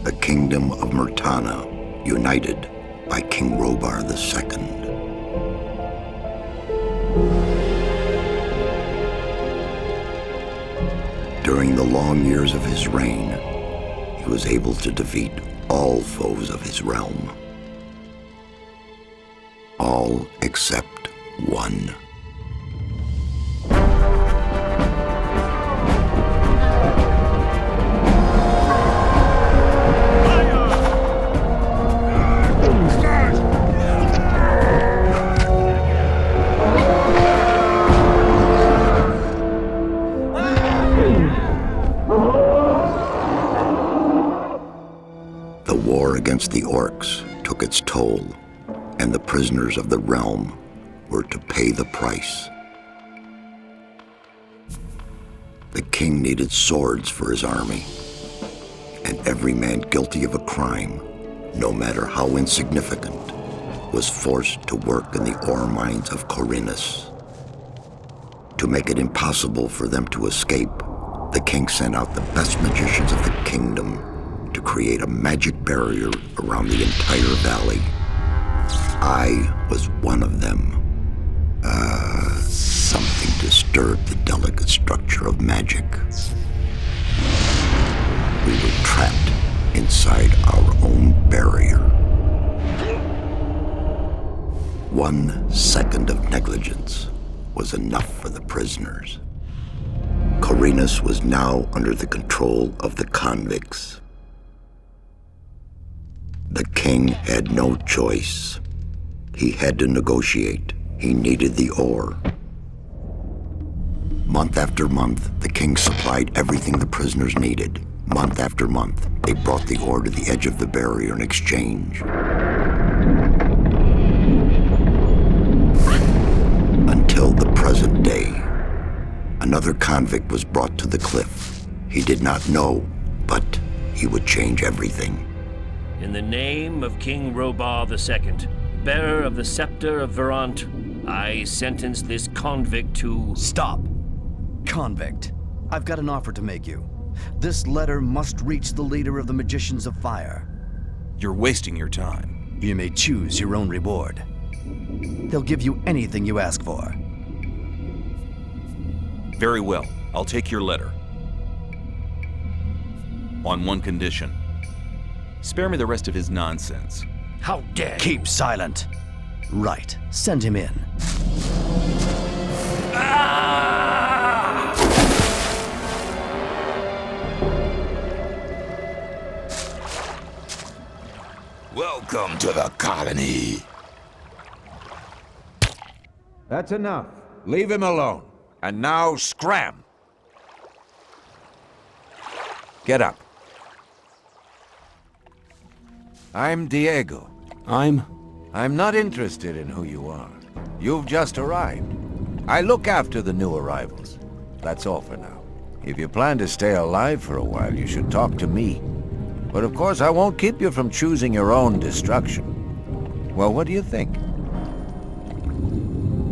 the kingdom of Murtana, united by King Robar II. During the long years of his reign, he was able to defeat all foes of his realm. All except one. The war against the orcs took its toll, and the prisoners of the realm were to pay the price. The king needed swords for his army, and every man guilty of a crime, no matter how insignificant, was forced to work in the ore mines of Khorinis. To make it impossible for them to escape, the king sent out the best magicians of the kingdom to create a magic barrier around the entire valley. I was one of them. Something disturbed the delicate structure of magic. We were trapped inside our own barrier. 1 second of negligence was enough for the prisoners. Khorinis was now under the control of the convicts. The king had no choice. He had to negotiate. He needed the ore. Month after month, the king supplied everything the prisoners needed. Month after month, they brought the ore to the edge of the barrier in exchange. Until the present day. Another convict was brought to the cliff. He did not know, but he would change everything. In the name of King Robar II, bearer of the scepter of Verant, I sentence this convict to... Stop! Convict, I've got an offer to make you. This letter must reach the leader of the Magicians of Fire. You're wasting your time. You may choose your own reward. They'll give you anything you ask for. Very well, I'll take your letter. On one condition. Spare me the rest of his nonsense. How dare you! Keep silent. Right, send him in. Welcome to the colony. That's enough. Leave him alone. And now scram. Get up. I'm Diego. I'm not interested in who you are. You've just arrived. I look after the new arrivals. That's all for now. If you plan to stay alive for a while, you should talk to me. But of course, I won't keep you from choosing your own destruction. Well, what do you think?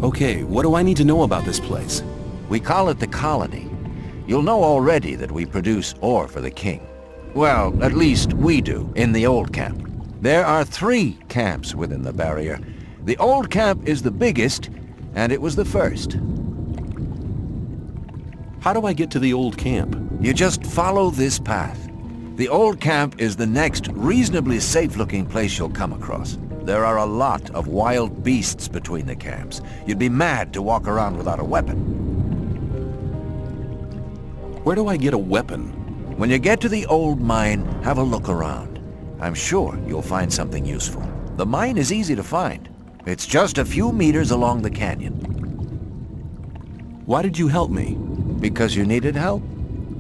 Okay, what do I need to know about this place? We call it the colony. You'll know already that we produce ore for the king. Well, at least we do, in the old camp. There are 3 camps within the barrier. The old camp is the biggest, and it was the first. How do I get to the old camp? You just follow this path. The old camp is the next reasonably safe-looking place you'll come across. There are a lot of wild beasts between the camps. You'd be mad to walk around without a weapon. Where do I get a weapon? When you get to the old mine, have a look around. I'm sure you'll find something useful. The mine is easy to find. It's just a few meters along the canyon. Why did you help me? Because you needed help.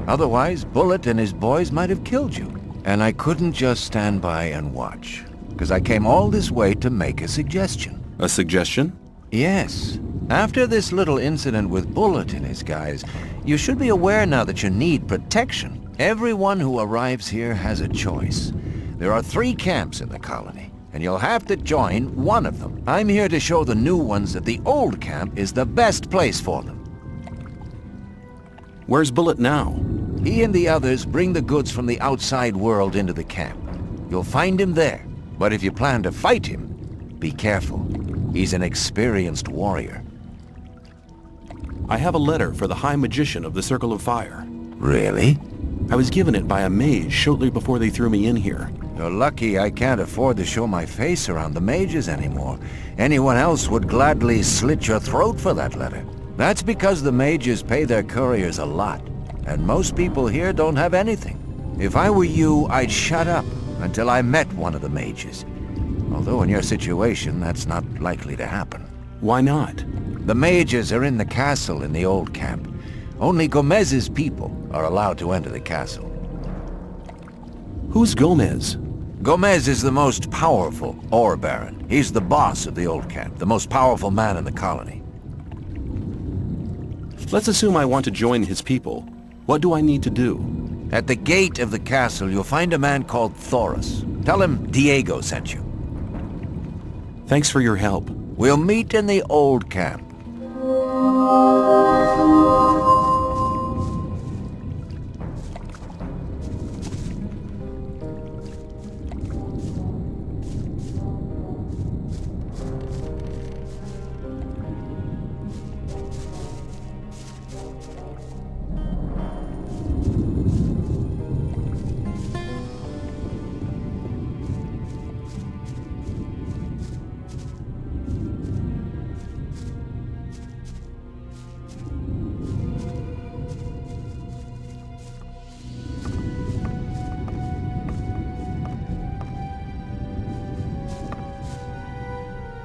Otherwise, Bullet and his boys might have killed you. And I couldn't just stand by and watch, because I came all this way to make a suggestion. A suggestion? Yes. After this little incident with Bullet and his guys, you should be aware now that you need protection. Everyone who arrives here has a choice. There are 3 camps in the colony, and you'll have to join one of them. I'm here to show the new ones that the old camp is the best place for them. Where's Bullet now? He and the others bring the goods from the outside world into the camp. You'll find him there, but if you plan to fight him, be careful. He's an experienced warrior. I have a letter for the High Magician of the Circle of Fire. Really? I was given it by a mage shortly before they threw me in here. You're lucky I can't afford to show my face around the mages anymore. Anyone else would gladly slit your throat for that letter. That's because the mages pay their couriers a lot, and most people here don't have anything. If I were you, I'd shut up until I met one of the mages. Although in your situation, that's not likely to happen. Why not? The mages are in the castle in the old camp. Only Gomez's people are allowed to enter the castle. Who's Gomez? Gomez is the most powerful ore baron. He's the boss of the old camp, the most powerful man in the colony. Let's assume I want to join his people. What do I need to do? At the gate of the castle, you'll find a man called Thoris. Tell him Diego sent you. Thanks for your help. We'll meet in the old camp.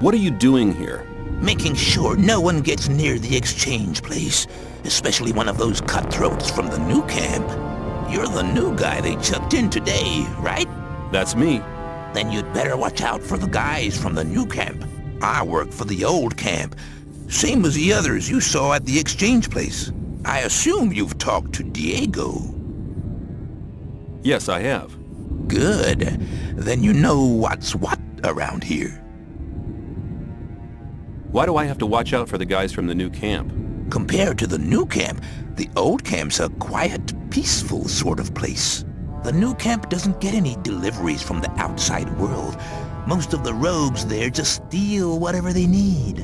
What are you doing here? Making sure no one gets near the exchange place, especially one of those cutthroats from the new camp. You're the new guy they chucked in today, right? That's me. Then you'd better watch out for the guys from the new camp. I work for the old camp, same as the others you saw at the exchange place. I assume you've talked to Diego. Yes, I have. Good. Then you know what's what around here. Why do I have to watch out for the guys from the new camp? Compared to the new camp, the old camp's a quiet, peaceful sort of place. The new camp doesn't get any deliveries from the outside world. Most of the rogues there just steal whatever they need.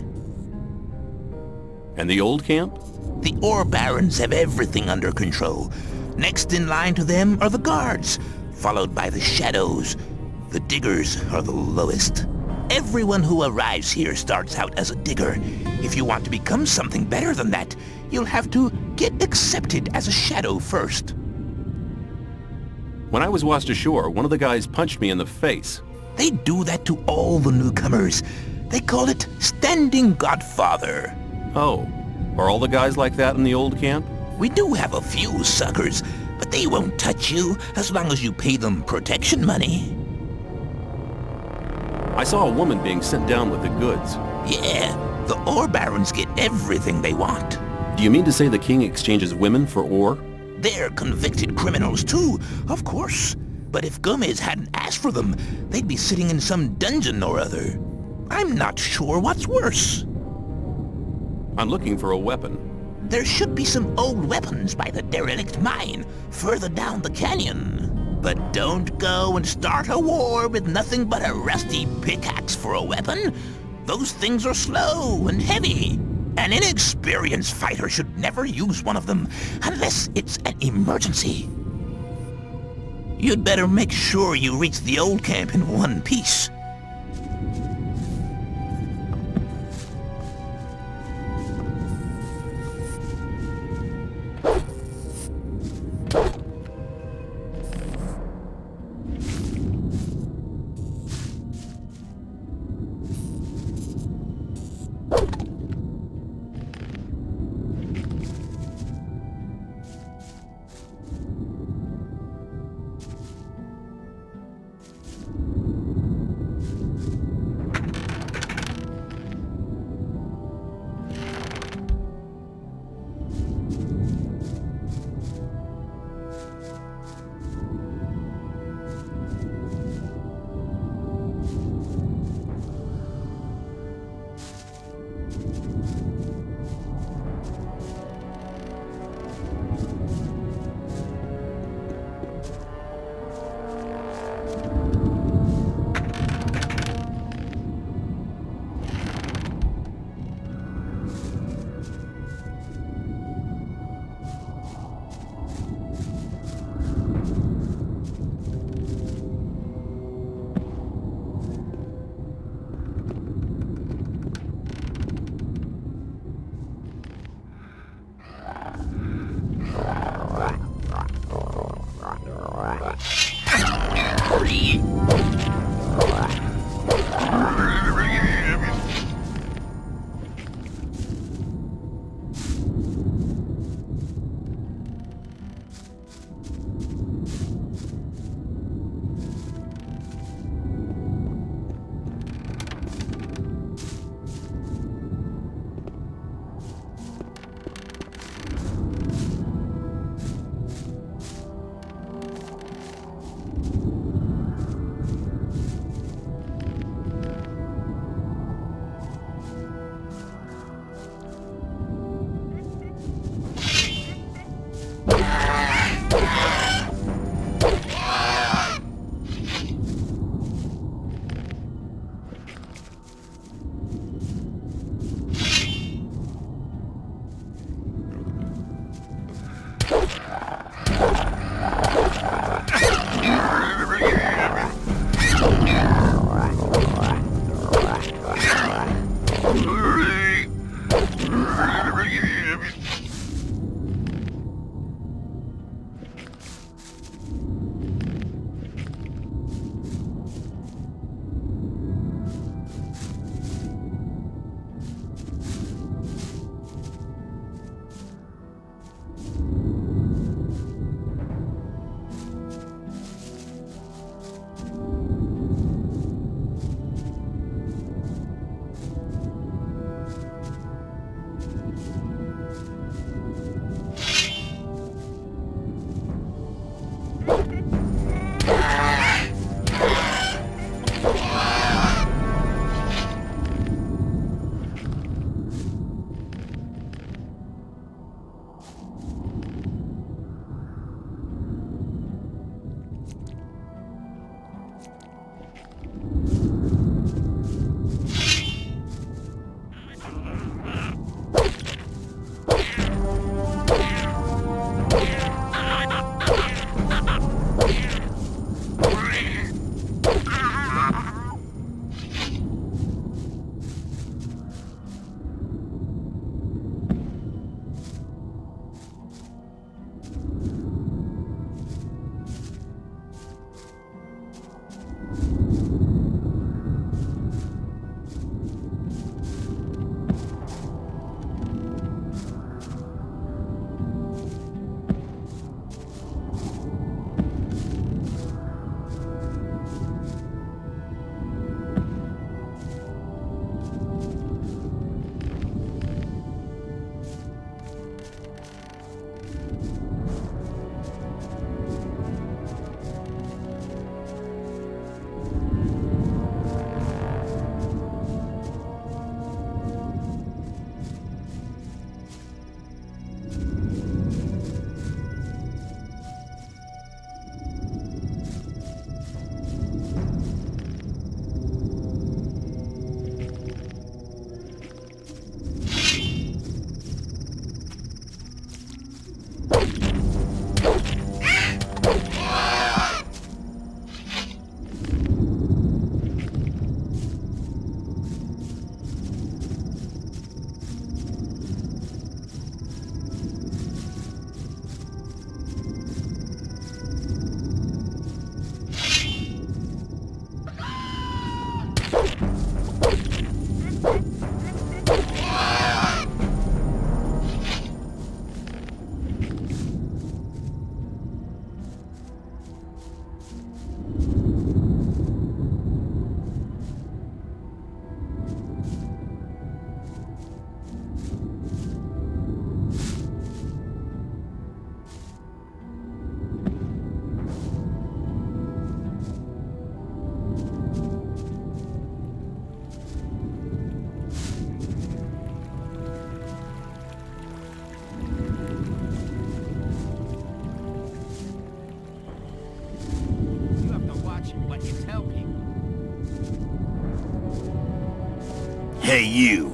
And the old camp? The ore barons have everything under control. Next in line to them are the guards, followed by the shadows. The diggers are the lowest. Everyone who arrives here starts out as a digger. If you want to become something better than that, you'll have to get accepted as a shadow first. When I was washed ashore, one of the guys punched me in the face. They do that to all the newcomers. They call it standing godfather. Oh, are all the guys like that in the old camp? We do have a few suckers, but they won't touch you as long as you pay them protection money. I saw a woman being sent down with the goods. Yeah, the ore barons get everything they want. Do you mean to say the king exchanges women for ore? They're convicted criminals too, of course. But if Gomez hadn't asked for them, they'd be sitting in some dungeon or other. I'm not sure what's worse. I'm looking for a weapon. There should be some old weapons by the derelict mine, further down the canyon. But don't go and start a war with nothing but a rusty pickaxe for a weapon. Those things are slow and heavy. An inexperienced fighter should never use one of them unless it's an emergency. You'd better make sure you reach the old camp in one piece. Hey, you.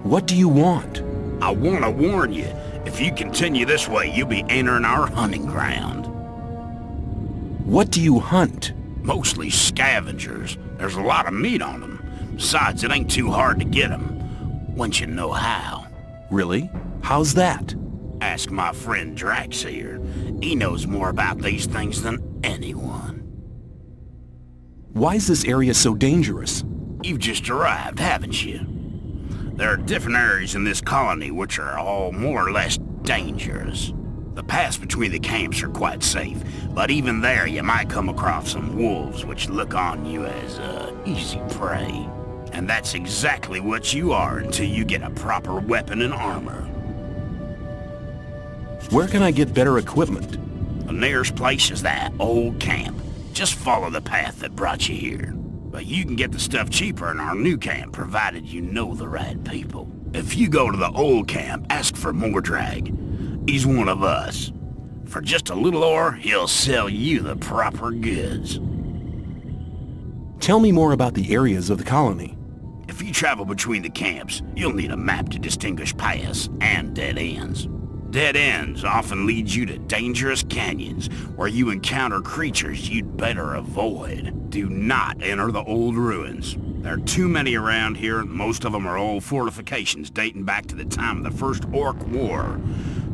What do you want? I want to warn you. If you continue this way, you'll be entering our hunting ground. What do you hunt? Mostly scavengers. There's a lot of meat on them. Besides, it ain't too hard to get them, once you know how. Really? How's that? Ask my friend Drax here. He knows more about these things than anyone. Why is this area so dangerous? You've just arrived, haven't you? There are different areas in this colony which are all more or less dangerous. The paths between the camps are quite safe, but even there you might come across some wolves which look on you as easy prey. And that's exactly what you are until you get a proper weapon and armor. Where can I get better equipment? The nearest place is that old camp. Just follow the path that brought you here. But you can get the stuff cheaper in our new camp, provided you know the right people. If you go to the old camp, ask for Mordrag. He's one of us. For just a little ore, he'll sell you the proper goods. Tell me more about the areas of the colony. If you travel between the camps, you'll need a map to distinguish paths and dead ends. Dead ends often lead you to dangerous canyons where you encounter creatures you'd better avoid. Do not enter the old ruins. There are too many around here, and most of them are old fortifications dating back to the time of the First Orc War.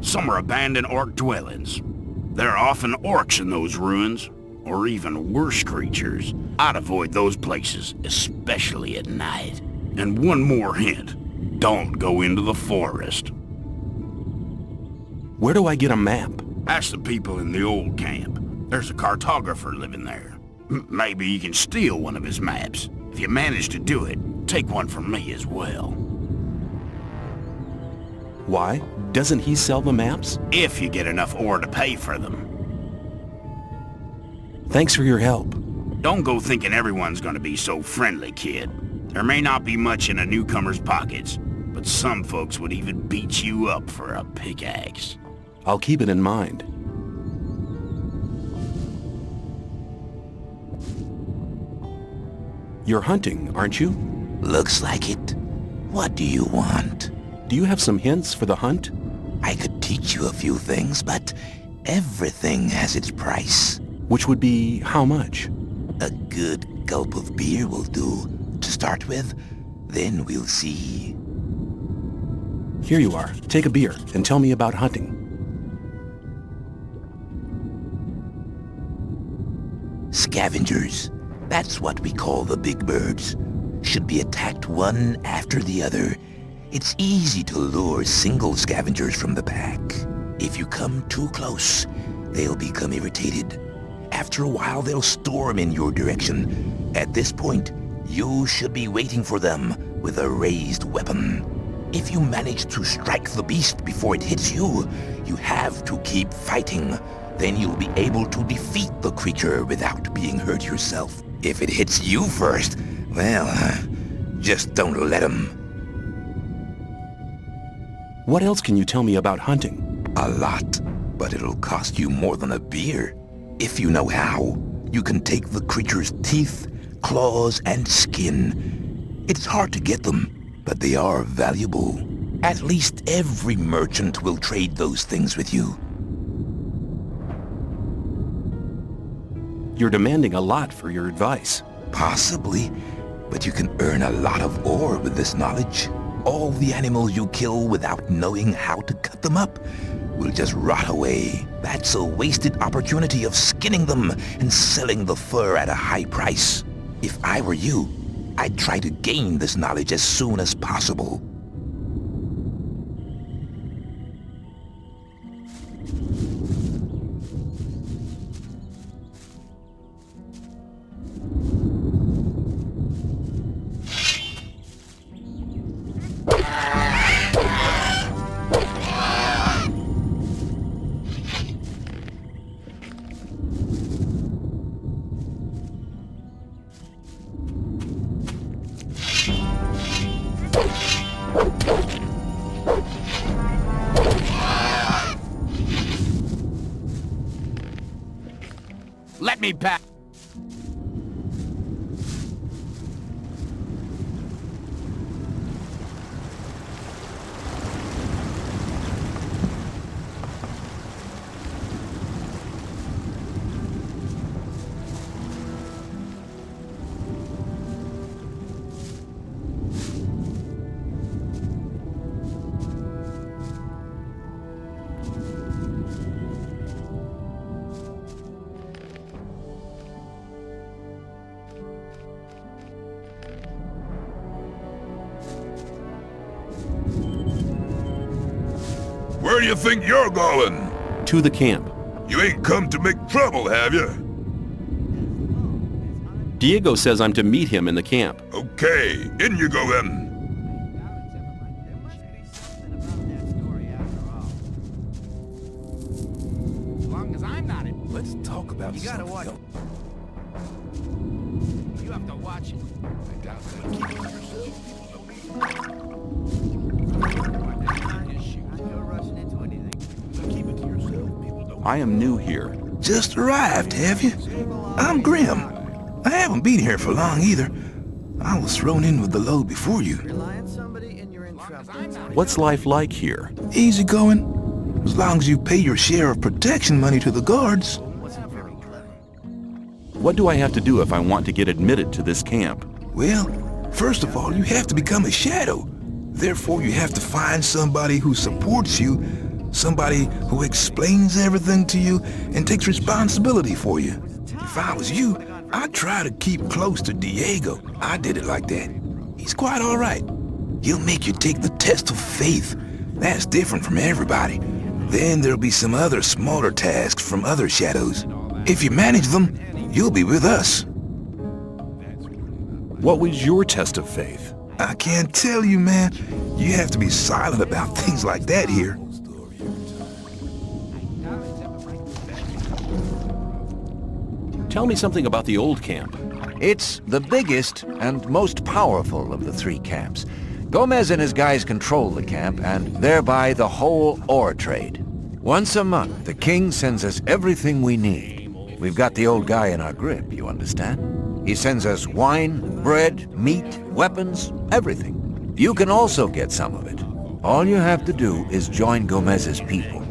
Some are abandoned orc dwellings. There are often orcs in those ruins, or even worse creatures. I'd avoid those places, especially at night. And one more hint. Don't go into the forest. Where do I get a map? Ask the people in the old camp. There's a cartographer living there. Maybe you can steal one of his maps. If you manage to do it, take one from me as well. Why? Doesn't he sell the maps? If you get enough ore to pay for them. Thanks for your help. Don't go thinking everyone's gonna be so friendly, kid. There may not be much in a newcomer's pockets, but some folks would even beat you up for a pickaxe. I'll keep it in mind. You're hunting, aren't you? Looks like it. What do you want? Do you have some hints for the hunt? I could teach you a few things, but everything has its price. Which would be how much? A good gulp of beer will do, to start with. Then we'll see. Here you are. Take a beer and tell me about hunting. Scavengers. That's what we call the big birds. Should be attacked one after the other. It's easy to lure single scavengers from the pack. If you come too close, they'll become irritated. After a while, they'll storm in your direction. At this point, you should be waiting for them with a raised weapon. If you manage to strike the beast before it hits you, you have to keep fighting. Then you'll be able to defeat the creature without being hurt yourself. If it hits you first, well, just don't let him. What else can you tell me about hunting? A lot, but it'll cost you more than a beer. If you know how, you can take the creature's teeth, claws, and skin. It's hard to get them, but they are valuable. At least every merchant will trade those things with you. You're demanding a lot for your advice. Possibly, but you can earn a lot of ore with this knowledge. All the animals you kill without knowing how to cut them up will just rot away. That's a wasted opportunity of skinning them and selling the fur at a high price. If I were you, I'd try to gain this knowledge as soon as possible. Let me back. Where do you think you're going? To the camp. You ain't come to make trouble, have you? Diego says I'm to meet him in the camp. Okay, in you go then. Let's talk about something else. You have to watch it. I am new here. Just arrived, have you? I'm Grim. I haven't been here for long either. I was thrown in with the load before you. Rely on somebody and you're in trouble. What's life like here? Easy going. As long as you pay your share of protection money to the guards. What do I have to do if I want to get admitted to this camp? Well, first of all, you have to become a shadow. Therefore, you have to find somebody who supports you, somebody who explains everything to you and takes responsibility for you. If I was you, I'd try to keep close to Diego. I did it like that. He's quite all right. He'll make you take the test of faith. That's different from everybody. Then there'll be some other smaller tasks from other shadows. If you manage them, you'll be with us. What was your test of faith? I can't tell you, man. You have to be silent about things like that here. Tell me something about the old camp. It's the biggest and most powerful of the three camps. Gomez and his guys control the camp and thereby the whole ore trade. Once a month, the king sends us everything we need. We've got the old guy in our grip, you understand? He sends us wine, bread, meat, weapons, everything. You can also get some of it. All you have to do is join Gomez's people.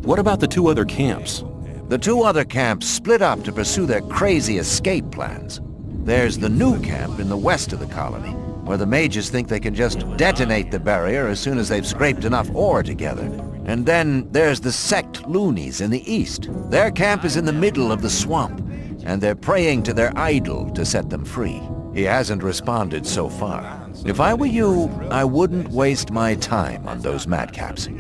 What about the two other camps? The two other camps split up to pursue their crazy escape plans. There's the new camp in the west of the colony, where the mages think they can just detonate the barrier as soon as they've scraped enough ore together. And then there's the Sect loonies in the east. Their camp is in the middle of the swamp, and they're praying to their idol to set them free. He hasn't responded so far. If I were you, I wouldn't waste my time on those madcaps.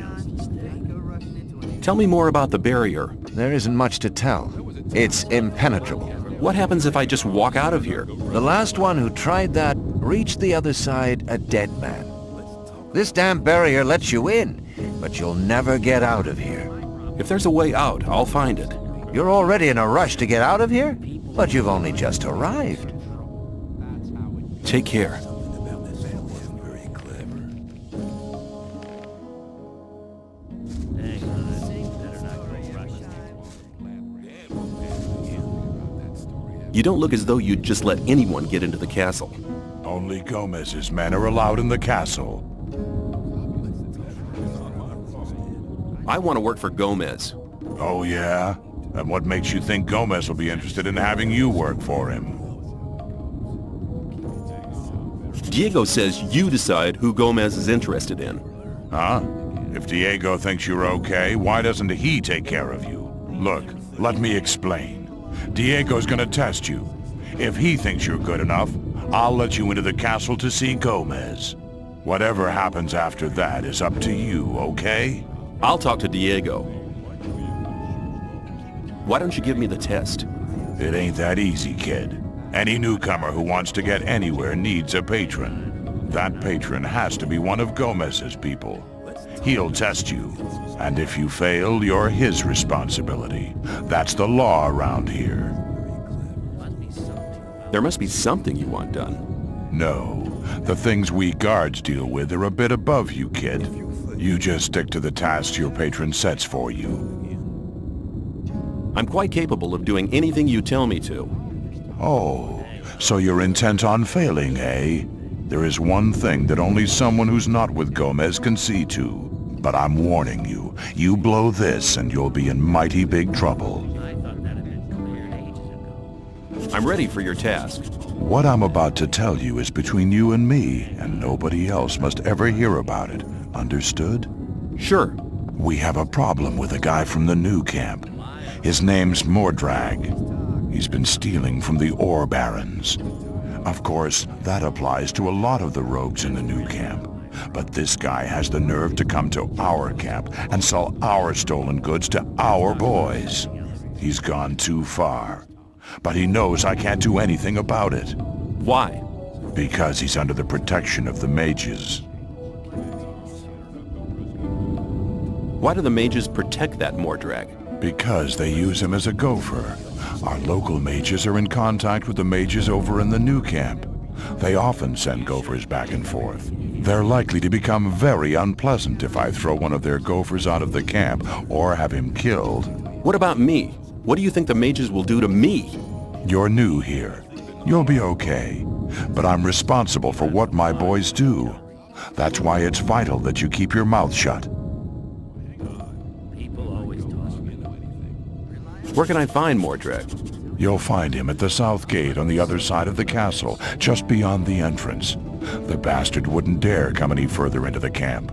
Tell me more about the barrier. There isn't much to tell. It's impenetrable. What happens if I just walk out of here? The last one who tried that reached the other side a dead man. This damn barrier lets you in, but you'll never get out of here. If there's a way out, I'll find it. You're already in a rush to get out of here? But you've only just arrived. Take care. You don't look as though you'd just let anyone get into the castle. Only Gomez's men are allowed in the castle. I want to work for Gomez. Oh, yeah? And what makes you think Gomez will be interested in having you work for him? Diego says you decide who Gomez is interested in. Huh? If Diego thinks you're okay, why doesn't he take care of you? Look, let me explain. Diego's gonna test you. If he thinks you're good enough, I'll let you into the castle to see Gomez. Whatever happens after that is up to you, okay? I'll talk to Diego. Why don't you give me the test? It ain't that easy, kid. Any newcomer who wants to get anywhere needs a patron. That patron has to be one of Gomez's people. He'll test you, and if you fail, you're his responsibility. That's the law around here. There must be something you want done. No, the things we guards deal with are a bit above you, kid. You just stick to the tasks your patron sets for you. I'm quite capable of doing anything you tell me to. Oh, so you're intent on failing, eh? There is one thing that only someone who's not with Gomez can see to. But I'm warning you, you blow this and you'll be in mighty big trouble. I'm ready for your task. What I'm about to tell you is between you and me, and nobody else must ever hear about it. Understood? Sure. We have a problem with a guy from the new camp. His name's Mordrag. He's been stealing from the ore barons. Of course, that applies to a lot of the rogues in the new camp. But this guy has the nerve to come to our camp and sell our stolen goods to our boys. He's gone too far. But he knows I can't do anything about it. Why? Because he's under the protection of the mages. Why do the mages protect that Mordrag? Because they use him as a gopher. Our local mages are in contact with the mages over in the new camp. They often send gophers back and forth. They're likely to become very unpleasant if I throw one of their gophers out of the camp or have him killed. What about me? What do you think the mages will do to me? You're new here. You'll be okay. But I'm responsible for what my boys do. That's why it's vital that you keep your mouth shut. People always talk. Where can I find Mordrag? You'll find him at the south gate on the other side of the castle, just beyond the entrance. The bastard wouldn't dare come any further into the camp.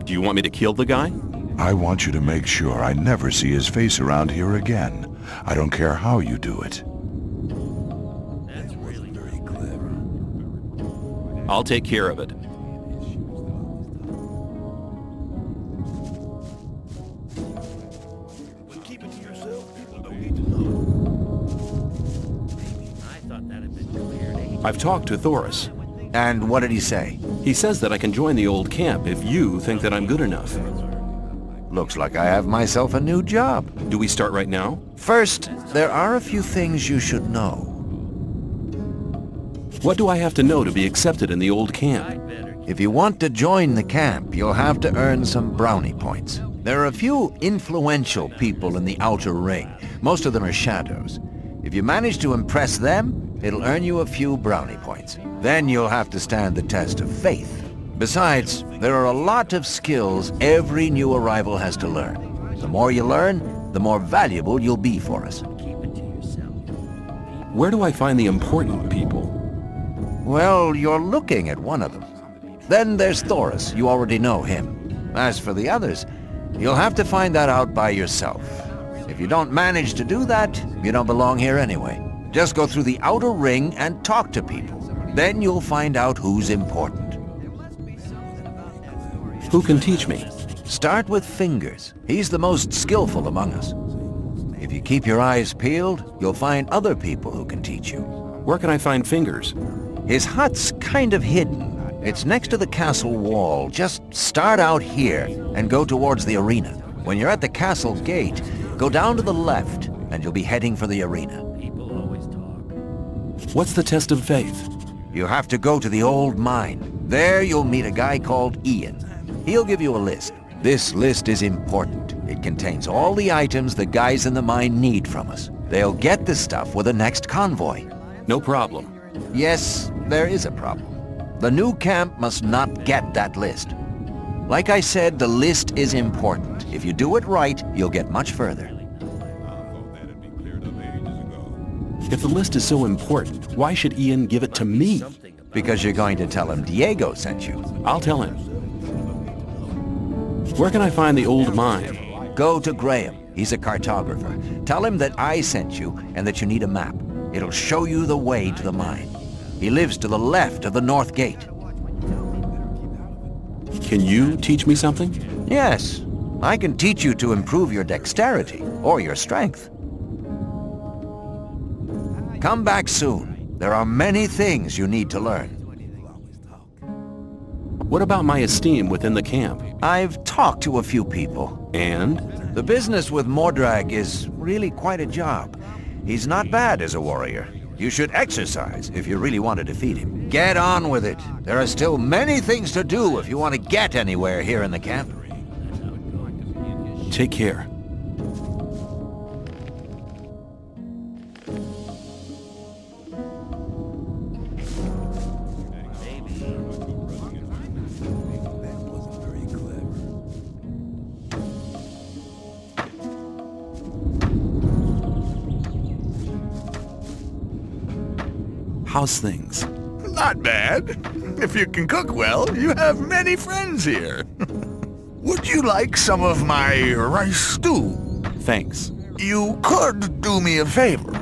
Do you want me to kill the guy? I want you to make sure I never see his face around here again. I don't care how you do it. That's really very I'll take care of it. I thought that had been cleared ages. I've talked to Thoris. And what did he say? He says that I can join the old camp if you think that I'm good enough. Looks like I have myself a new job. Do we start right now? First, there are a few things you should know. What do I have to know to be accepted in the old camp? If you want to join the camp, you'll have to earn some brownie points. There are a few influential people in the outer ring. Most of them are shadows. If you manage to impress them, it'll earn you a few brownie points. Then you'll have to stand the test of faith. Besides, there are a lot of skills every new arrival has to learn. The more you learn, the more valuable you'll be for us. Keep it to yourself. Where do I find the important people? Well, you're looking at one of them. Then there's Thoris. You already know him. As for the others, you'll have to find that out by yourself. If you don't manage to do that, you don't belong here anyway. Just go through the outer ring and talk to people. Then you'll find out who's important. Who can teach me? Start with Fingers. He's the most skillful among us. If you keep your eyes peeled, you'll find other people who can teach you. Where can I find Fingers? His hut's kind of hidden. It's next to the castle wall. Just start out here and go towards the arena. When you're at the castle gate, go down to the left and you'll be heading for the arena. People always talk. What's the test of faith? You have to go to the old mine. There you'll meet a guy called Ian. He'll give you a list. This list is important. It contains all the items the guys in the mine need from us. They'll get the stuff with the next convoy. No problem. Yes, there is a problem. The new camp must not get that list. Like I said, the list is important. If you do it right, you'll get much further. If the list is so important, why should Ian give it to me? Because you're going to tell him Diego sent you. I'll tell him. Where can I find the old mine? Go to Graham. He's a cartographer. Tell him that I sent you and that you need a map. It'll show you the way to the mine. He lives to the left of the north gate. Can you teach me something? Yes, I can teach you to improve your dexterity or your strength. Come back soon. There are many things you need to learn. What about my esteem within the camp? I've talked to a few people. And? The business with Mordrag is really quite a job. He's not bad as a warrior. You should exercise if you really want to defeat him. Get on with it. There are still many things to do if you want to get anywhere here in the camp. Take care. How's things? Not bad. If you can cook well, you have many friends here. Would you like some of my rice stew? Thanks. You could do me a favor.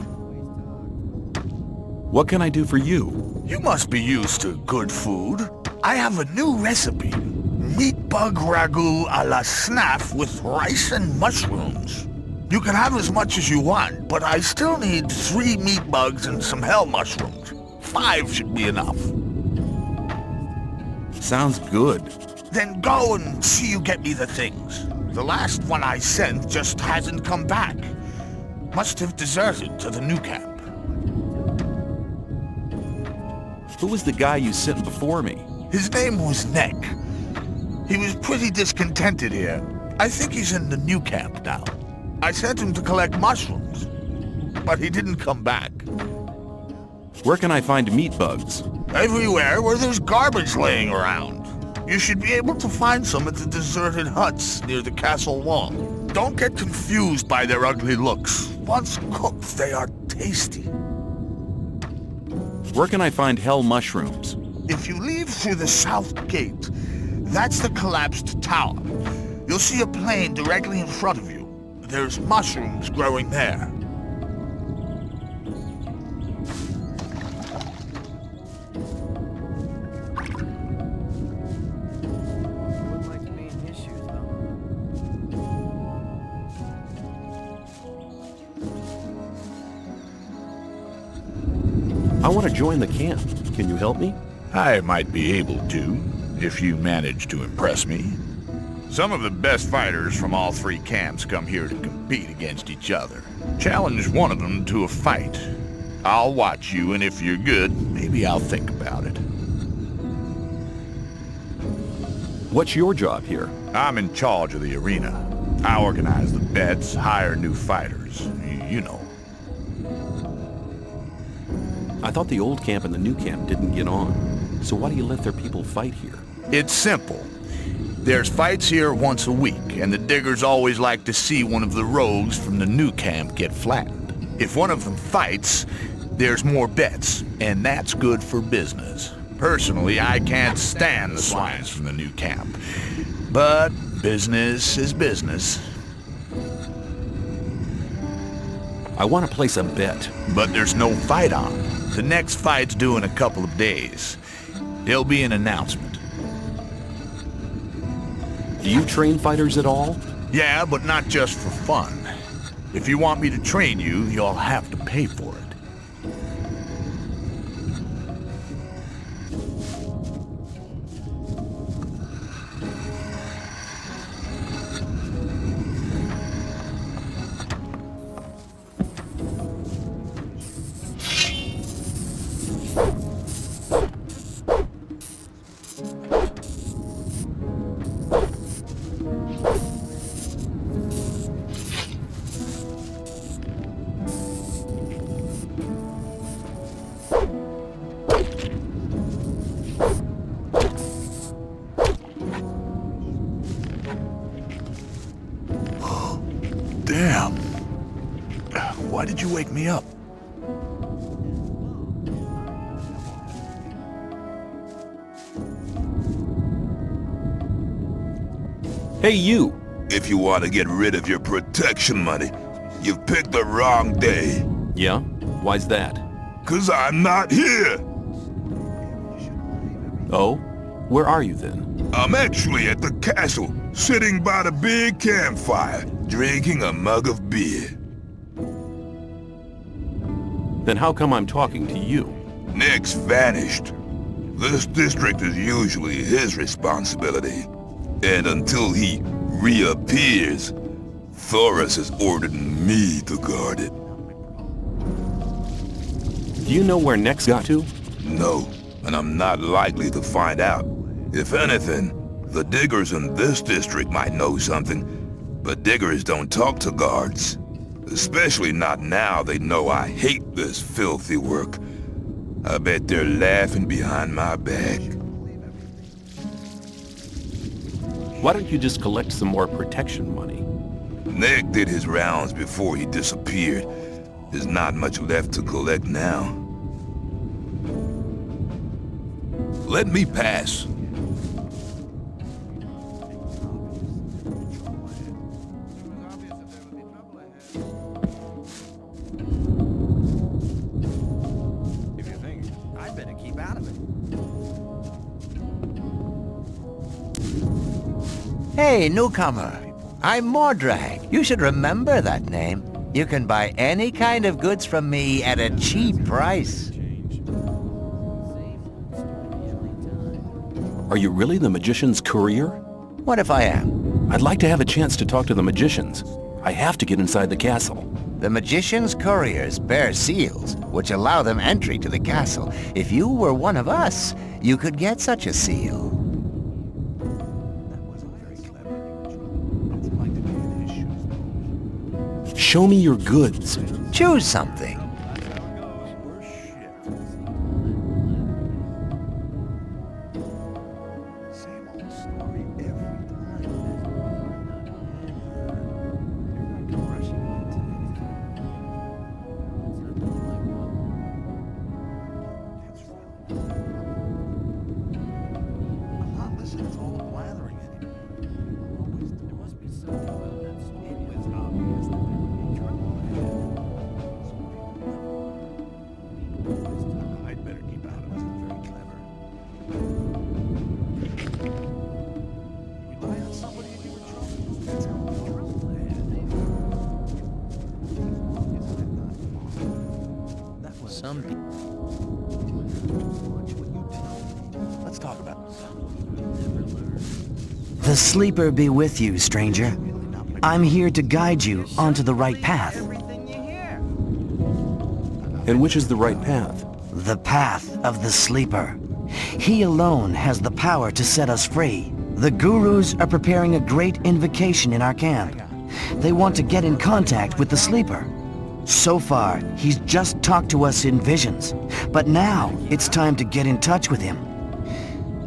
What can I do for you? You must be used to good food. I have a new recipe. Meat bug ragu a la snaff with rice and mushrooms. You can have as much as you want, but I still need 3 meat bugs and some hell mushrooms. 5 should be enough. Sounds good. Then go and see you get me the things. The last one I sent just hasn't come back. Must have deserted to the new camp. Who was the guy you sent before me? His name was Neck. He was pretty discontented here. I think he's in the new camp now. I sent him to collect mushrooms, but he didn't come back. Where can I find meat bugs? Everywhere where there's garbage laying around. You should be able to find some at the deserted huts near the castle wall. Don't get confused by their ugly looks. Once cooked, they are tasty. Where can I find hell mushrooms? If you leave through the south gate, that's the collapsed tower. You'll see a plain directly in front of you. There's mushrooms growing there. I want to join the camp. Can you help me? I might be able to, if you manage to impress me. Some of the best fighters from all three camps come here to compete against each other. Challenge one of them to a fight. I'll watch you, and if you're good, maybe I'll think about it. What's your job here? I'm in charge of the arena. I organize the bets, hire new fighters. You know. I thought the old camp and the new camp didn't get on. So why do you let their people fight here? It's simple. There's fights here once a week, and the diggers always like to see one of the rogues from the new camp get flattened. If one of them fights, there's more bets, and that's good for business. Personally, I can't stand the swines from the new camp. But business is business. I want to place a bet. But there's no fight on. The next fight's due in a couple of days. There'll be an announcement. Do you train fighters at all? Yeah, but not just for fun. If you want me to train you, you'll have to pay for it. Damn. Why did you wake me up? Hey, you! If you want to get rid of your protection money, you've picked the wrong day. Yeah? Why's that? 'Cause I'm not here. Oh? Where are you then? I'm actually at the castle, sitting by the big campfire, drinking a mug of beer. Then how come I'm talking to you? Nick's vanished. This district is usually his responsibility. And until he reappears, Thoris has ordered me to guard it. Do you know where Nex got to? No, and I'm not likely to find out. If anything, the diggers in this district might know something, but diggers don't talk to guards. Especially not now they know I hate this filthy work. I bet they're laughing behind my back. Why don't you just collect some more protection money? Nick did his rounds before he disappeared. There's not much left to collect now. Let me pass. If you think, I'd better keep out of it. Hey, newcomer. I'm Mordrag. You should remember that name. You can buy any kind of goods from me at a cheap price. Are you really the magician's courier? What if I am? I'd like to have a chance to talk to the magicians. I have to get inside the castle. The magician's couriers bear seals, which allow them entry to the castle. If you were one of us, you could get such a seal. Show me your goods. Choose something. some people... Let's talk about it. The sleeper be with you, stranger. I'm here to guide you onto the right path. And which is the right path? The path of the sleeper. He alone has the power to set us free. The gurus are preparing a great invocation in our camp. They want to get in contact with the sleeper. So far, he's just talked to us in visions, but now it's time to get in touch with him.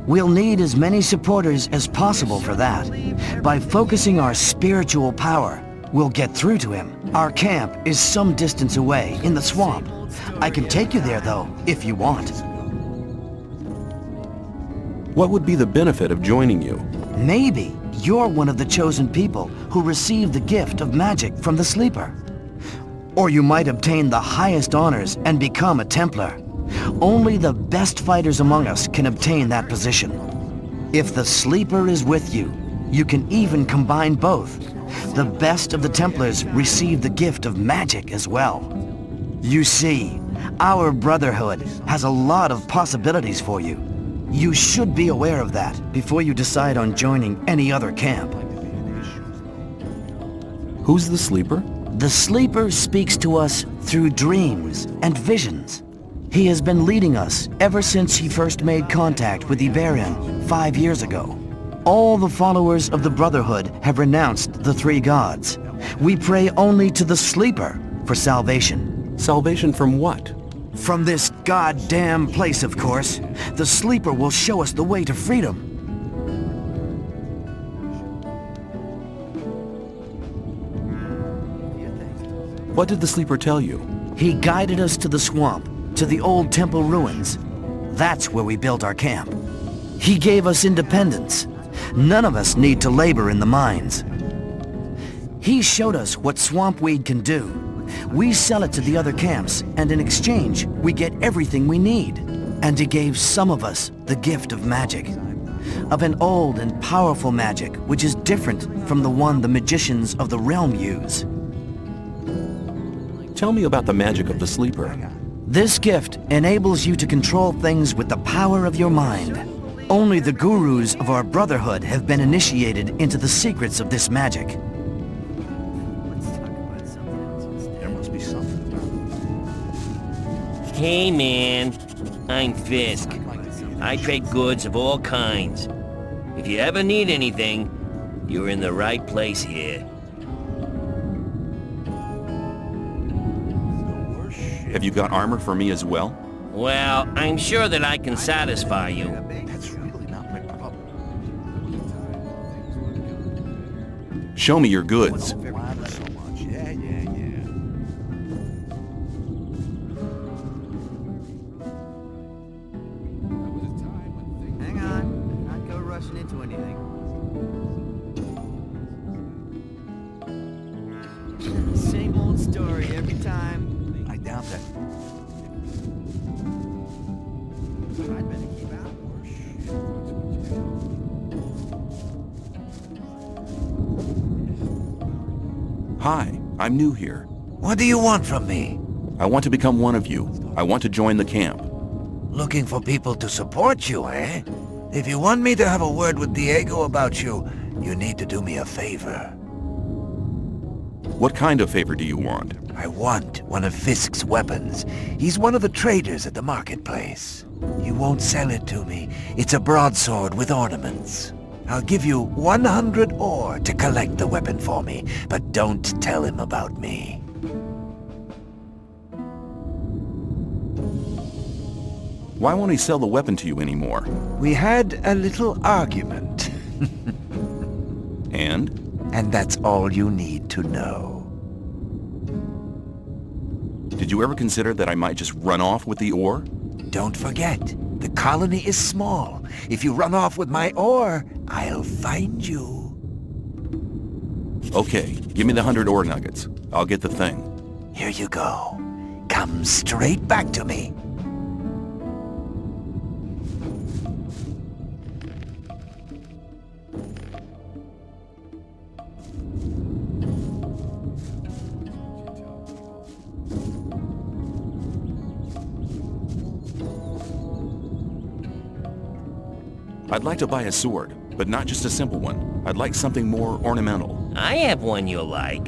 We'll need as many supporters as possible for that. By focusing our spiritual power, we'll get through to him. Our camp is some distance away, in the swamp. I can take you there, though, if you want. What would be the benefit of joining you? Maybe you're one of the chosen people who received the gift of magic from the sleeper. Or you might obtain the highest honors and become a Templar. Only the best fighters among us can obtain that position. If the sleeper is with you, you can even combine both. The best of the Templars receive the gift of magic as well. You see, our Brotherhood has a lot of possibilities for you. You should be aware of that before you decide on joining any other camp. Who's the sleeper? The sleeper speaks to us through dreams and visions. He has been leading us ever since he first made contact with Iberian 5 years ago. All the followers of the Brotherhood have renounced the three gods. We pray only to the sleeper for salvation. Salvation from what? From this goddamn place, of course. The sleeper will show us the way to freedom. What did the sleeper tell you? He guided us to the swamp, to the old temple ruins. That's where we built our camp. He gave us independence. None of us need to labor in the mines. He showed us what Swampweed can do. We sell it to the other camps, and in exchange, we get everything we need. And he gave some of us the gift of magic. Of an old and powerful magic, which is different from the one the magicians of the realm use. Tell me about the magic of the sleeper. This gift enables you to control things with the power of your mind. Only the gurus of our Brotherhood have been initiated into the secrets of this magic. There must be something. Hey man, I'm Fisk. I trade goods of all kinds. If you ever need anything, you're in the right place here. Have you got armor for me as well? Well, I'm sure that I can satisfy you. That's really not my problem. Show me your goods. So much. Yeah. Hang on, not go rushing into anything. Same old story every time. I doubt that. I'd better keep out. Hi, I'm new here. What do you want from me? I want to become one of you. I want to join the camp. Looking for people to support you, eh? If you want me to have a word with Diego about you, you need to do me a favor. What kind of favor do you want? I want one of Fisk's weapons. He's one of the traders at the marketplace. You won't sell it to me. It's a broadsword with ornaments. I'll give you 100 ore to collect the weapon for me, but don't tell him about me. Why won't he sell the weapon to you anymore? We had a little argument. And? And that's all you need to know. Did you ever consider that I might just run off with the ore? Don't forget, the colony is small. If you run off with my ore, I'll find you. Okay, give me the 100 ore nuggets. I'll get the thing. Here you go. Come straight back to me. I'd like to buy a sword, but not just a simple one. I'd like something more ornamental. I have one you'll like.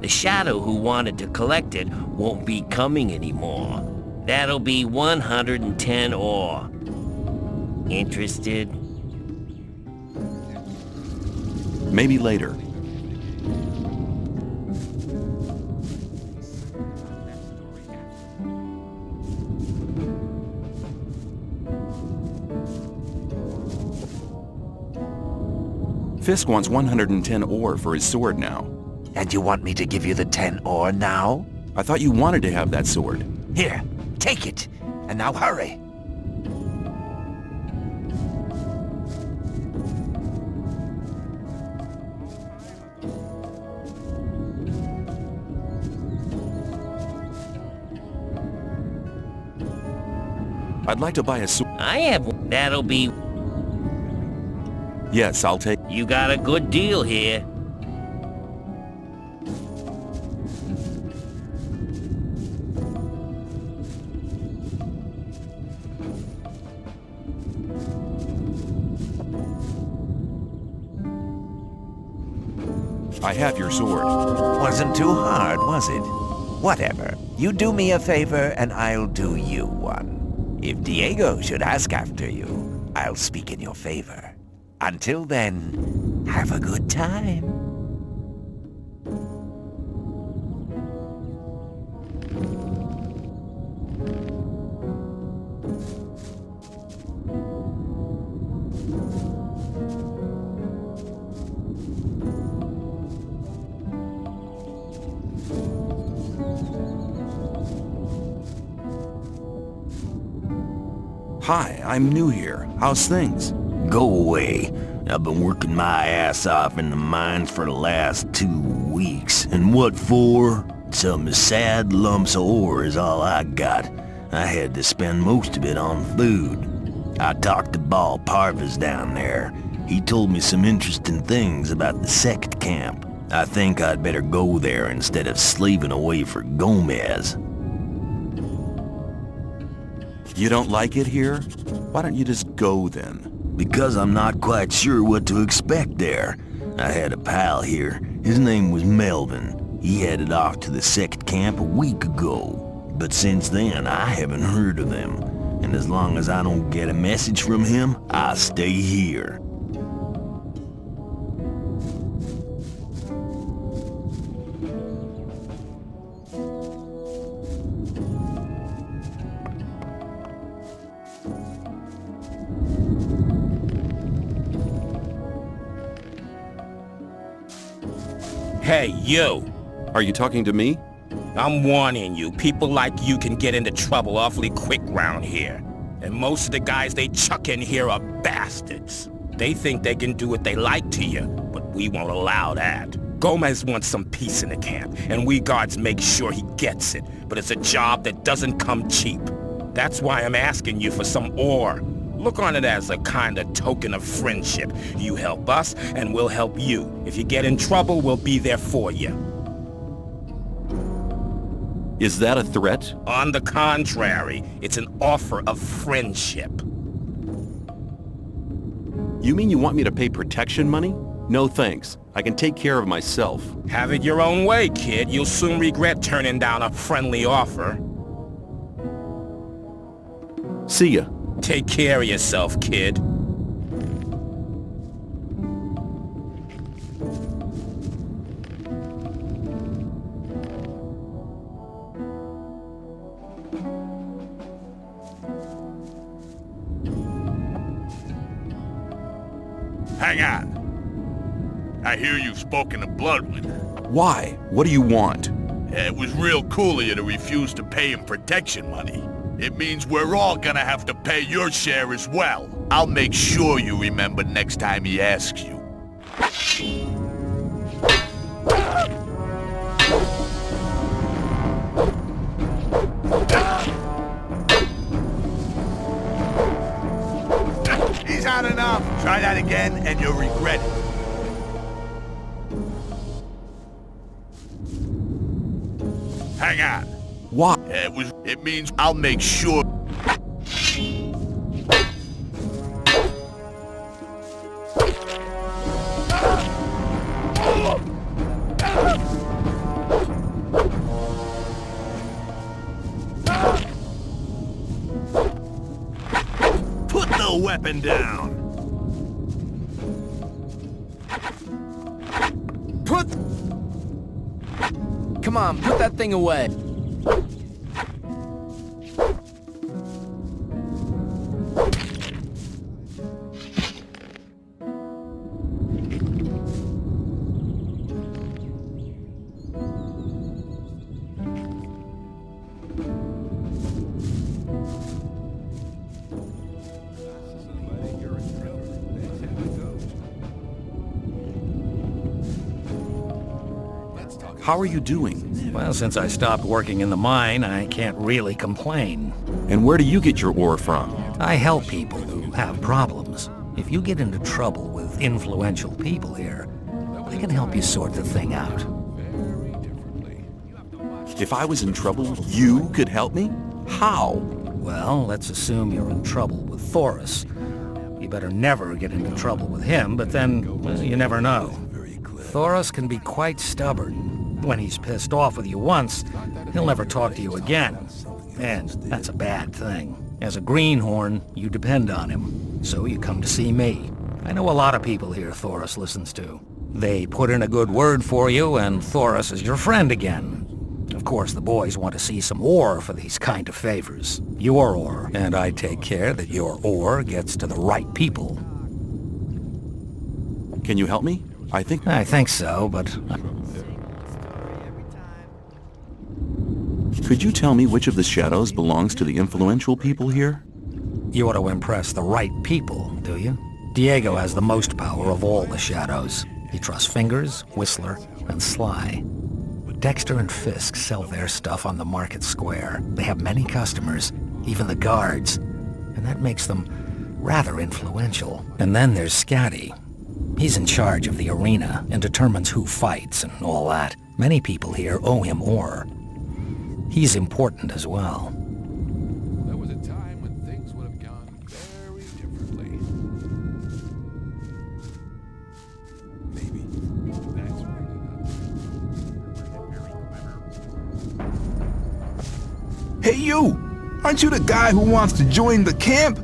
The shadow who wanted to collect it won't be coming anymore. That'll be 110 ore. Interested? Maybe later. Fisk wants 110 ore for his sword now. And you want me to give you the 10 ore now? I thought you wanted to have that sword. Here, take it. And now hurry. I'd like to buy a sword. I have one. That'll be... Yes, I'll take... You got a good deal here. I have your sword. Wasn't too hard, was it? Whatever. You do me a favor, and I'll do you one. If Diego should ask after you, I'll speak in your favor. Until then, have a good time. Hi, I'm new here. How's things? Go away. I've been working my ass off in the mines for the last 2 weeks. And what for? Some sad lumps of ore is all I got. I had to spend most of it on food. I talked to Ball Parvis down there. He told me some interesting things about the Sect camp. I think I'd better go there instead of slaving away for Gomez. You don't like it here? Why don't you just go then? Because I'm not quite sure what to expect there. I had a pal here. His name was Melvin. He headed off to the Sect camp a week ago. But since then, I haven't heard of him. And as long as I don't get a message from him, I'll stay here. Hey, you! Are you talking to me? I'm warning you, people like you can get into trouble awfully quick round here. And most of the guys they chuck in here are bastards. They think they can do what they like to you, but we won't allow that. Gomez wants some peace in the camp, and we guards make sure he gets it. But it's a job that doesn't come cheap. That's why I'm asking you for some ore. Look on it as a kind of token of friendship. You help us, and we'll help you. If you get in trouble, we'll be there for you. Is that a threat? On the contrary, it's an offer of friendship. You mean you want me to pay protection money? No thanks. I can take care of myself. Have it your own way, kid. You'll soon regret turning down a friendly offer. See ya. Take care of yourself, kid. Hang on. I hear you've spoken to Bloodwind. Why? What do you want? It was real cool of you to refuse to pay him protection money. It means we're all gonna have to pay your share as well. I'll make sure you remember next time he asks you. He's had enough. Try that again and you'll regret it. Hang on. What? It means I'll make sure. weapon down. Come on, put that thing away. How are you doing? Well, since I stopped working in the mine, I can't really complain. And where do you get your ore from? I help people who have problems. If you get into trouble with influential people here, I can help you sort the thing out. If I was in trouble, you could help me? How? Well, let's assume you're in trouble with Thoris. You better never get into trouble with him, but then, well, you never know. Thoris can be quite stubborn. When he's pissed off with you once, he'll never talk to you again. And that's a bad thing. As a greenhorn, you depend on him. So you come to see me. I know a lot of people here Thoris listens to. They put in a good word for you, and Thoris is your friend again. Of course, the boys want to see some ore for these kind of favors. Your ore, and I take care that your ore gets to the right people. Can you help me? I think so, but... Could you tell me which of the shadows belongs to the influential people here? You want to impress the right people, do you? Diego has the most power of all the shadows. He trusts Fingers, Whistler, and Sly. Dexter and Fisk sell their stuff on the market square. They have many customers, even the guards, and that makes them rather influential. And then there's Scatty. He's in charge of the arena and determines who fights and all that. Many people here owe him ore. He's important as well. There was a time when things would have gone very differently. Maybe that's right. Hey, you! Aren't you the guy who wants to join the camp?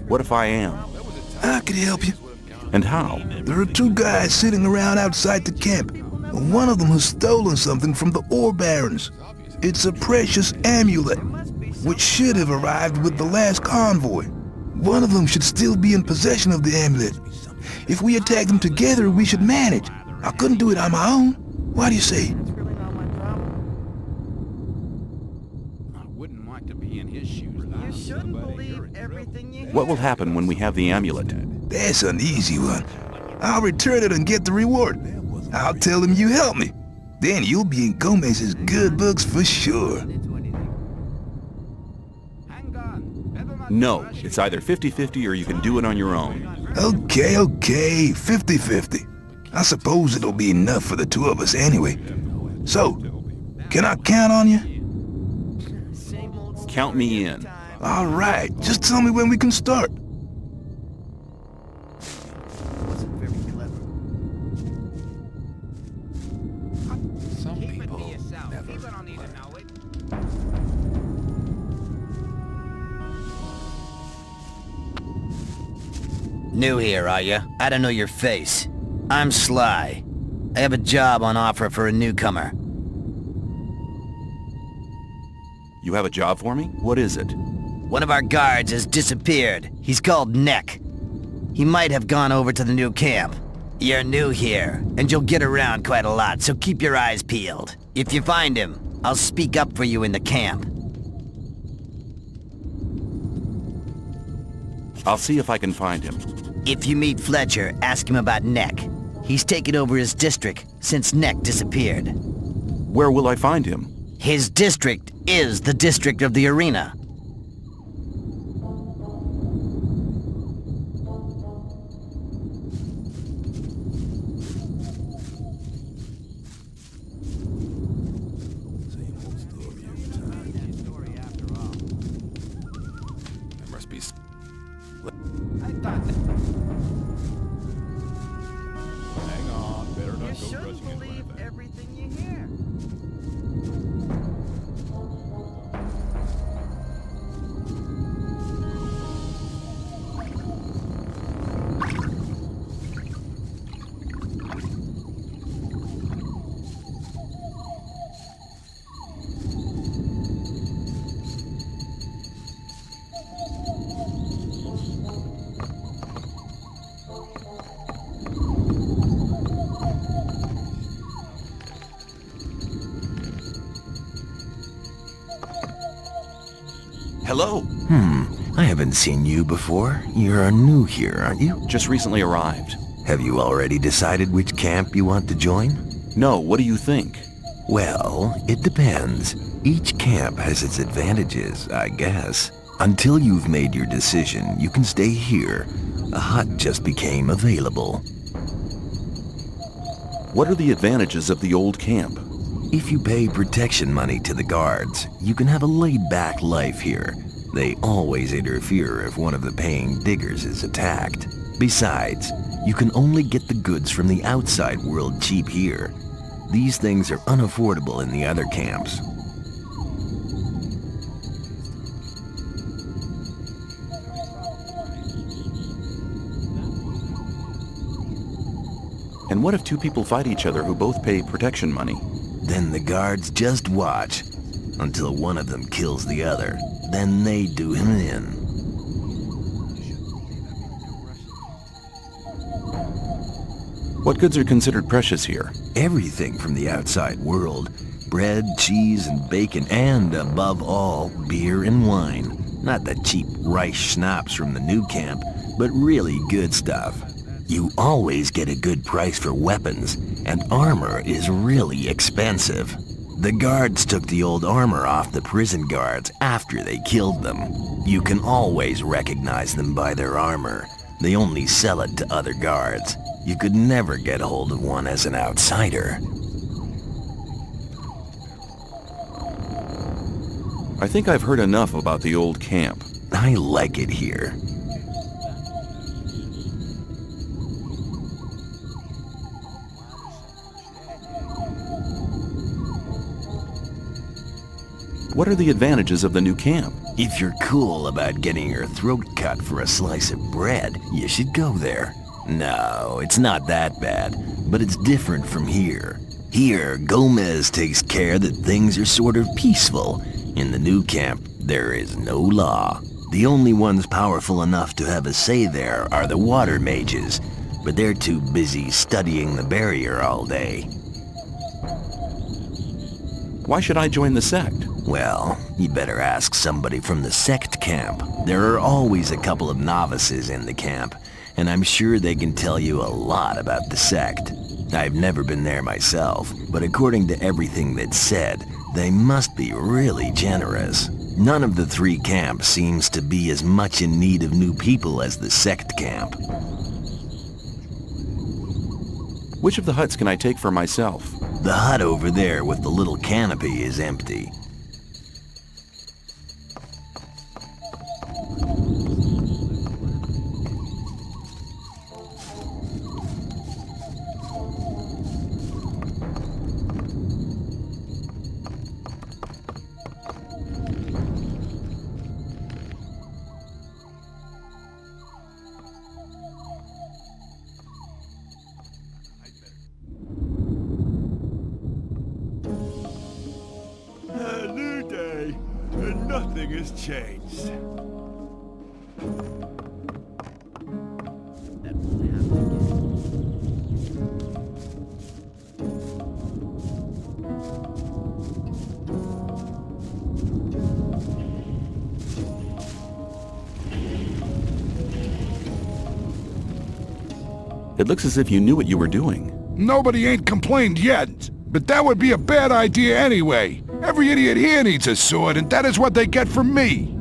What if I am? I could help you. And how? There are two guys sitting around outside the camp. And one of them has stolen something from the ore barons. It's a precious amulet, which should have arrived with the last convoy. One of them should still be in possession of the amulet. If we attack them together, we should manage. I couldn't do it on my own. What do you say? I wouldn't like to be in his shoes. You shouldn't believe everything you hear. What will happen when we have the amulet? That's an easy one. I'll return it and get the reward. I'll tell him you helped me. Then you'll be in Gomez's good books for sure. No, it's either 50-50 or you can do it on your own. Okay, 50-50. I suppose it'll be enough for the two of us anyway. So, can I count on you? Count me in. All right, just tell me when we can start. New here, are ya? I don't know your face. I'm Sly. I have a job on offer for a newcomer. You have a job for me? What is it? One of our guards has disappeared. He's called Neck. He might have gone over to the new camp. You're new here, and you'll get around quite a lot, so keep your eyes peeled. If you find him, I'll speak up for you in the camp. I'll see if I can find him. If you meet Fletcher, ask him about Neck. He's taken over his district since Neck disappeared. Where will I find him? His district is the district of the arena. There must be. Hang on, better not go rushing into everything you hear. Hello. I haven't seen you before. You're new here, aren't you? Just recently arrived. Have you already decided which camp you want to join? No, what do you think? Well, it depends. Each camp has its advantages, I guess. Until you've made your decision, you can stay here. A hut just became available. What are the advantages of the old camp? If you pay protection money to the guards, you can have a laid-back life here. They always interfere if one of the paying diggers is attacked. Besides, you can only get the goods from the outside world cheap here. These things are unaffordable in the other camps. And what if two people fight each other who both pay protection money? Then the guards just watch until one of them kills the other. Then they do him in. What goods are considered precious here? Everything from the outside world. Bread, cheese, and bacon, and above all, beer and wine. Not the cheap rice schnapps from the new camp, but really good stuff. You always get a good price for weapons, and armor is really expensive. The guards took the old armor off the prison guards after they killed them. You can always recognize them by their armor. They only sell it to other guards. You could never get a hold of one as an outsider. I think I've heard enough about the old camp. I like it here. What are the advantages of the new camp? If you're cool about getting your throat cut for a slice of bread, you should go there. No, it's not that bad, but it's different from here. Here, Gomez takes care that things are sort of peaceful. In the new camp, there is no law. The only ones powerful enough to have a say there are the water mages, but they're too busy studying the barrier all day. Why should I join the Sect? Well, you better ask somebody from the Sect camp. There are always a couple of novices in the camp, and I'm sure they can tell you a lot about the Sect. I've never been there myself, but according to everything that's said, they must be really generous. None of the three camps seems to be as much in need of new people as the Sect camp. Which of the huts can I take for myself? The hut over there with the little canopy is empty. Nothing has changed. It looks as if you knew what you were doing. Nobody ain't complained yet, but that would be a bad idea anyway. Every idiot here needs a sword, and that is what they get from me.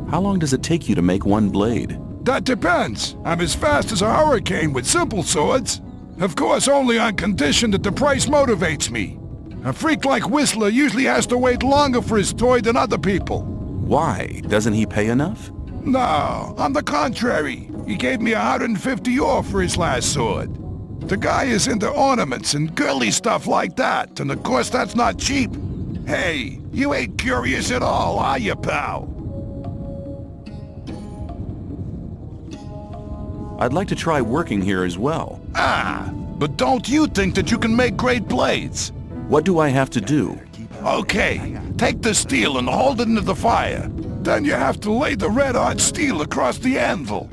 How long does it take you to make one blade? That depends. I'm as fast as a hurricane with simple swords. Of course, only on condition that the price motivates me. A freak like Whistler usually has to wait longer for his toy than other people. Why? Doesn't he pay enough? No, on the contrary. He gave me 150 ore for his last sword. The guy is into ornaments and girly stuff like that, and of course that's not cheap. Hey, you ain't curious at all, are you, pal? I'd like to try working here as well. Ah, but don't you think that you can make great blades? What do I have to do? Okay, take the steel and hold it into the fire. Then you have to lay the red-hot steel across the anvil.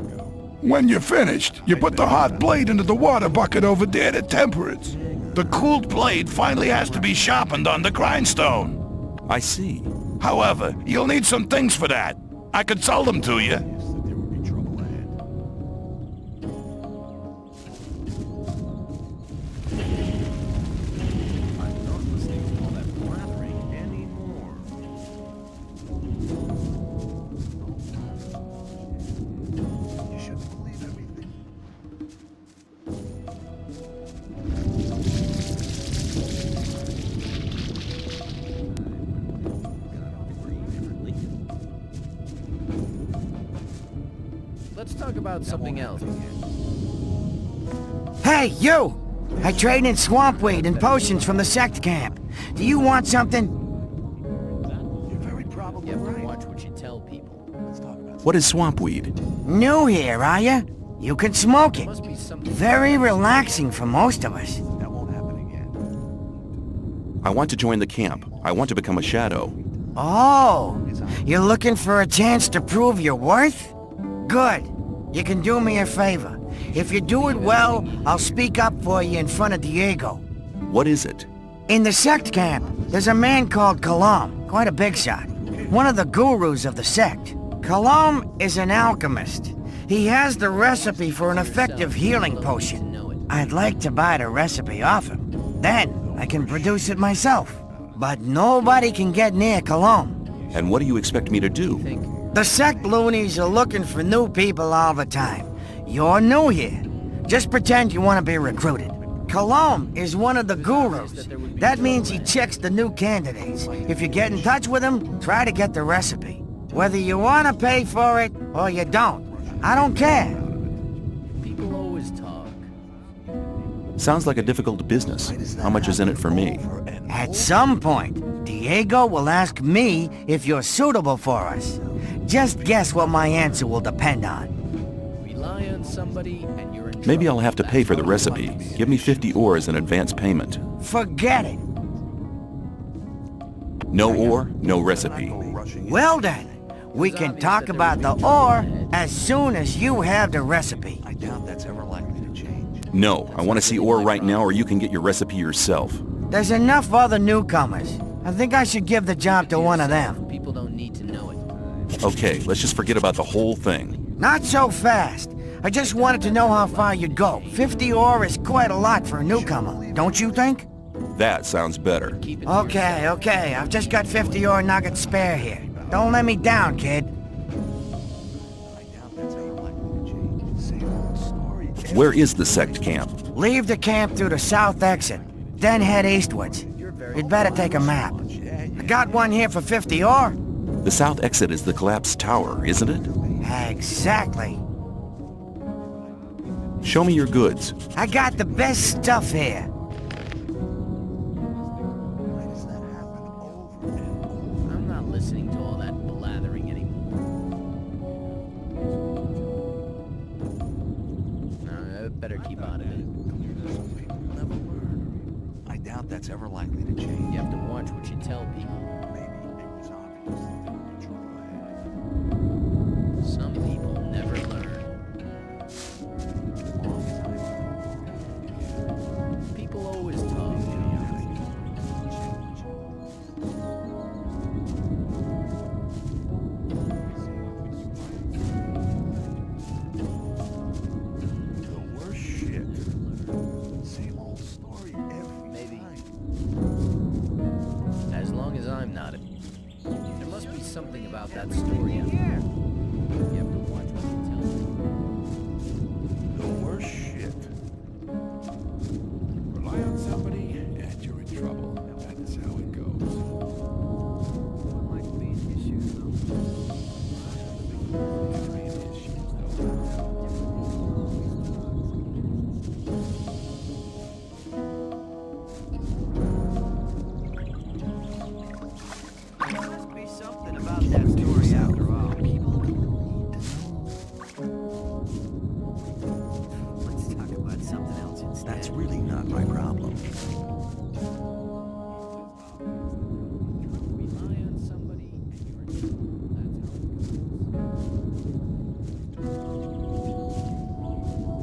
When you're finished, you put the hot blade into the water bucket over there to temper it. The cooled blade finally has to be sharpened on the grindstone. I see. However, you'll need some things for that. I could sell them to you. Let's talk about something else. Hey, you! I trade in Swampweed and potions from the Sect camp. Do you want something? You have to watch what you tell people. What is Swampweed? New here, are ya? You can smoke it. Must be something. Very relaxing for most of us. I want to join the camp. I want to become a shadow. Oh, you're looking for a chance to prove your worth? Good. You can do me a favor. If you do it well, I'll speak up for you in front of Diego. What is it? In the Sect camp, there's a man called Kalam, quite a big shot. One of the gurus of the Sect. Kalam is an alchemist. He has the recipe for an effective healing potion. I'd like to buy the recipe off him. Then I can produce it myself. But nobody can get near Kalam. And what do you expect me to do? The Sect loonies are looking for new people all the time. You're new here. Just pretend you want to be recruited. Kalam is one of the gurus. That means he checks the new candidates. If you get in touch with him, try to get the recipe. Whether you want to pay for it or you don't, I don't care. People always talk. Sounds like a difficult business. How much is in it for me? At some point, Diego will ask me if you're suitable for us. Just guess what my answer will depend on. Rely on somebody and you're in trouble. Maybe I'll have to pay for the recipe. Give me 50 ore as an advance payment. Forget it. No ore, no recipe. Well then, we can talk about the ore as soon as you have the recipe. I doubt that's ever likely to change. No, I want to see ore right now or you can get your recipe yourself. There's enough other newcomers. I think I should give the job to one of them. People don't need to know it. Okay, let's just forget about the whole thing. Not so fast. I just wanted to know how far you'd go. 50 ore is quite a lot for a newcomer, don't you think? That sounds better. Okay. I've just got 50 ore nuggets spare here. Don't let me down, kid. Where is the Sect camp? Leave the camp through the south exit, then head eastwards. You'd better take a map. I got one here for 50 ore. The south exit is the collapsed tower, isn't it? Exactly. Show me your goods. I got the best stuff here. I'm not listening to all that blathering anymore. No, I better keep out of it. I doubt that's ever likely to change. You have to watch what you tell people. Some people never learn. People always talk. The worst shit. Same old story every time. As long as I'm not. There must be something about that story out there. You have to watch what you tell me. The worst shit. Rely on somebody and you're in trouble. That is how it goes. Might be an issue, though. There must be something about that story after all. Let's talk about something else instead. That's really not my problem. Rely on somebody and you're in trouble.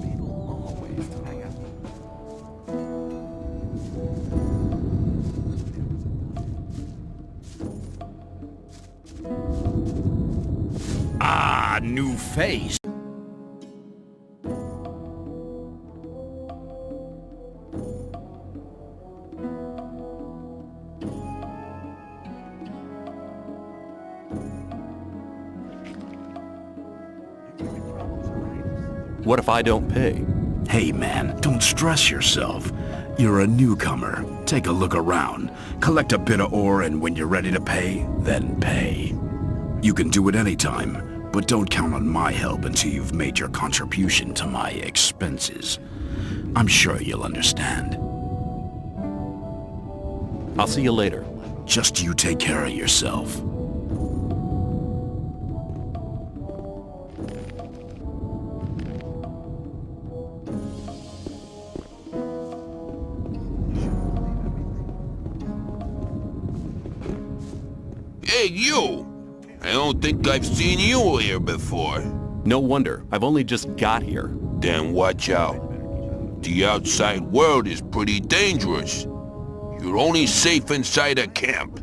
People always talk. new face. What if I don't pay? Hey man, don't stress yourself. You're a newcomer. Take a look around. Collect a bit of ore, and when you're ready to pay, then pay. You can do it anytime, but don't count on my help until you've made your contribution to my expenses. I'm sure you'll understand. I'll see you later. Just you take care of yourself. Hey, you! I don't think I've seen you here before. No wonder. I've only just got here. Then watch out. The outside world is pretty dangerous. You're only safe inside a camp.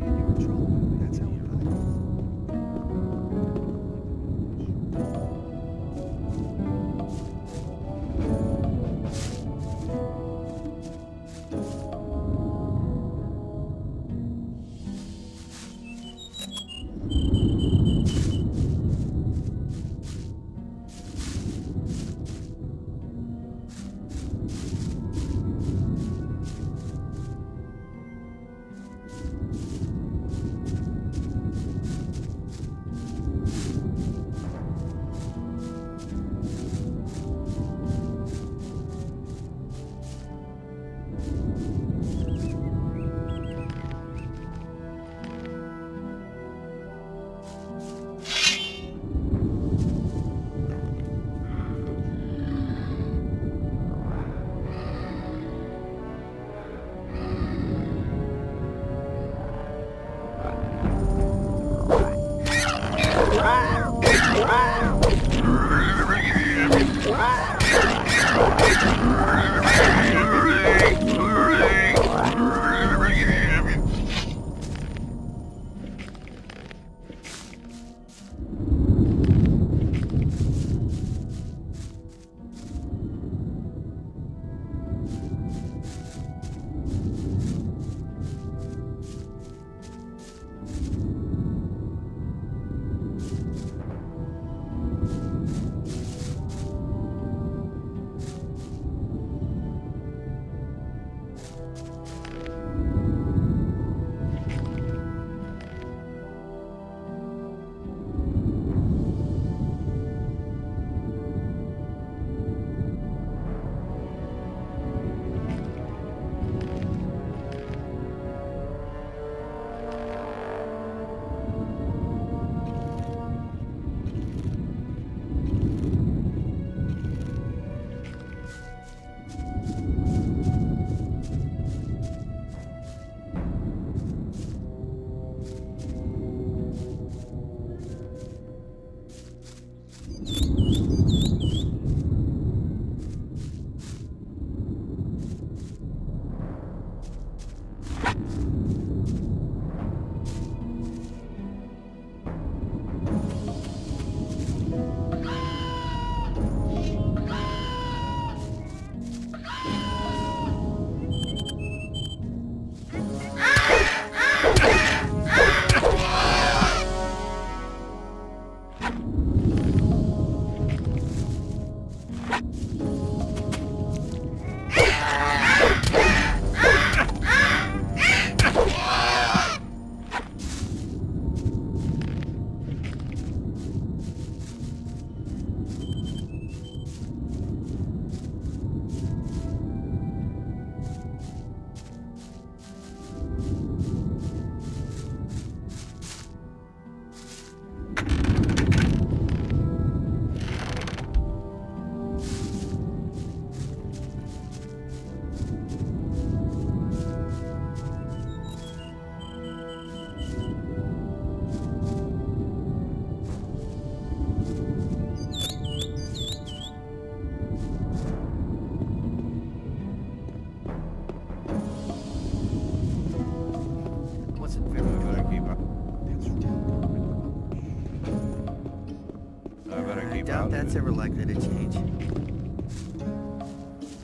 doubt that's ever likely to change.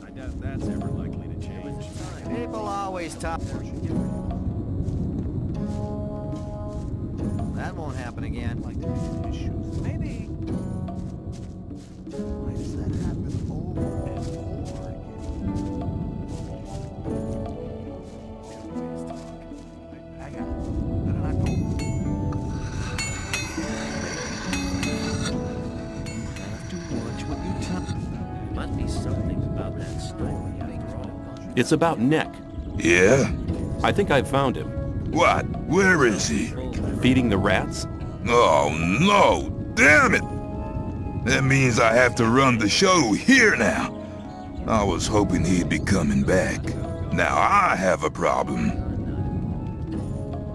I doubt that's ever likely to change. People always talk. That won't happen again. Maybe. Why does that happen over and over again? I got it. Better not go. Must be something about that story after all. It's about Neck. Yeah? I think I've found him. What? Where is he? Feeding the rats? Oh, no! Damn it! That means I have to run the show here now. I was hoping he'd be coming back. Now I have a problem.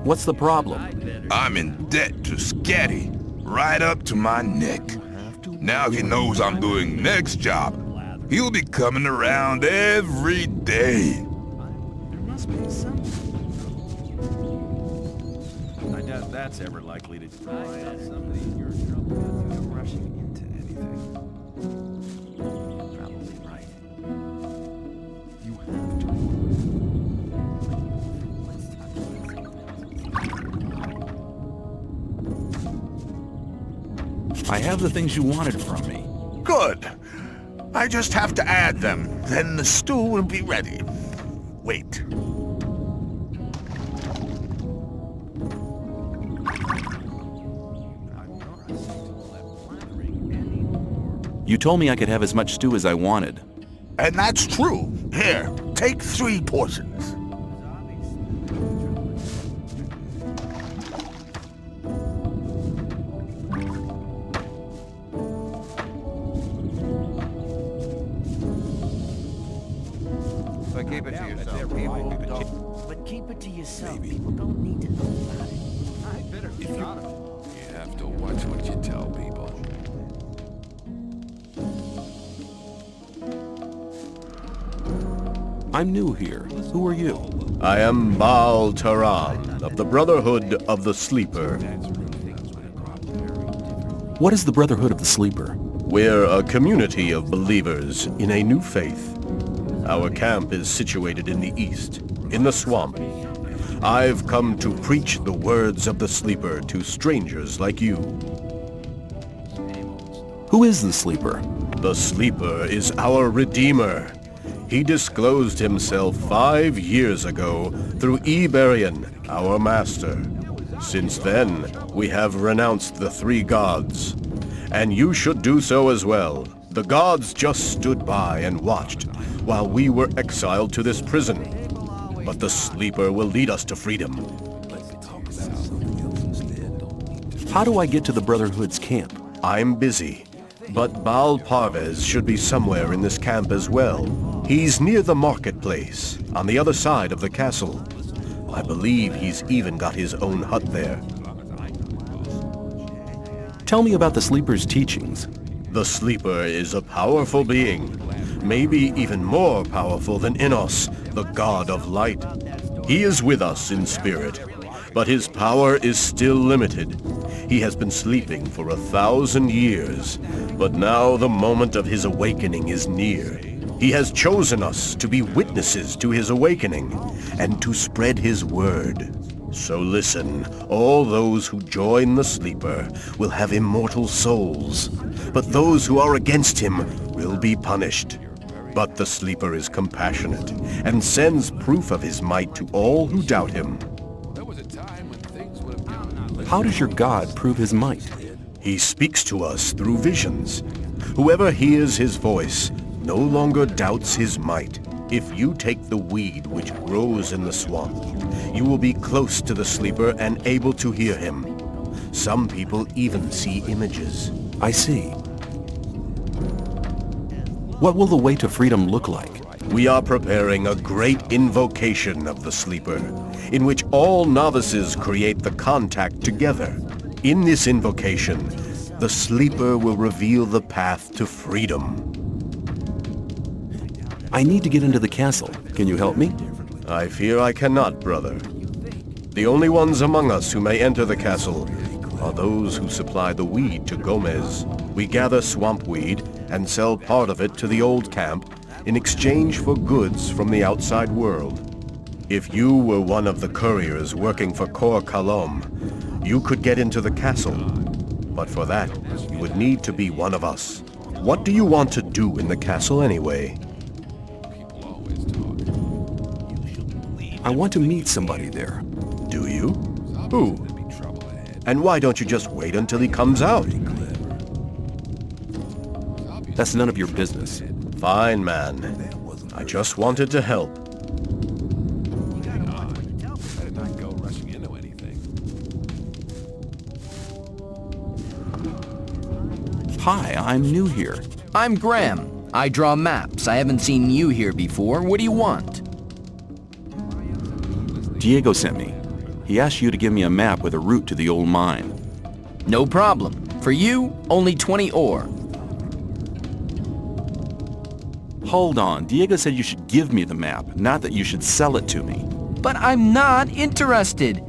What's the problem? I'm in debt to Scatty, right up to my neck. Now he knows I'm doing Neck's job. He'll be coming around every day. There must be something. I doubt that's ever likely to change. Somebody you're in trouble with you rushing into anything. Probably right. You have to. I have the things you wanted from me. Good. I just have to add them. Then the stew will be ready. Wait. You told me I could have as much stew as I wanted. And that's true. Here, take 3 portions. But keep it to yourself. But keep it to yourself. People don't need to know about it. I better be proud of it. You have to watch what you tell people. I'm new here. Who are you? I am Baal Taran of the Brotherhood of the Sleeper. What is the Brotherhood of the Sleeper? We're a community of believers in a new faith. Our camp is situated in the east, in the swamp. I've come to preach the words of the Sleeper to strangers like you. Who is the Sleeper? The Sleeper is our Redeemer. He disclosed himself 5 years ago through Iberian, our master. Since then, we have renounced the 3 gods. And you should do so as well. The gods just stood by and watched while we were exiled to this prison. But the Sleeper will lead us to freedom. How do I get to the Brotherhood's camp? I'm busy, but Baal Parvez should be somewhere in this camp as well. He's near the marketplace, on the other side of the castle. I believe he's even got his own hut there. Tell me about the Sleeper's teachings. The Sleeper is a powerful being, maybe even more powerful than Innos, the god of light. He is with us in spirit, but his power is still limited. He has been sleeping for 1,000 years, but now the moment of his awakening is near. He has chosen us to be witnesses to his awakening and to spread his word. So listen, all those who join the Sleeper will have immortal souls, but those who are against him will be punished. But the Sleeper is compassionate and sends proof of his might to all who doubt him. How does your god prove his might? He speaks to us through visions. Whoever hears his voice no longer doubts his might. If you take the weed which grows in the swamp, you will be close to the Sleeper and able to hear him. Some people even see images. I see. What will the way to freedom look like? We are preparing a great invocation of the Sleeper, in which all novices create the contact together. In this invocation, the Sleeper will reveal the path to freedom. I need to get into the castle. Can you help me? I fear I cannot, brother. The only ones among us who may enter the castle are those who supply the weed to Gomez. We gather swampweed and sell part of it to the old camp in exchange for goods from the outside world. If you were one of the couriers working for Kor Kalom, you could get into the castle. But for that, you would need to be one of us. What do you want to do in the castle anyway? I want to meet somebody there. Do you? Who? And why don't you just wait until he comes out? That's none of your business. Fine, man. I just wanted to help. I did not go rushing into anything. Hi, I'm new here. I'm Graham. I draw maps. I haven't seen you here before. What do you want? Diego sent me. He asked you to give me a map with a route to the old mine. No problem. For you, only 20 ore. Hold on. Diego said you should give me the map, not that you should sell it to me. But I'm not interested.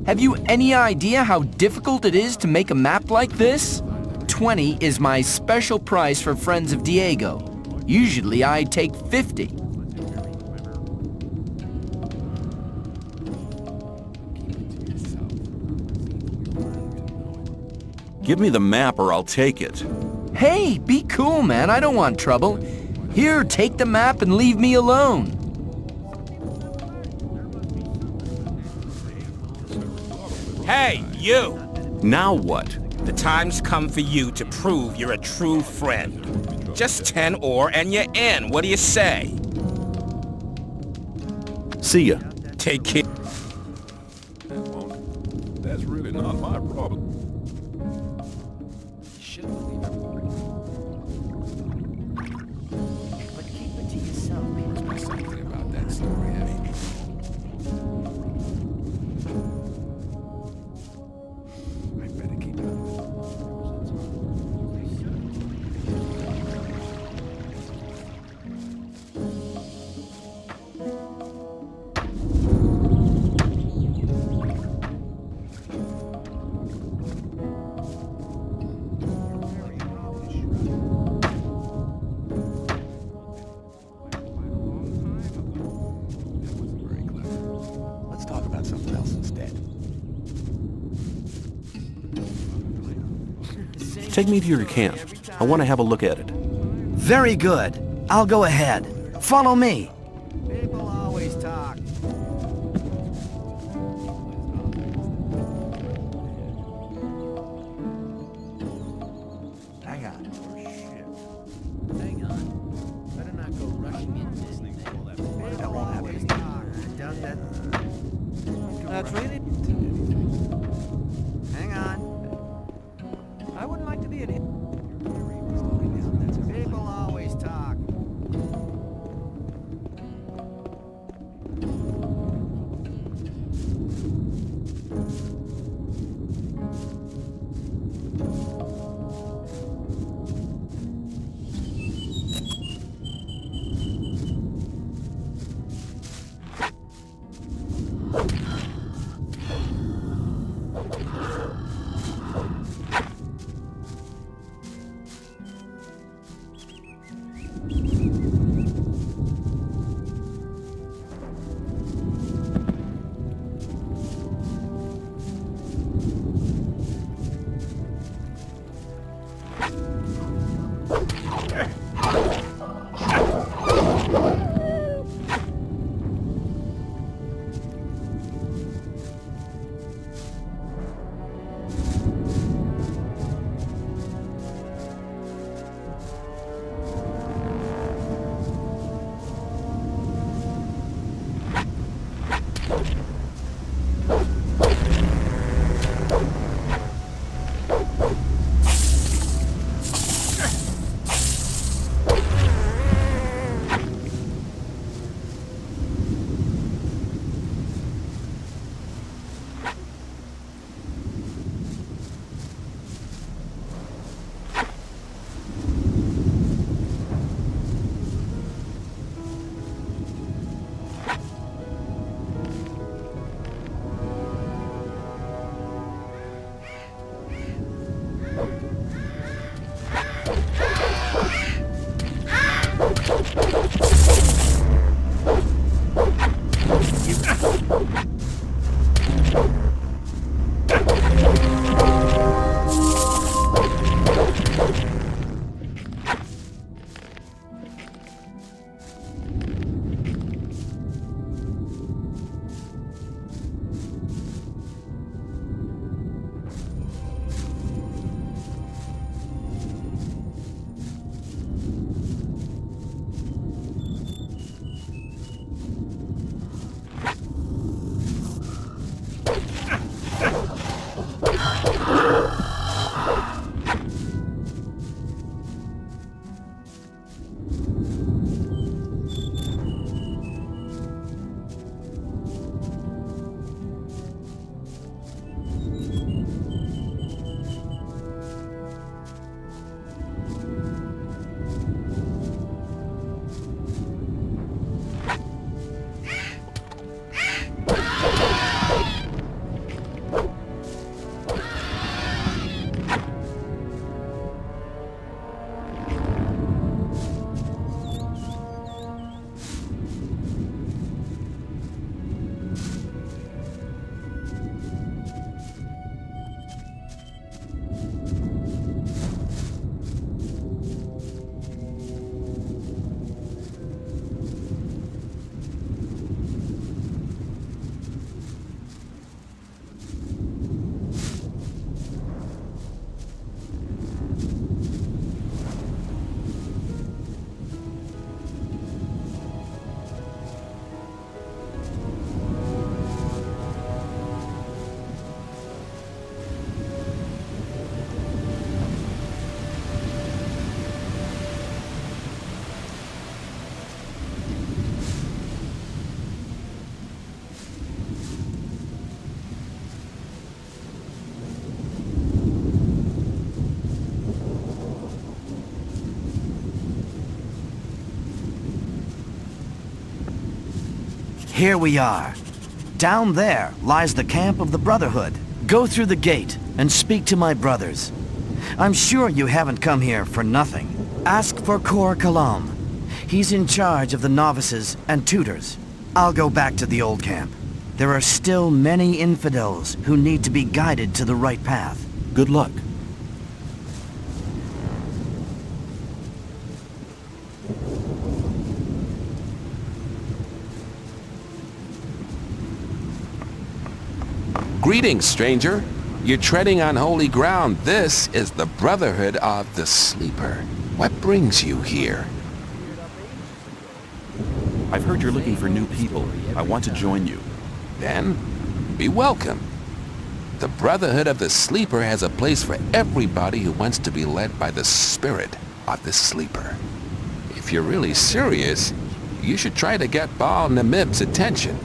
Have you any idea how difficult it is to make a map like this? 20 is my special price for friends of Diego. Usually I take 50. Give me the map or I'll take it. Hey, be cool, man. I don't want trouble. Here, take the map and leave me alone. Hey, you! Now what? The time's come for you to prove you're a true friend. Just 10 ore and you're in. What do you say? See ya. Take care. That's really not my problem. But keep it to yourself. Must be something about that story. I better keep it. Let's talk about something else instead. Take me to your camp. I want to have a look at it. Very good. I'll go ahead. Follow me. People always talk. Hang on. Hang on. Better not go rushing into anything. That won't happen. That's really... Hang on. I wouldn't like to be an... People always talk. Here we are. Down there lies the camp of the Brotherhood. Go through the gate and speak to my brothers. I'm sure you haven't come here for nothing. Ask for Kor Kalam. He's in charge of the novices and tutors. I'll go back to the old camp. There are still many infidels who need to be guided to the right path. Good luck. Greetings, stranger. You're treading on holy ground. This is the Brotherhood of the Sleeper. What brings you here? I've heard you're looking for new people. I want to join you. Then, be welcome. The Brotherhood of the Sleeper has a place for everybody who wants to be led by the spirit of the Sleeper. If you're really serious, you should try to get Baal Namib's attention.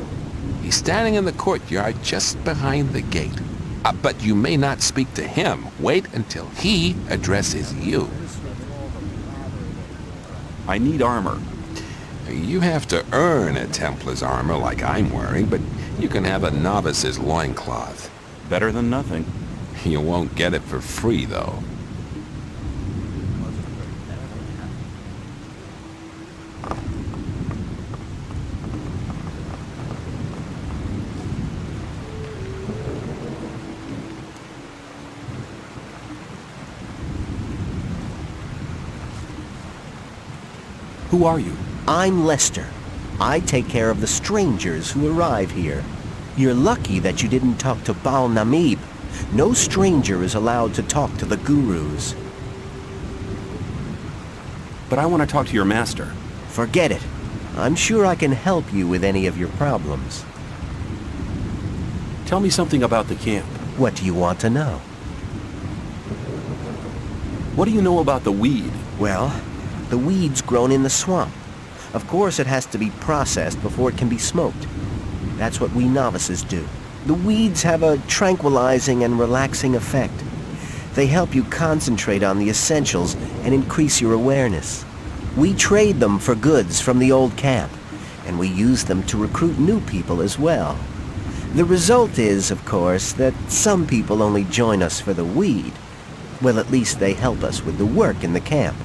He's standing in the courtyard just behind the gate. But you may not speak to him. Wait until he addresses you. I need armor. You have to earn a Templar's armor like I'm wearing, but you can have a novice's loincloth. Better than nothing. You won't get it for free, though. Who are you? I'm Lester. I take care of the strangers who arrive here. You're lucky that you didn't talk to Baal Namib. No stranger is allowed to talk to the gurus. But I want to talk to your master. Forget it. I'm sure I can help you with any of your problems. Tell me something about the camp. What do you want to know? What do you know about the weed? Well, the weed's grown in the swamp. Of course, it has to be processed before it can be smoked. That's what we novices do. The weeds have a tranquilizing and relaxing effect. They help you concentrate on the essentials and increase your awareness. We trade them for goods from the old camp, and we use them to recruit new people as well. The result is, of course, that some people only join us for the weed. Well, at least they help us with the work in the camp.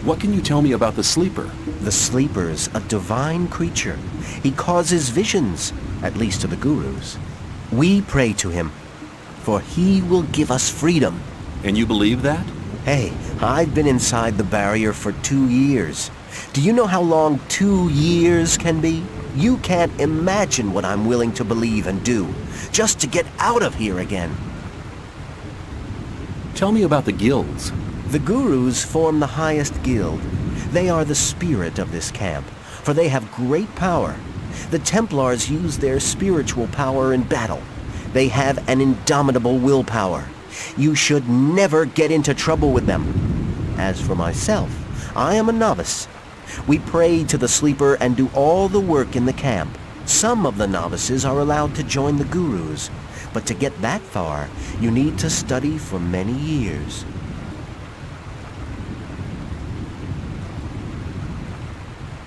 What can you tell me about the Sleeper? The Sleeper's a divine creature. He causes visions, at least to the gurus. We pray to him, for he will give us freedom. And you believe that? Hey, I've been inside the barrier for 2 years. Do you know how long 2 years can be? You can't imagine what I'm willing to believe and do, just to get out of here again. Tell me about the guilds. The gurus form the highest guild. They are the spirit of this camp, for they have great power. The Templars use their spiritual power in battle. They have an indomitable willpower. You should never get into trouble with them. As for myself, I am a novice. We pray to the Sleeper and do all the work in the camp. Some of the novices are allowed to join the gurus, but to get that far, you need to study for many years.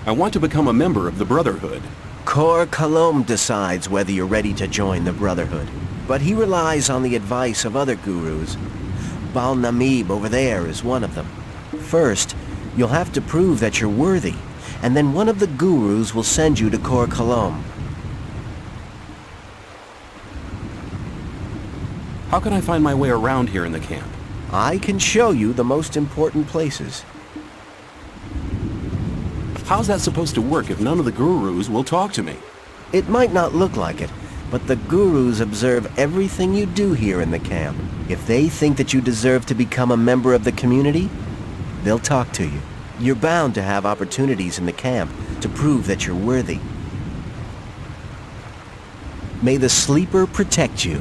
I want to become a member of the Brotherhood. Kor Kalom decides whether you're ready to join the Brotherhood, but he relies on the advice of other gurus. Baal Namib over there is one of them. First, you'll have to prove that you're worthy, and then one of the gurus will send you to Kor Kalom. How can I find my way around here in the camp? I can show you the most important places. How's that supposed to work if none of the gurus will talk to me? It might not look like it, but the gurus observe everything you do here in the camp. If they think that you deserve to become a member of the community, they'll talk to you. You're bound to have opportunities in the camp to prove that you're worthy. May the Sleeper protect you.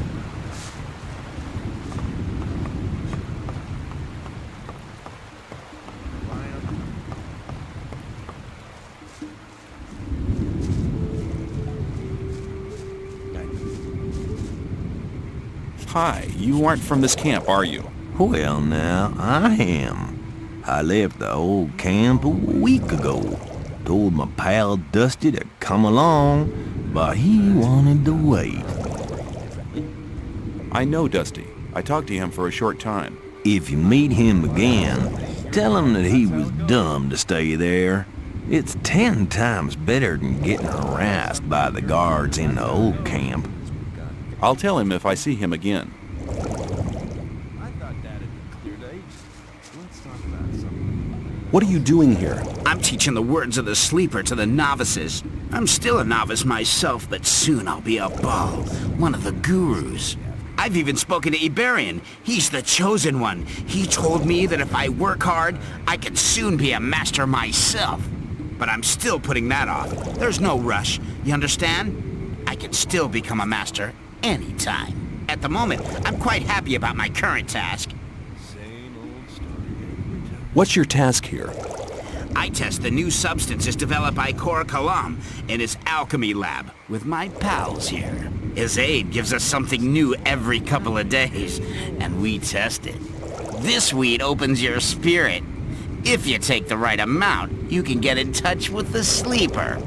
Hi, you aren't from this camp, are you? Well, now, I am. I left the old camp a week ago. Told my pal Dusty to come along, but he wanted to wait. I know Dusty. I talked to him for a short time. If you meet him again, tell him that he was dumb to stay there. It's 10 times better than getting harassed by the guards in the old camp. I'll tell him if I see him again. What are you doing here? I'm teaching the words of the sleeper to the novices. I'm still a novice myself, but soon I'll be a Baal, one of the gurus. I've even spoken to Iberian. He's the chosen one. He told me that if I work hard, I can soon be a master myself. But I'm still putting that off. There's no rush, you understand? I can still become a master anytime. At the moment, I'm quite happy about my current task. What's your task here? I test the new substances developed by Kor Kalam in his alchemy lab with my pals here. His aid gives us something new every couple of days, and we test it. This weed opens your spirit. If you take the right amount, you can get in touch with the sleeper.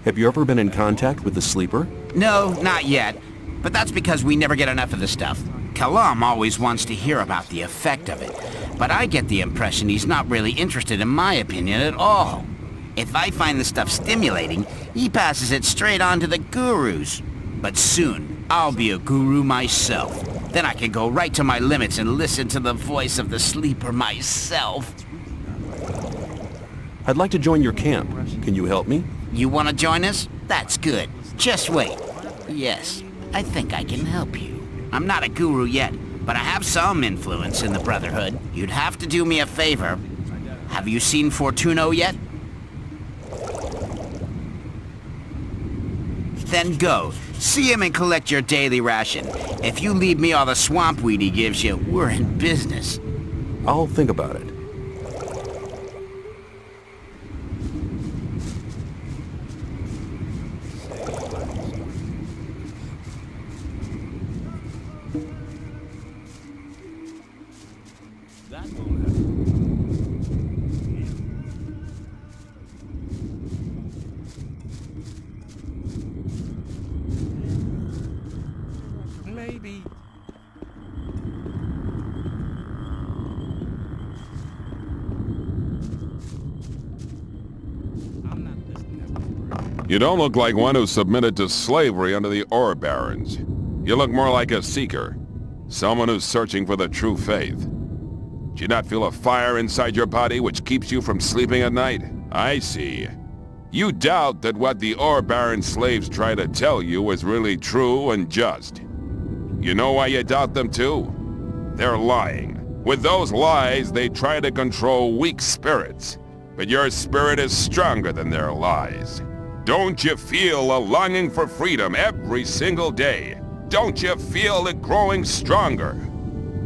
Have you ever been in contact with the sleeper? No, not yet. But that's because we never get enough of the stuff. Kalam always wants to hear about the effect of it, but I get the impression he's not really interested in my opinion at all. If I find the stuff stimulating, he passes it straight on to the gurus. But soon, I'll be a guru myself. Then I can go right to my limits and listen to the voice of the sleeper myself. I'd like to join your camp. Can you help me? You want to join us? That's good. Just wait. Yes, I think I can help you. I'm not a guru yet, but I have some influence in the Brotherhood. You'd have to do me a favor. Have you seen Fortuno yet? Then go. See him and collect your daily ration. If you leave me all the swampweed he gives you, we're in business. I'll think about it. Maybe. You don't look like one who submitted to slavery under the ore barons. You look more like a seeker. Someone who's searching for the true faith. Do you not feel a fire inside your body which keeps you from sleeping at night? I see. You doubt that what the ore baron slaves try to tell you is really true and just. You know why you doubt them too? They're lying. With those lies, they try to control weak spirits. But your spirit is stronger than their lies. Don't you feel a longing for freedom every single day? Don't you feel it growing stronger?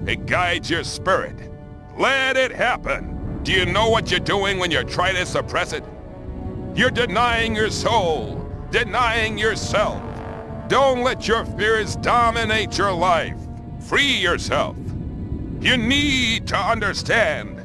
It guides your spirit. Let it happen. Do you know what you're doing when you try to suppress it? You're denying your soul, denying yourself. Don't let your fears dominate your life. Free yourself. You need to understand.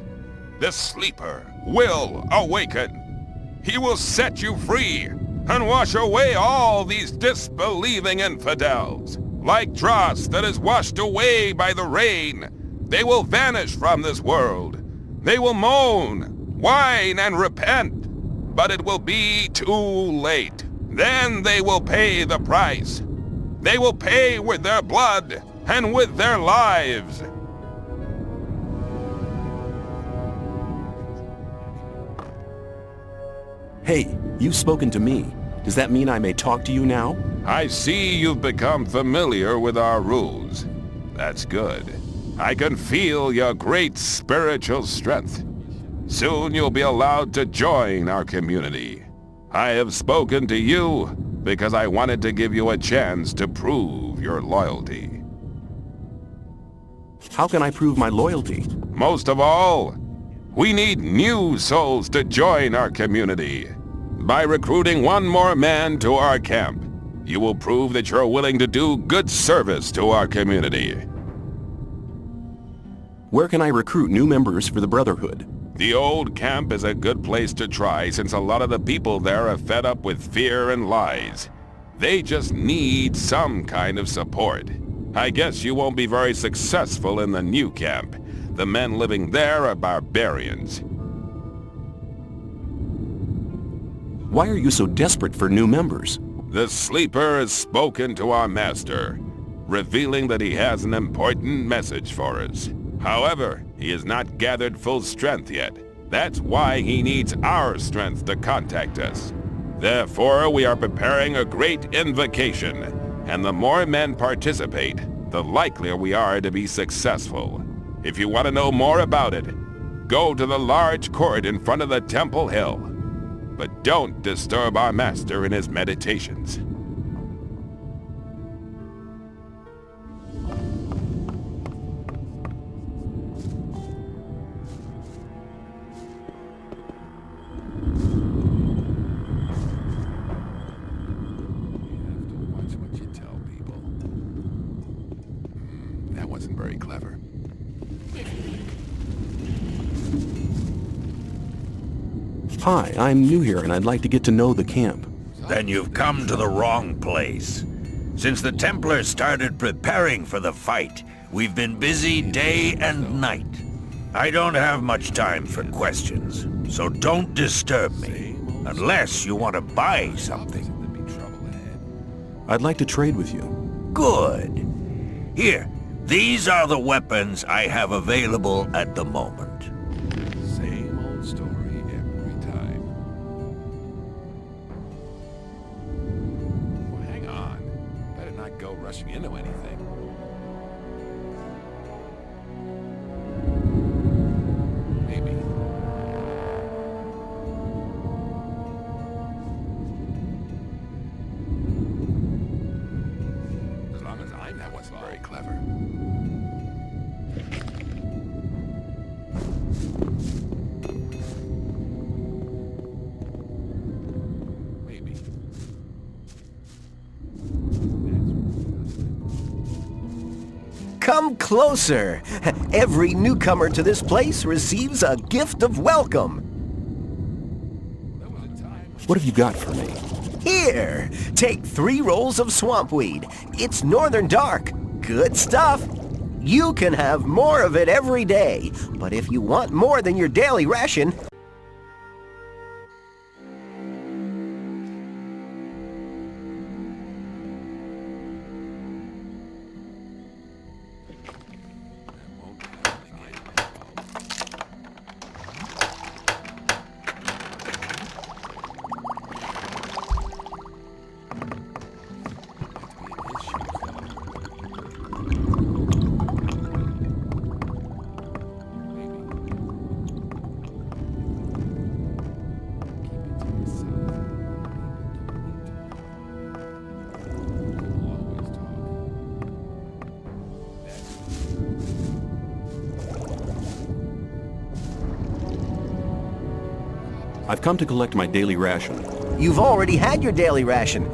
The sleeper will awaken. He will set you free and wash away all these disbelieving infidels. Like dross that is washed away by the rain, they will vanish from this world. They will moan, whine, and repent, but it will be too late. Then they will pay the price. They will pay with their blood and with their lives. Hey, you've spoken to me. Does that mean I may talk to you now? I see you've become familiar with our rules. That's good. I can feel your great spiritual strength. Soon you'll be allowed to join our community. I have spoken to you because I wanted to give you a chance to prove your loyalty. How can I prove my loyalty? Most of all, we need new souls to join our community. By recruiting one more man to our camp, you will prove that you're willing to do good service to our community. Where can I recruit new members for the Brotherhood? The old camp is a good place to try since a lot of the people there are fed up with fear and lies. They just need some kind of support. I guess you won't be very successful in the new camp. The men living there are barbarians. Why are you so desperate for new members? The Sleeper has spoken to our master, revealing that he has an important message for us. However, he has not gathered full strength yet. That's why he needs our strength to contact us. Therefore, we are preparing a great invocation, and the more men participate, the likelier we are to be successful. If you want to know more about it, go to the large court in front of the Temple Hill. But don't disturb our master in his meditations. That wasn't very clever. Hi, I'm new here and I'd like to get to know the camp. Then you've come to the wrong place. Since the Templars started preparing for the fight, we've been busy day and night. I don't have much time for questions, so don't disturb me, unless you want to buy something. I'd like to trade with you. Good. Here, these are the weapons I have available at the moment. Same old story every time. Well, hang on. Better not go rushing into anything. Maybe. As long as I know that wasn't very clever. Come closer. Every newcomer to this place receives a gift of welcome. What have you got for me? Here, take 3 rolls of Swampweed. It's Northern Dark. Good stuff. You can have more of it every day, but if you want more than your daily ration, I've come to collect my daily ration. you've already had your daily ration.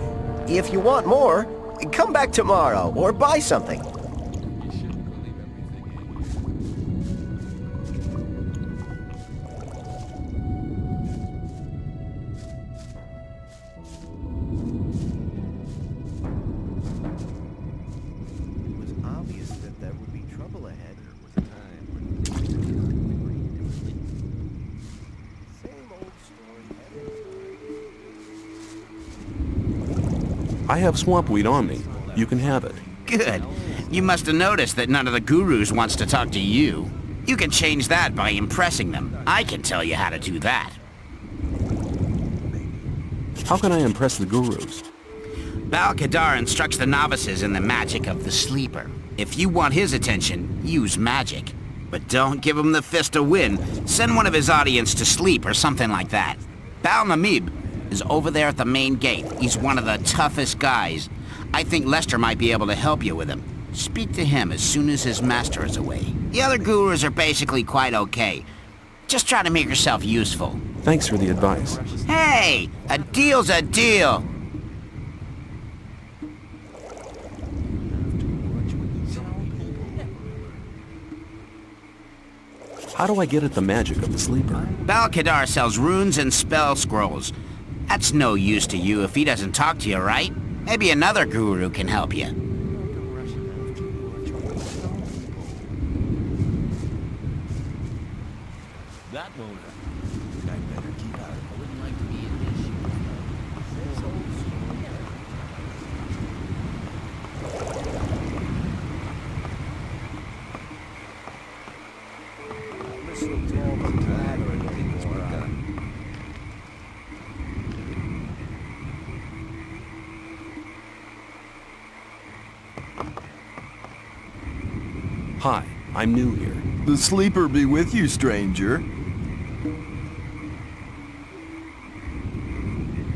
If you want more, come back tomorrow or buy something. I have Swampweed on me. You can have it. Good. You must have noticed that none of the gurus wants to talk to you. You can change that by impressing them. I can tell you how to do that. How can I impress the gurus? Bal-Kadar instructs the novices in the magic of the Sleeper. If you want his attention, use magic. But don't give him the fist to win. Send one of his audience to sleep or something like that. Bal-Namib is over there at the main gate. He's one of the toughest guys. I think Lester might be able to help you with him. Speak to him as soon as his master is away. The other gurus are basically quite okay. Just try to make yourself useful. Thanks for the advice. Hey, a deal's a deal. How do I get at the magic of the sleeper? Balkadar sells runes and spell scrolls. That's no use to you if he doesn't talk to you, right? Maybe another guru can help you. That won't happen. I better keep out of it. I wouldn't like to be in his Listening to all the blabbering anymore. Hi, I'm new here. The sleeper be with you, stranger.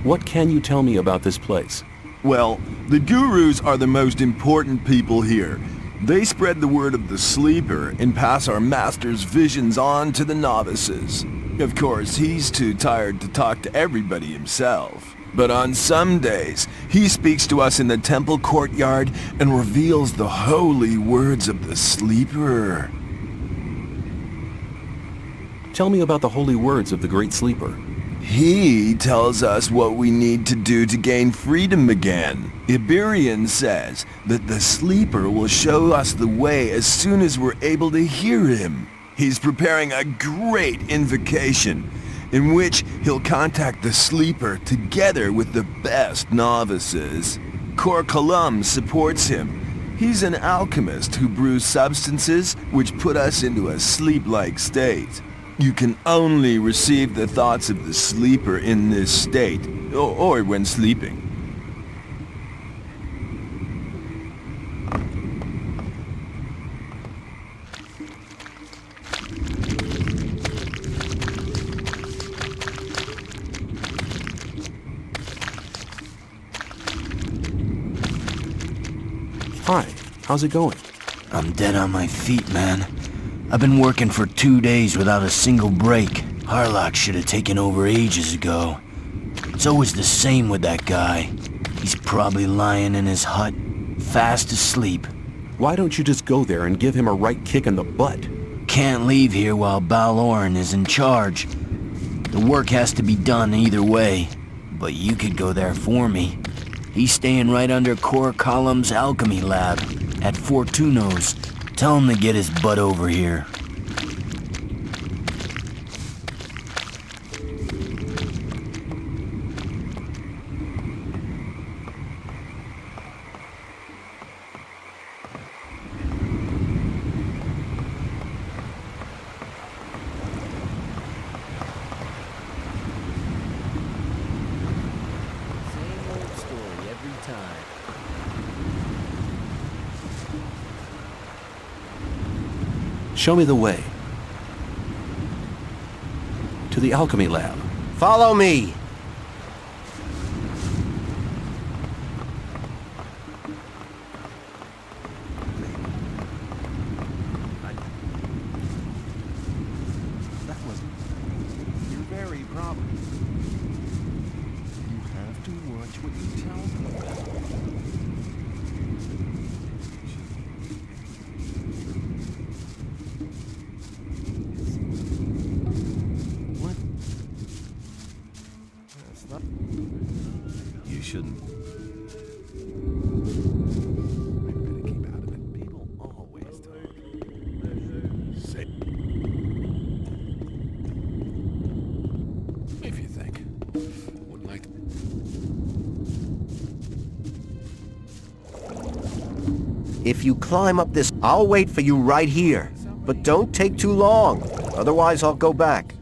What can you tell me about this place? Well, the gurus are the most important people here. They spread the word of the sleeper and pass our master's visions on to the novices. Of course, he's too tired to talk to everybody himself. But on some days, he speaks to us in the temple courtyard and reveals the holy words of the sleeper. Tell me about the holy words of the Great Sleeper. He tells us what we need to do to gain freedom again. Iberian says that the sleeper will show us the way as soon as we're able to hear him. He's preparing a great invocation in which he'll contact the sleeper together with the best novices. Kor Kalam supports him. He's an alchemist who brews substances which put us into a sleep-like state. You can only receive the thoughts of the sleeper in this state, or when sleeping. Hi, how's it going? I'm dead on my feet, man. I've been working for 2 days without a single break. Harlock should have taken over ages ago. It's always the same with that guy. He's probably lying in his hut, fast asleep. Why don't you just go there and give him a right kick in the butt? Can't leave here while Balorn is in charge. The work has to be done either way. But you could go there for me. He's staying right under Kor Kalam's Alchemy lab at Fortuno's. Tell him to get his butt over here. Show me the way. To the Alchemy lab. Follow me! That was... You're very proper. You have to watch what you tell me. What? That's not... You shouldn't... I better keep out of it. People always talk. Say... If you think. Wouldn't like to... If you climb up this, I'll wait for you right here. But don't take too long. Otherwise, I'll go back.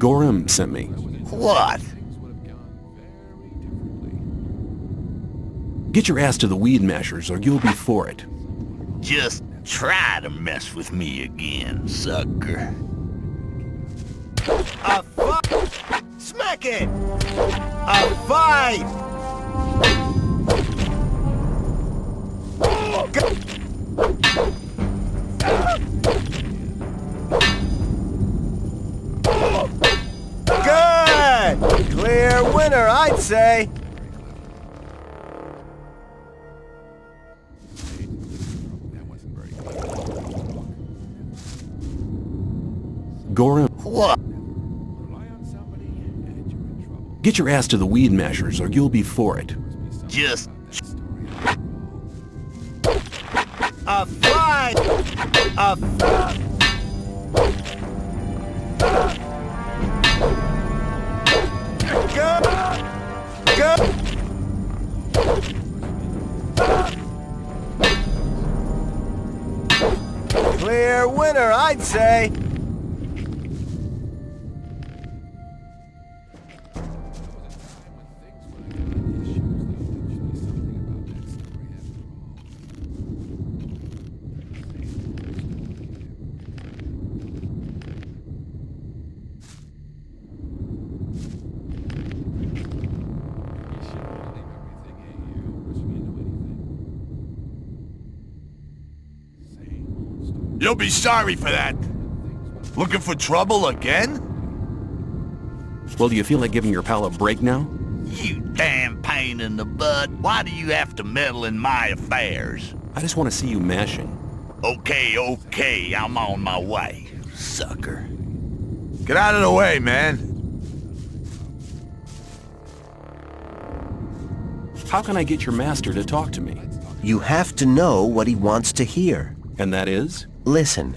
Gorham sent me. What? Get your ass to the weed mashers or you'll be for it. Just try to mess with me again, sucker. A fight! Smack it! A fight! Good! Clear winner, I'd say. Gorham. What? Get your ass to the weed mashers or you'll be for it. Just... A fight! A fight! Go! Go! Clear winner, I'd say. You'll be sorry for that. Looking for trouble again? Well, do you feel like giving your pal a break now? You damn pain in the butt. Why do you have to meddle in my affairs? I just want to see you mashing. Okay, I'm on my way, sucker. Get out of the way, man. How can I get your master to talk to me? You have to know what he wants to hear. And that is? Listen,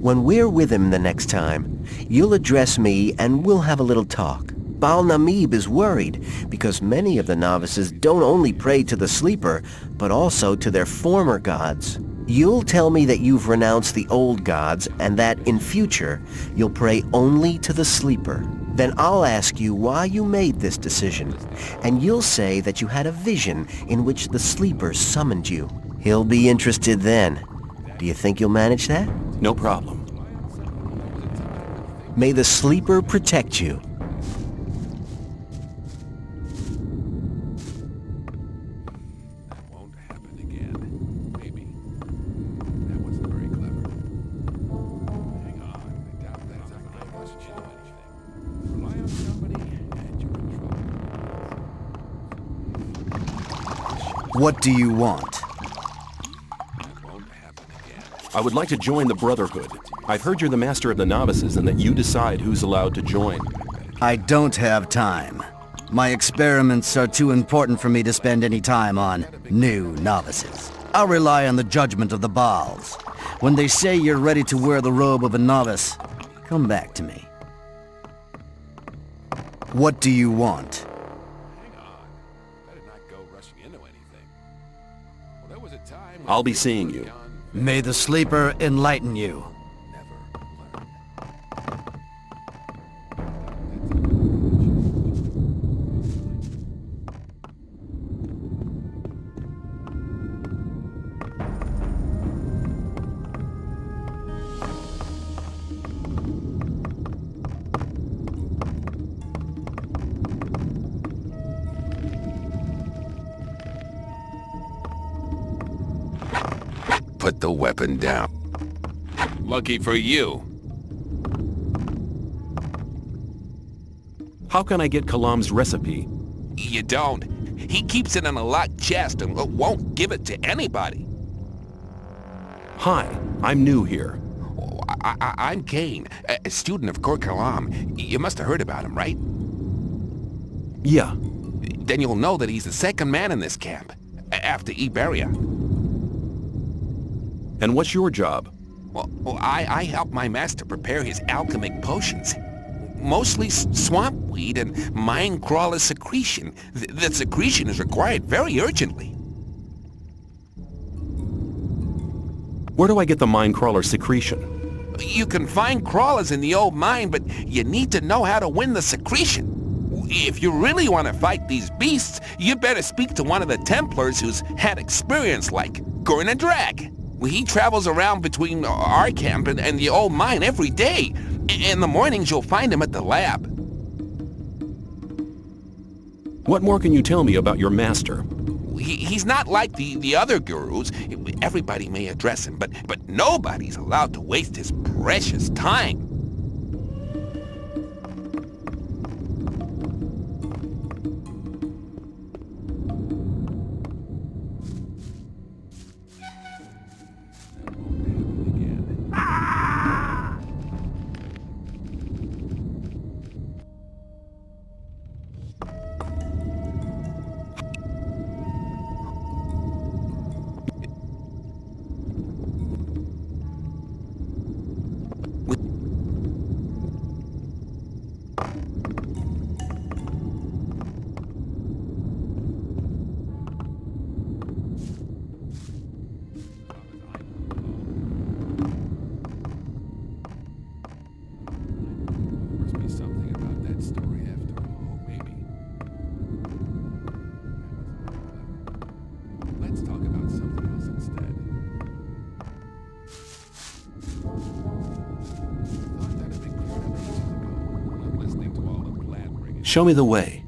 when we're with him the next time, you'll address me and we'll have a little talk. Baal Namib is worried because many of the novices don't only pray to the Sleeper, but also to their former gods. You'll tell me that you've renounced the old gods and that in future you'll pray only to the Sleeper. Then I'll ask you why you made this decision, and you'll say that you had a vision in which the Sleeper summoned you. He'll be interested then. Do you think you'll manage that? No problem. May the Sleeper protect you. That won't happen again. Maybe. That wasn't very clever. Hang on. I doubt that's not going to cost you anything. Rely on somebody and you're in trouble. What do you want? I would like to join the Brotherhood. I've heard you're the master of the novices and that you decide who's allowed to join. I don't have time. My experiments are too important for me to spend any time on new novices. I'll rely on the judgment of the Baals. When they say you're ready to wear the robe of a novice, come back to me. What do you want? Hang on. Better not go rushing into anything. Well, there was a time when I'll be seeing you. May the Sleeper enlighten you. Put the weapon down. Lucky for you. How can I get Kalam's recipe? You don't. He keeps it in a locked chest and won't give it to anybody. Hi, I'm new here. I'm Kane, a student of Kor Kalam. You must have heard about him, right? Yeah. Then you'll know that he's the second man in this camp, after Iberia. And what's your job? Well, I help my master prepare his alchemic potions. Mostly swampweed and mine crawler secretion. The secretion is required very urgently. Where do I get the mine crawler secretion? You can find crawlers in the old mine, but you need to know how to win the secretion. If you really want to fight these beasts, you better speak to one of the Templars who's had experience like Gurna Drag. He travels around between our camp and the old mine every day. In the mornings, you'll find him at the lab. What more can you tell me about your master? He's not like the other gurus. Everybody may address him, but nobody's allowed to waste his precious time. Show me the way.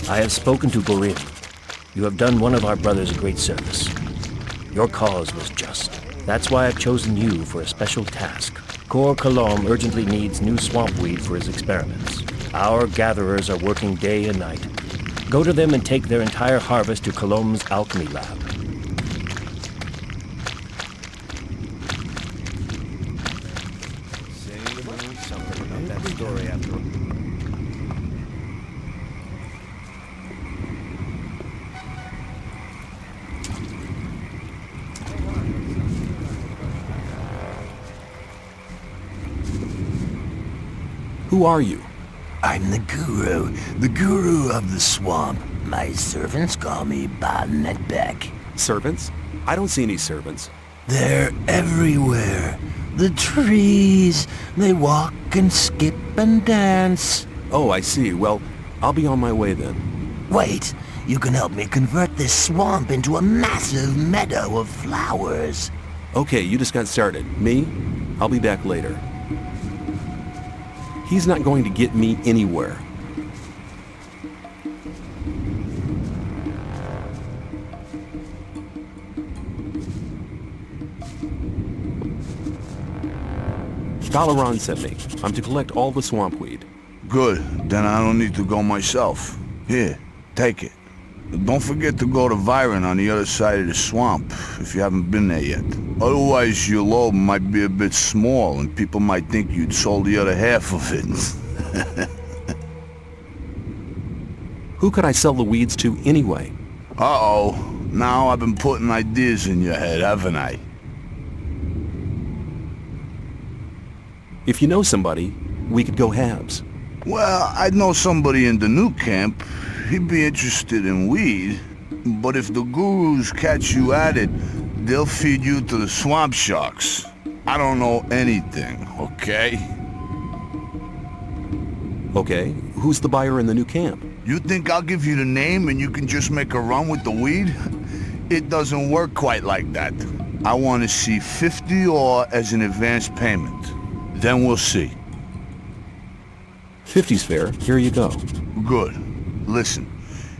I have spoken to Gorim. You have done one of our brothers a great service. Your cause was just. That's why I've chosen you for a special task. Kor Kalom urgently needs new swampweed for his experiments. Our gatherers are working day and night. Go to them and take their entire harvest to Kalom's Alchemy lab. Something about that story after all. Who are you? I'm the guru of the swamp. My servants call me Bonetbeck. Servants? I don't see any servants. They're everywhere. The trees, they walk and skip and dance. Oh, I see. Well, I'll be on my way then. Wait, you can help me convert this swamp into a massive meadow of flowers. Okay, you just got started. Me? I'll be back later. He's not going to get me anywhere. Dalaran sent me. I'm to collect all the swampweed. Good. Then I don't need to go myself. Here, take it. Don't forget to go to Viren on the other side of the swamp, if you haven't been there yet. Otherwise, your load might be a bit small, and people might think you'd sold the other half of it. Who could I sell the weeds to anyway? Uh-oh. Now I've been putting ideas in your head, haven't I? If you know somebody, we could go halves. Well, I know somebody in the new camp. He'd be interested in weed. But if the gurus catch you at it, they'll feed you to the swamp sharks. I don't know anything, okay? Okay, who's the buyer in the new camp? You think I'll give you the name and you can just make a run with the weed? It doesn't work quite like that. I want to see 50 ore as an advance payment. Then we'll see. 50's fair. Here you go. Good. Listen,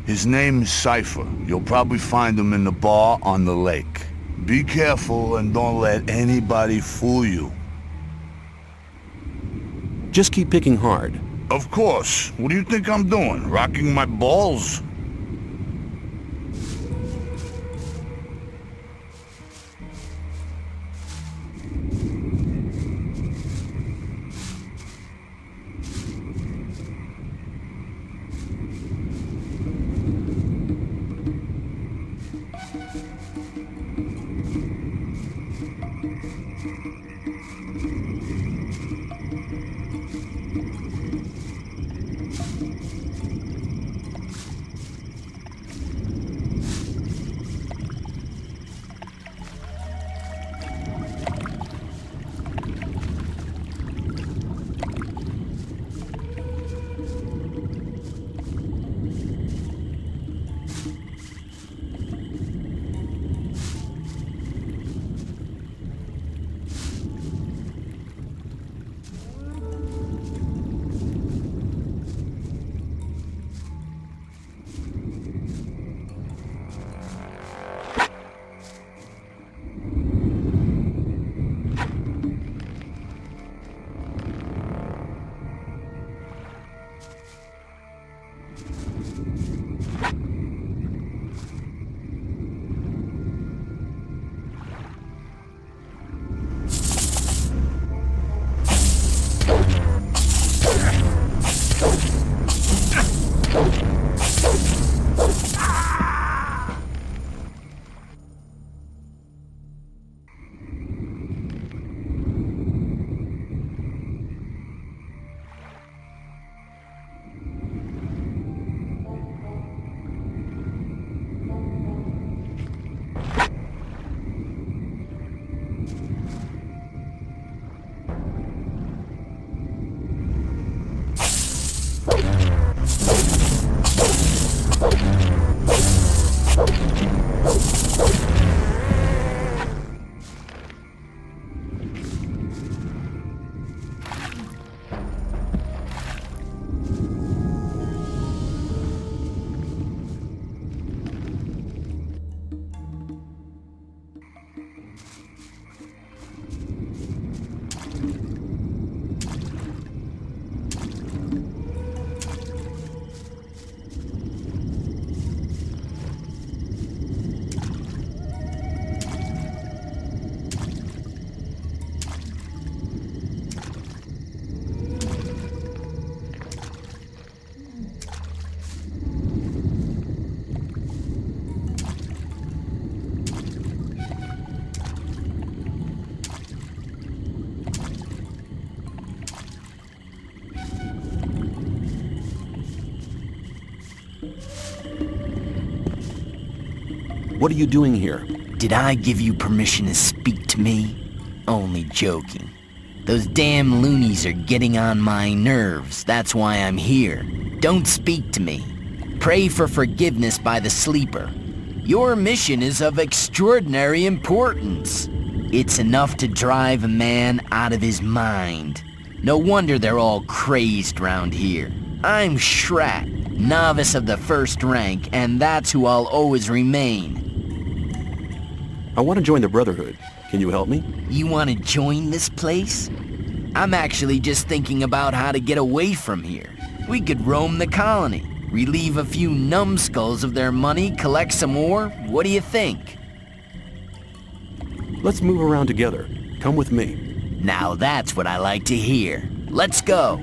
his name is Cypher. You'll probably find him in the bar on the lake. Be careful and don't let anybody fool you. Just keep picking hard. Of course. What do you think I'm doing? Rocking my balls? What are you doing here? Did I give you permission to speak to me? Only joking. Those damn loonies are getting on my nerves. That's why I'm here. Don't speak to me. Pray for forgiveness by the Sleeper. Your mission is of extraordinary importance. It's enough to drive a man out of his mind. No wonder they're all crazed round here. I'm Shrat, novice of the first rank, and that's who I'll always remain. I want to join the Brotherhood. Can you help me? You want to join this place? I'm actually just thinking about how to get away from here. We could roam the colony, relieve a few numbskulls of their money, collect some more. What do you think? Let's move around together. Come with me. Now that's what I like to hear. Let's go.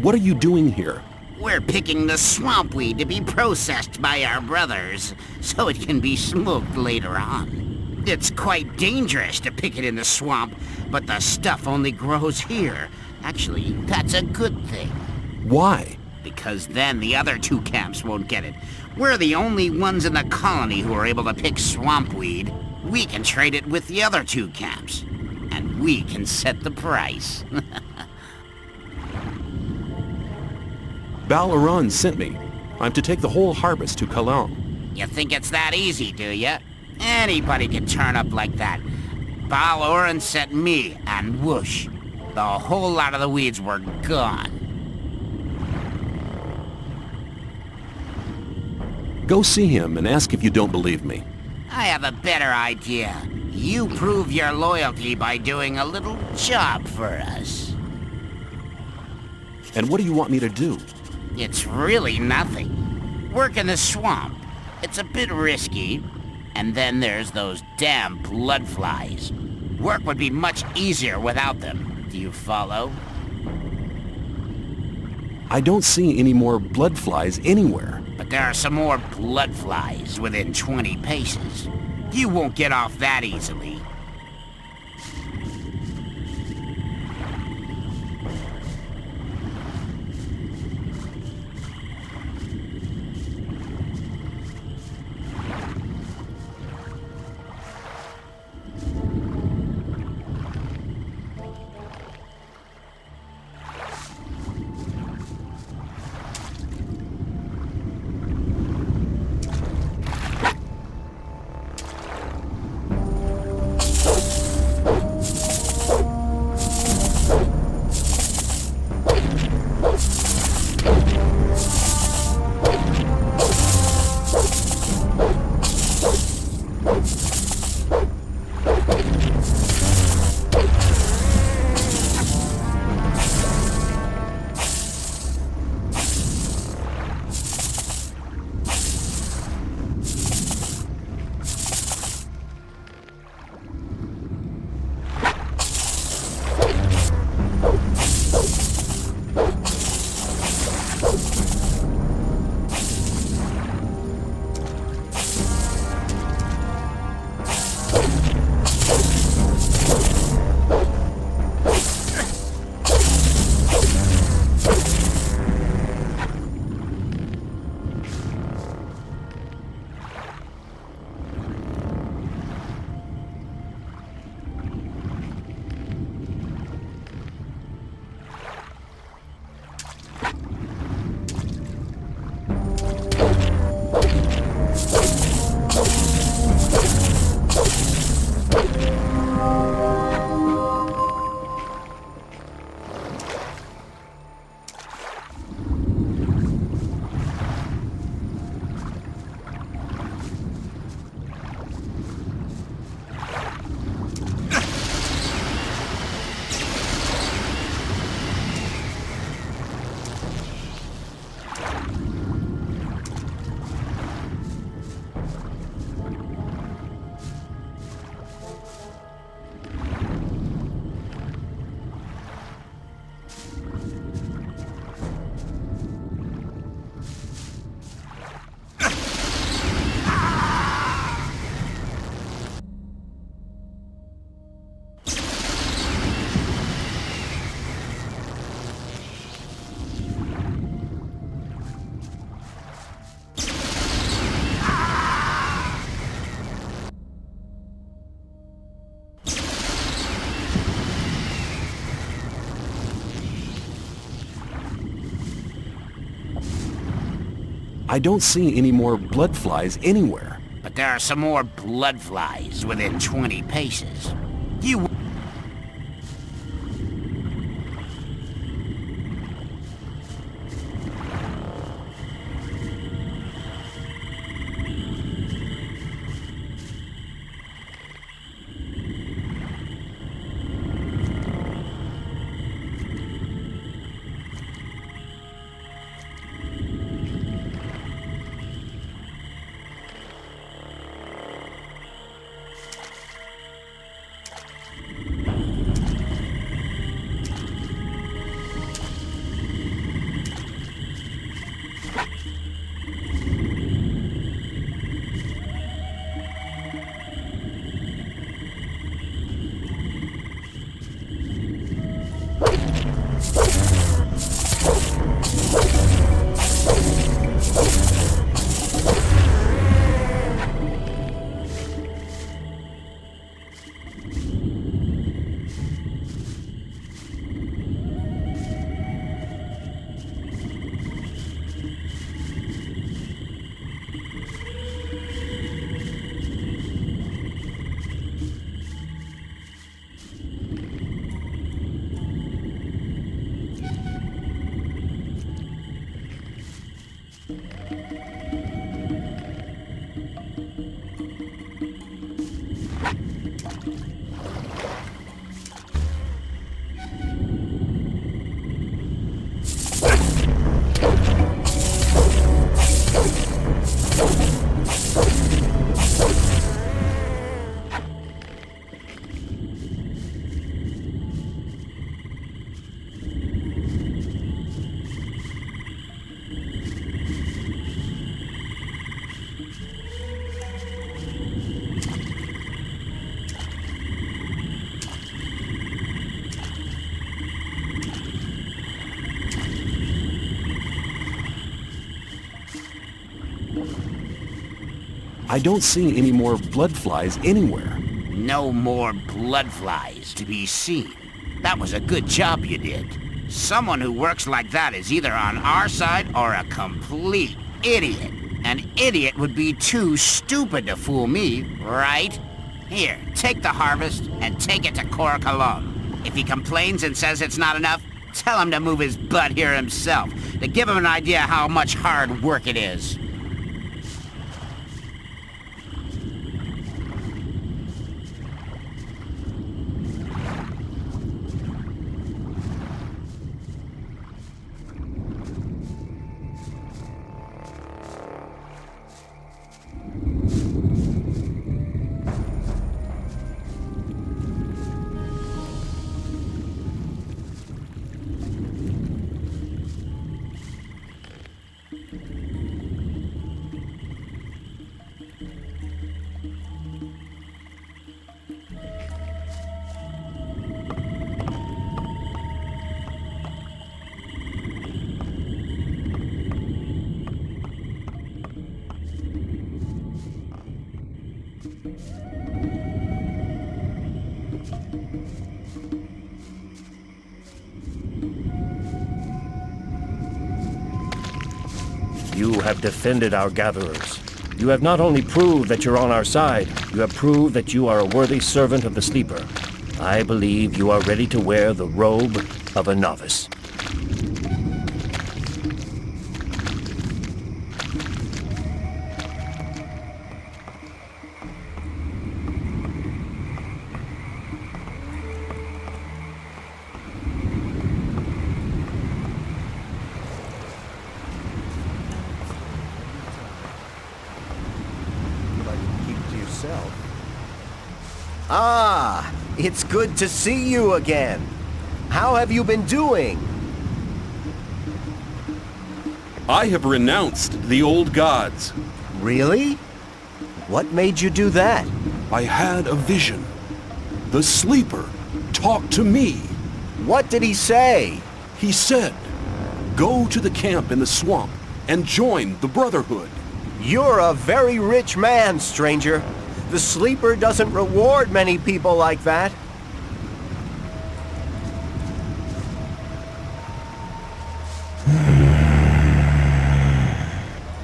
What are you doing here? We're picking the swampweed to be processed by our brothers, so it can be smoked later on. It's quite dangerous to pick it in the swamp, but the stuff only grows here. Actually, that's a good thing. Why? Because then the other two camps won't get it. We're the only ones in the colony who are able to pick swampweed. We can trade it with the other two camps, and we can set the price. Balaran sent me. I'm to take the whole harvest to Kalam. You think it's that easy, do you? Anybody can turn up like that. Balaran sent me, and whoosh, the whole lot of the weeds were gone. Go see him and ask if you don't believe me. I have a better idea. You prove your loyalty by doing a little job for us. And what do you want me to do? It's really nothing. Work in the swamp. It's a bit risky. And then there's those damn blood flies. Work would be much easier without them. Do you follow? I don't see any more blood flies anywhere. But there are some more blood flies within 20 paces. You won't get off that easily. I don't see any more blood flies anywhere. But there are some more blood flies within 20 paces. You... I don't see any more blood flies anywhere. No more blood flies to be seen. That was a good job you did. Someone who works like that is either on our side or a complete idiot. An idiot would be too stupid to fool me, right? Here, take the harvest and take it to Cor Colum. If he complains and says it's not enough, tell him to move his butt here himself, to give him an idea how much hard work it is. You have defended our gatherers. You have not only proved that you're on our side, you have proved that you are a worthy servant of the Sleeper. I believe you are ready to wear the robe of a novice. Ah, it's good to see you again. How have you been doing? I have renounced the old gods. Really? What made you do that? I had a vision. The Sleeper talked to me. What did he say? He said, go to the camp in the swamp and join the Brotherhood. You're a very rich man, stranger. The Sleeper doesn't reward many people like that.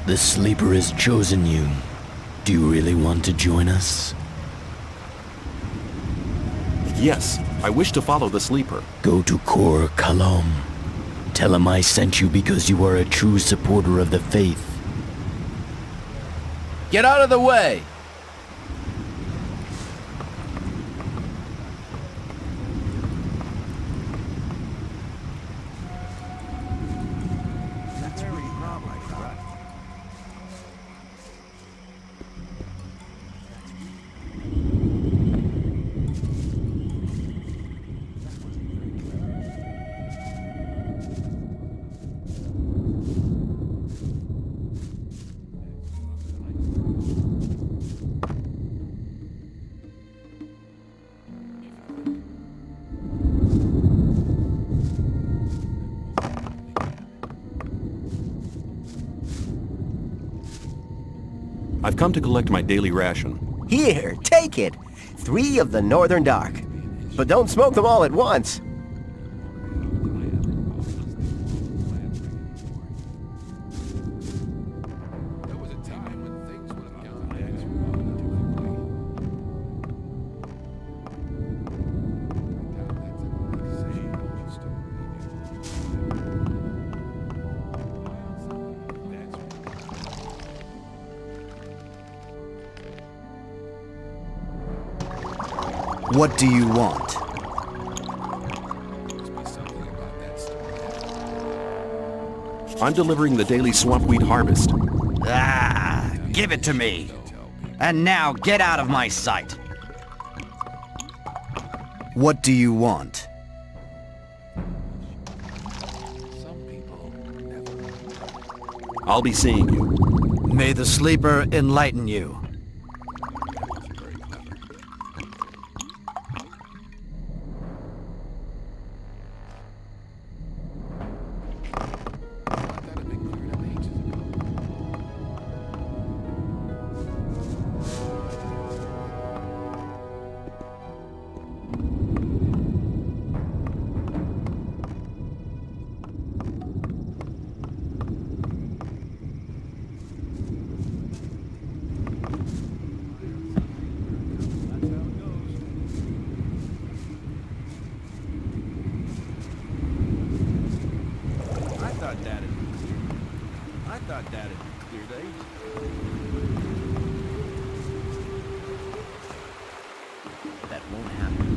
The Sleeper has chosen you. Do you really want to join us? Yes, I wish to follow the Sleeper. Go to Cor Colum. Tell him I sent you because you are a true supporter of the faith. Get out of the way! I've come to collect my daily ration. Here, take it. 3 of the Northern Dark. But don't smoke them all at once. What do you want? I'm delivering the daily Swampweed harvest. Ah, give it to me. And now get out of my sight. What do you want? I'll be seeing you. May the Sleeper enlighten you. thought that had cleared ages. That won't happen.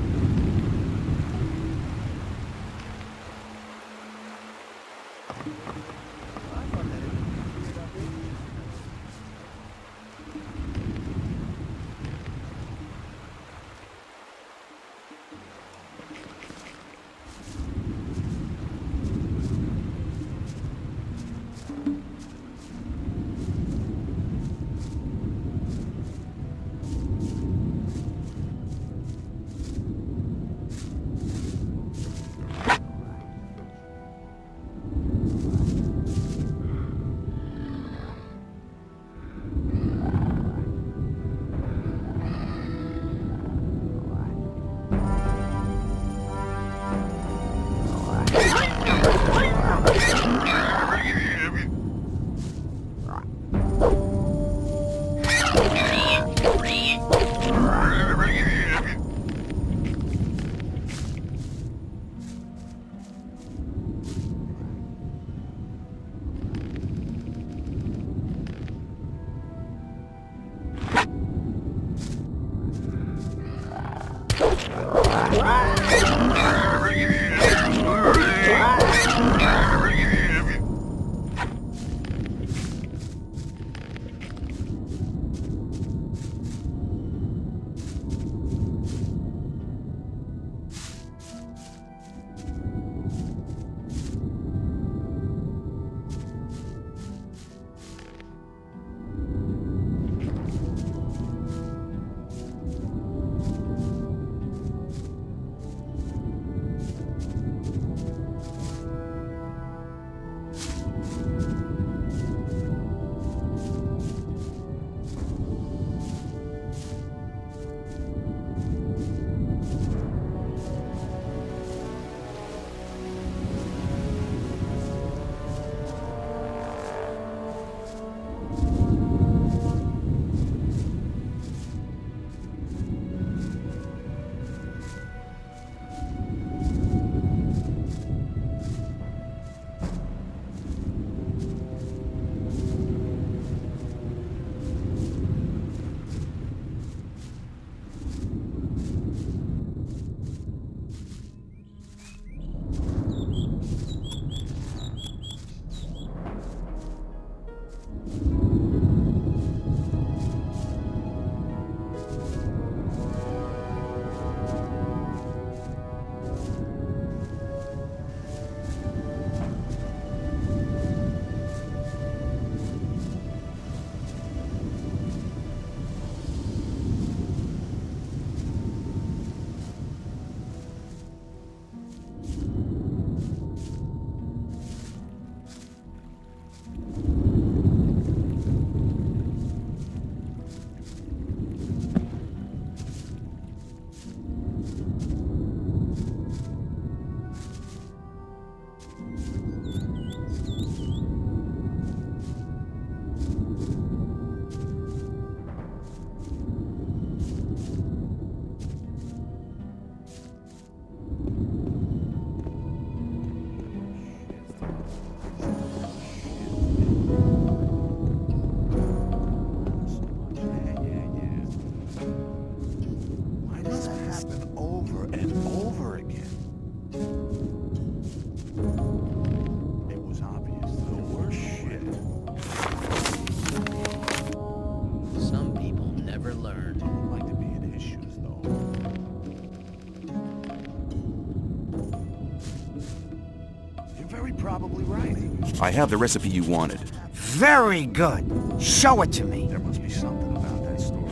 probably right. I have the recipe you wanted. Very good. Show it to me. There must be something about that story.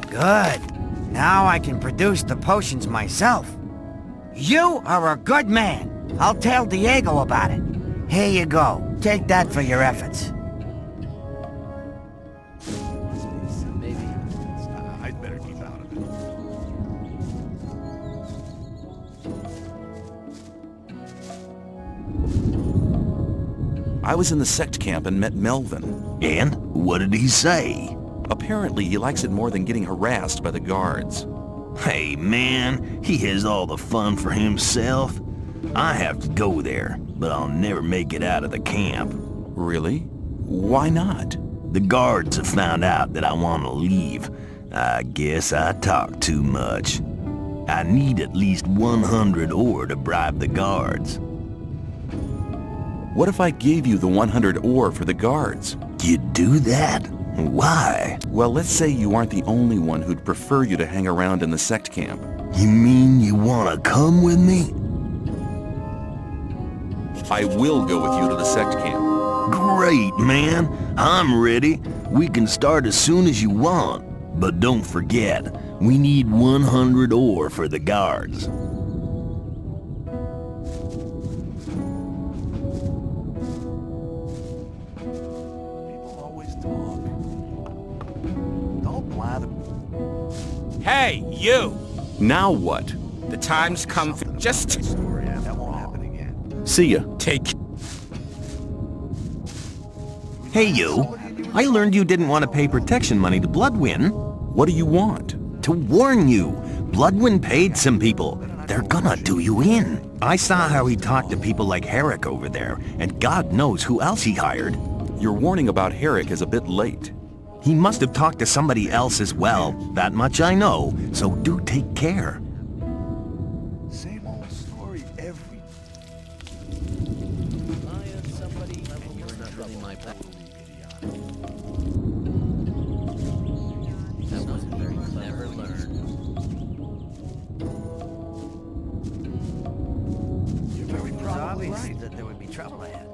Good. Now I can produce the potions myself. You are a good man. I'll tell Diego about it. Here you go. Take that for your efforts. I'd better keep out of it. I was in the Sect camp and met Melvin. And? What did he say? Apparently, he likes it more than getting harassed by the guards. Hey, man, he has all the fun for himself. I have to go there, but I'll never make it out of the camp. Really? Why not? The guards have found out that I want to leave. I guess I talk too much. I need at least 100 ore to bribe the guards. What if I gave you the 100 ore for the guards? You'd do that? Why? Well, let's say you aren't the only one who'd prefer you to hang around in the Sect camp. You mean you want to come with me? I will go with you to the Sect camp. Great, man. I'm ready. We can start as soon as you want. But don't forget, we need 100 ore for the guards. Hey, you! Now what? The time's come for just... See ya. Take... Hey, you. I learned you didn't want to pay protection money to Bloodwind. What do you want? To warn you. Bloodwind paid some people. They're gonna do you in. I saw how he talked to people like Herrick over there, and God knows who else he hired. Your warning about Herrick is a bit late. He must have talked to somebody else as well. That much I know, so do take care. Same old story every... Obvious that there would be trouble ahead.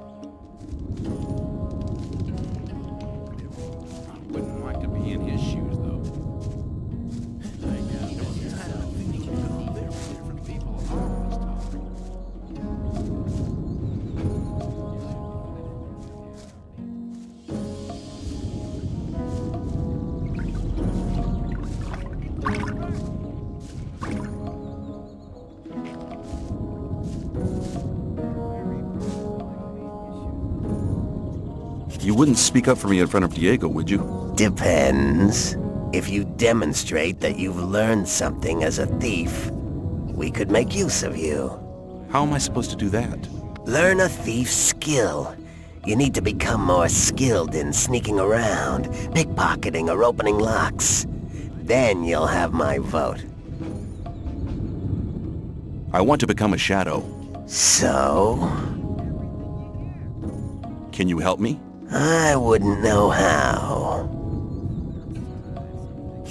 Wouldn't like to be in his shoes, though. You wouldn't speak up for me in front of Diego, would you? Depends. If you demonstrate that you've learned something as a thief, we could make use of you. How am I supposed to do that? Learn a thief's skill. You need to become more skilled in sneaking around, pickpocketing, or opening locks. Then you'll have my vote. I want to become a shadow. So? Can you help me? I wouldn't know how.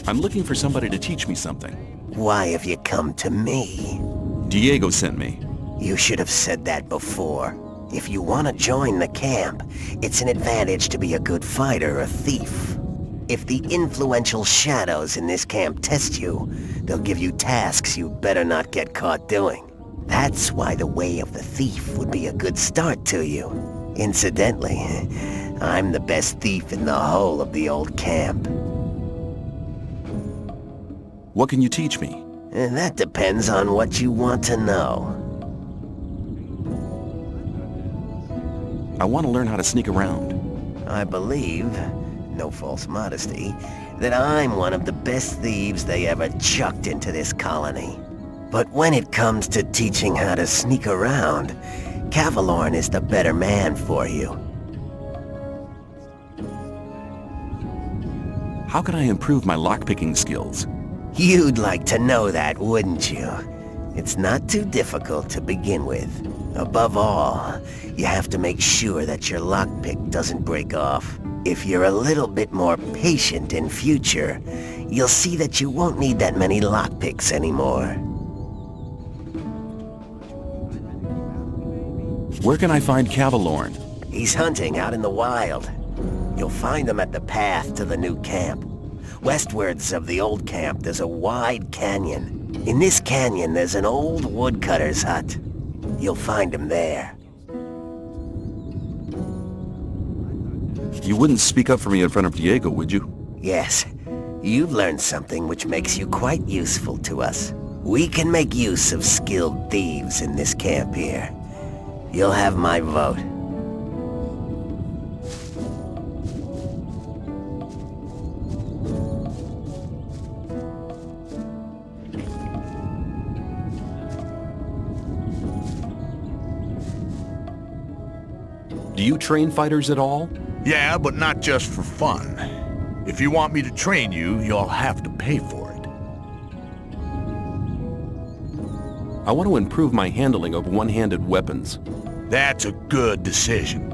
I'm looking for somebody to teach me something. Why have you come to me? Diego sent me. You should have said that before. If you want to join the camp, it's an advantage to be a good fighter or thief. If the influential shadows in this camp test you, they'll give you tasks you better not get caught doing. That's why the way of the thief would be a good start to you. Incidentally, I'm the best thief in the whole of the old camp. What can you teach me? That depends on what you want to know. I want to learn how to sneak around. I believe, no false modesty, that I'm one of the best thieves they ever chucked into this colony. But when it comes to teaching how to sneak around, Cavalorn is the better man for you. How can I improve my lockpicking skills? You'd like to know that, wouldn't you? It's not too difficult to begin with. Above all, you have to make sure that your lockpick doesn't break off. If you're a little bit more patient in future, you'll see that you won't need that many lockpicks anymore. Where can I find Cavalorn? He's hunting out in the wild. You'll find him at the path to the new camp. Westwards of the old camp, there's a wide canyon. In this canyon, there's an old woodcutter's hut. You'll find him there. You wouldn't speak up for me in front of Diego, would you? Yes. You've learned something which makes you quite useful to us. We can make use of skilled thieves in this camp here. You'll have my vote. Do you train fighters at all? Yeah, but not just for fun. If you want me to train you, you'll have to pay for it. I want to improve my handling of one-handed weapons. That's a good decision.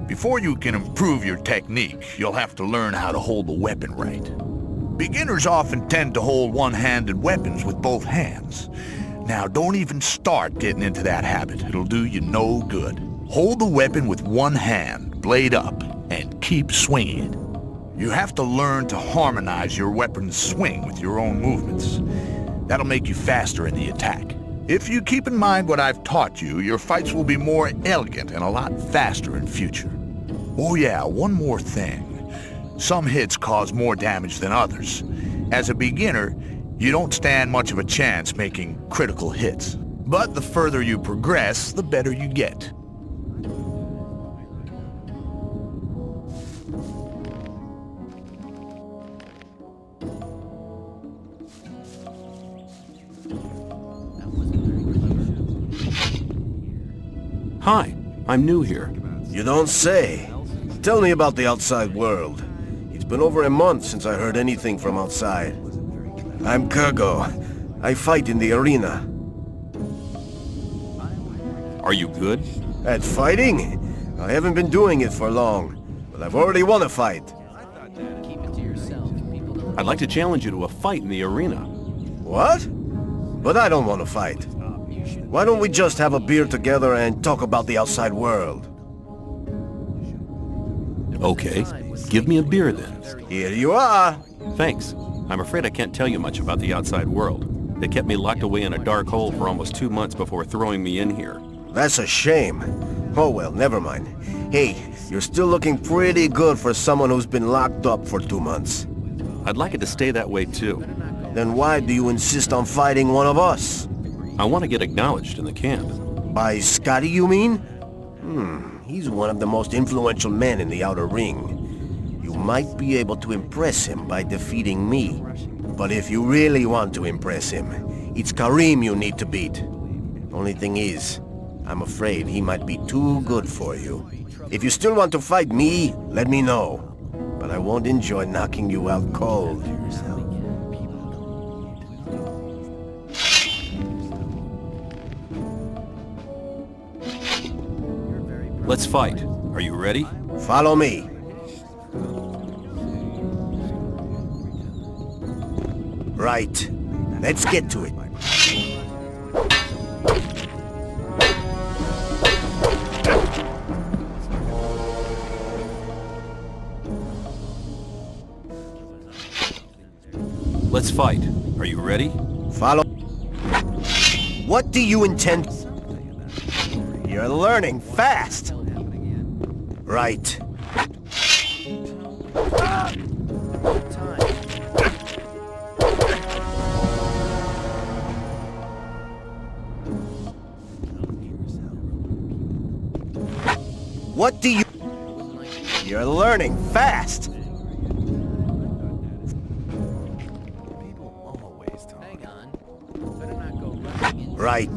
Before you can improve your technique, you'll have to learn how to hold the weapon right. Beginners often tend to hold one-handed weapons with both hands. Now, don't even start getting into that habit. It'll do you no good. Hold the weapon with one hand, blade up, and keep swinging it. You have to learn to harmonize your weapon's swing with your own movements. That'll make you faster in the attack. If you keep in mind what I've taught you, your fights will be more elegant and a lot faster in future. Oh yeah, one more thing. Some hits cause more damage than others. As a beginner, you don't stand much of a chance making critical hits. But the further you progress, the better you get. Hi, I'm new here. You don't say. Tell me about the outside world. It's been over a month since I heard anything from outside. I'm Kurgo. I fight in the arena. Are you good? At fighting? I haven't been doing it for long, but I've already won a fight. I'd like to challenge you to a fight in the arena. What? But I don't want to fight. Why don't we just have a beer together and talk about the outside world? Okay, give me a beer then. Here you are. Thanks. I'm afraid I can't tell you much about the outside world. They kept me locked away in a dark hole for almost 2 months before throwing me in here. That's a shame. Oh well, never mind. Hey, you're still looking pretty good for someone who's been locked up for 2 months. I'd like it to stay that way too. Then why do you insist on fighting one of us? I want to get acknowledged in the camp. By Scotty, you mean? He's one of the most influential men in the Outer Ring. You might be able to impress him by defeating me. But if you really want to impress him, it's Karim you need to beat. Only thing is, I'm afraid he might be too good for you. If you still want to fight me, let me know. But I won't enjoy knocking you out cold. Let's fight. Are you ready? Follow me. Right. Let's get to it. Let's fight. Are you ready? Follow. What do you intend? You're learning fast. Right. What do you... You're learning fast. Right.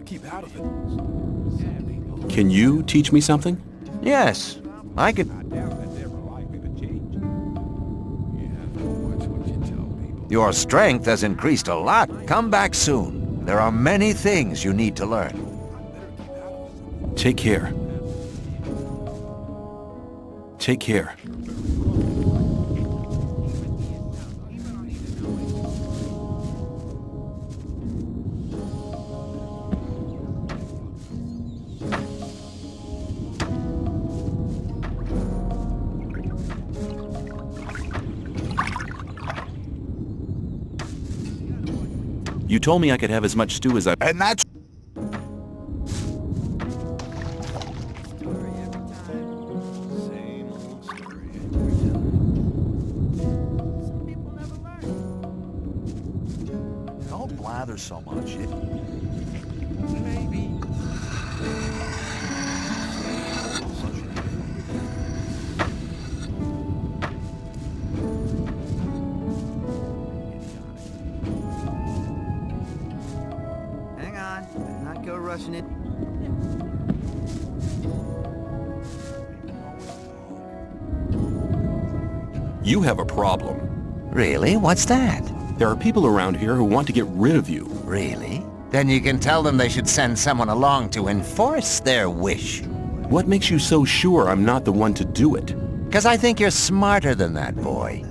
Keep out of it. Can you teach me something? Yes, I could. Your strength has increased a lot. Come back soon. There are many things you need to learn. Take care. Take care. You told me I could have as much stew as I... And that's... Don't blather so much. Hang on. Let's not go rushing it. You have a problem. Really? What's that? There are people around here who want to get rid of you. Really? Then you can tell them they should send someone along to enforce their wish. What makes you so sure I'm not the one to do it? Because I think you're smarter than that, boy.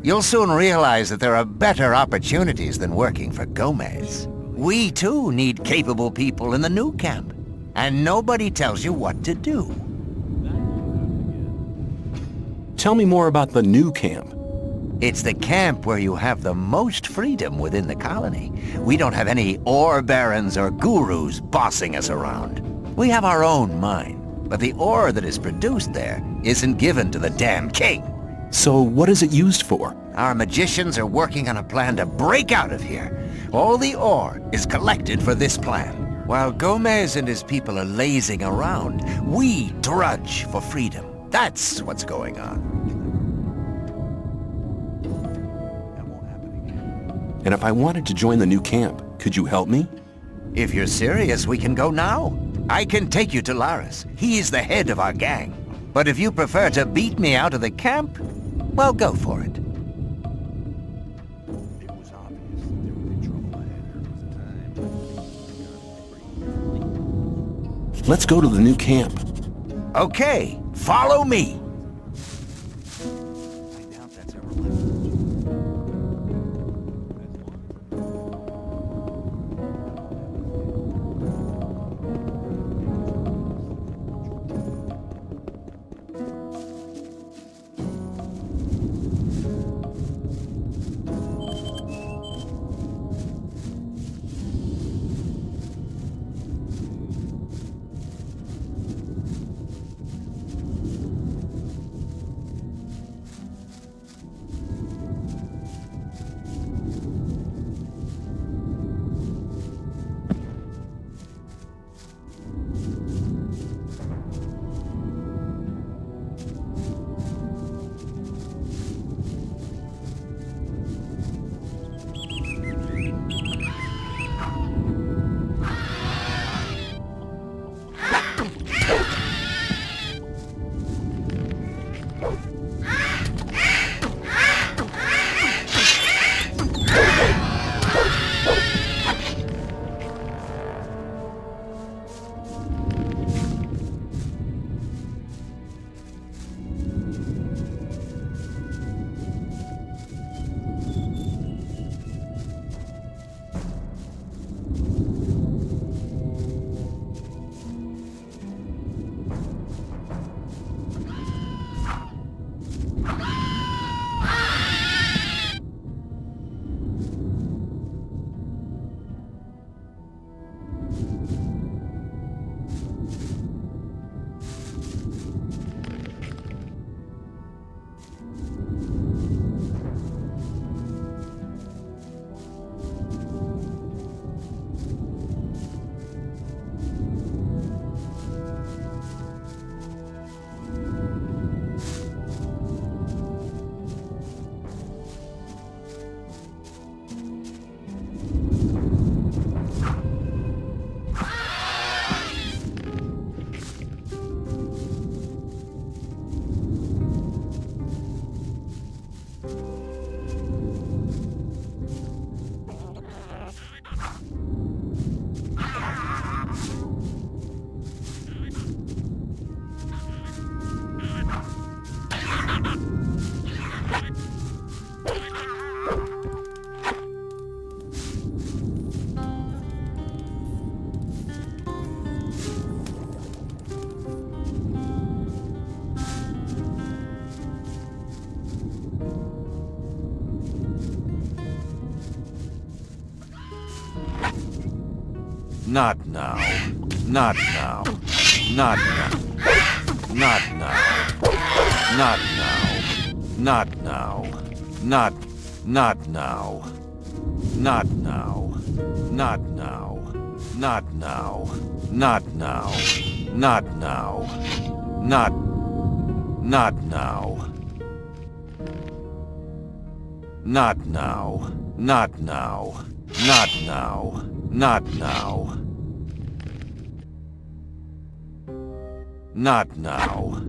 You'll soon realize that there are better opportunities than working for Gomez. We, too, need capable people in the new camp. And nobody tells you what to do. Tell me more about the new camp. It's the camp where you have the most freedom within the colony. We don't have any ore barons or gurus bossing us around. We have our own mind. But the ore that is produced there isn't given to the damn king. So what is it used for? Our magicians are working on a plan to break out of here. All the ore is collected for this plan. While Gomez and his people are lazing around, we drudge for freedom. That's what's going on. And if I wanted to join the new camp, could you help me? If you're serious, we can go now. I can take you to Laris. He is the head of our gang. But if you prefer to beat me out of the camp, well, go for it. Let's go to the new camp. Okay, follow me. Not now. Not now. Not now. Not now. Not now. Not now. Not now. Not now. Not now. Not now. Not now. Not now. Not now. Not now. Not now. Not now. Not now. Not now.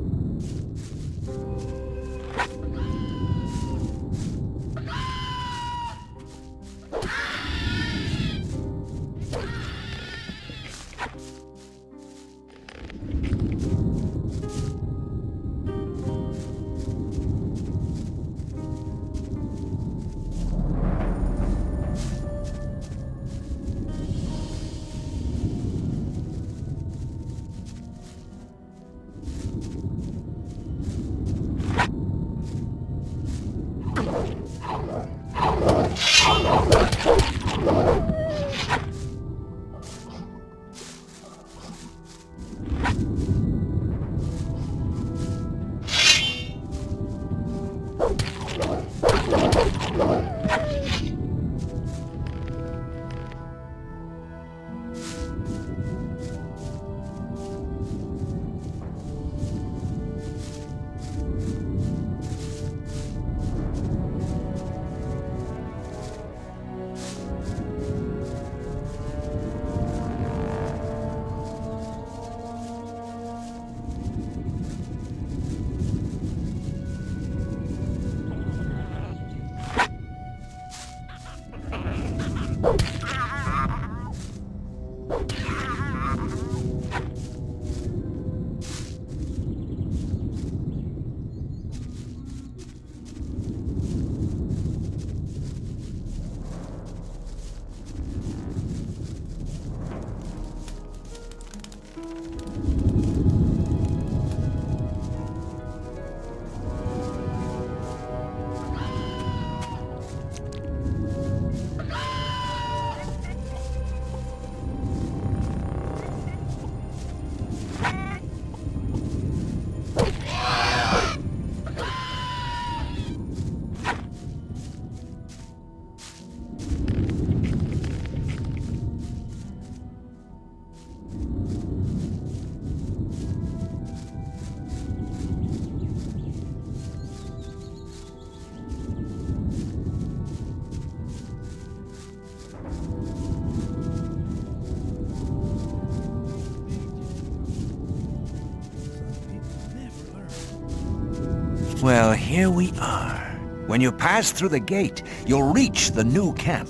Well, here we are. When you pass through the gate, you'll reach the new camp.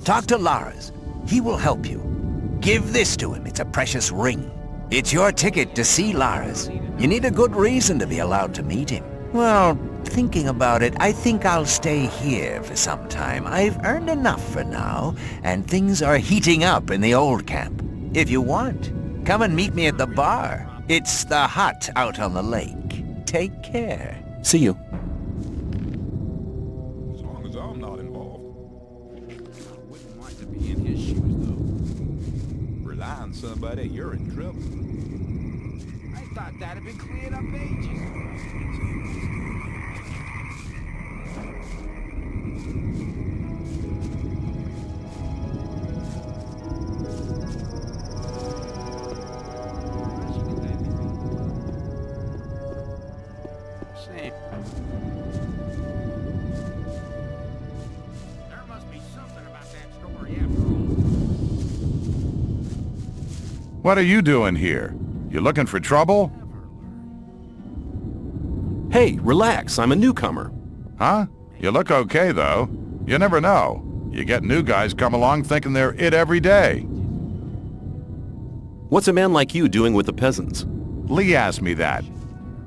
Talk to Lars. He will help you. Give this to him. It's a precious ring. It's your ticket to see Lars. You need a good reason to be allowed to meet him. Well, thinking about it, I think I'll stay here for some time. I've earned enough for now, and things are heating up in the old camp. If you want, come and meet me at the bar. It's the hut out on the lake. Take care. See you. As long as I'm not involved. I wouldn't like to be in his shoes, though. Rely on somebody, you're in trouble. I thought that had been cleared up ages ago. There must be something about that story after all. What are you doing here? You looking for trouble? Hey, relax. I'm a newcomer. Huh? You look okay, though. You never know. You get new guys come along thinking they're it every day. What's a man like you doing with the peasants? Lee asked me that.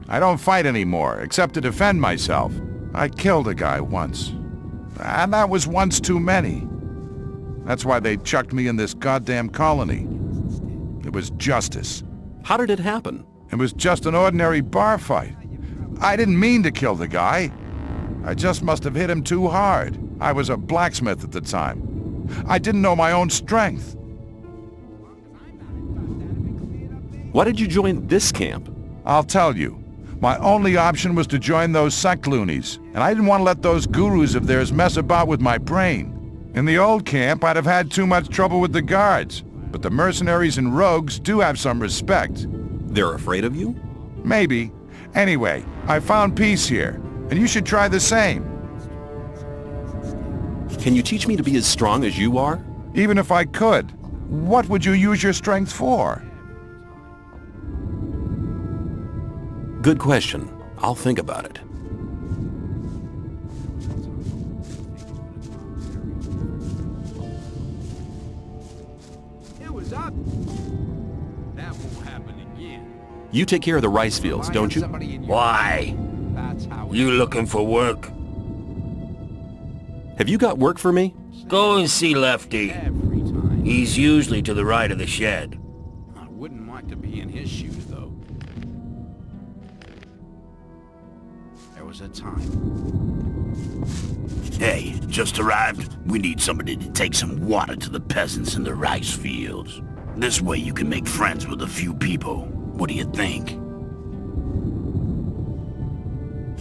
I don't fight anymore, except to defend myself. I killed a guy once. And that was once too many. That's why they chucked me in this goddamn colony. It was justice. How did it happen? It was just an ordinary bar fight. I didn't mean to kill the guy. I just must have hit him too hard. I was a blacksmith at the time. I didn't know my own strength. Why did you join this camp? I'll tell you. My only option was to join those Sect loonies, and I didn't want to let those gurus of theirs mess about with my brain. In the old camp, I'd have had too much trouble with the guards, but the mercenaries and rogues do have some respect. They're afraid of you? Maybe. Anyway, I found peace here, and you should try the same. Can you teach me to be as strong as you are? Even if I could, what would you use your strength for? Good question. I'll think about it. It was up. That won't happen again. You take care of the rice fields, don't you? Why? You looking for work? Have you got work for me? Go and see Lefty. He's usually to the right of the shed. I wouldn't like to be in his shoes, though. There was a time. Hey, just arrived. We need somebody to take some water to the peasants in the rice fields. This way you can make friends with a few people. What do you think?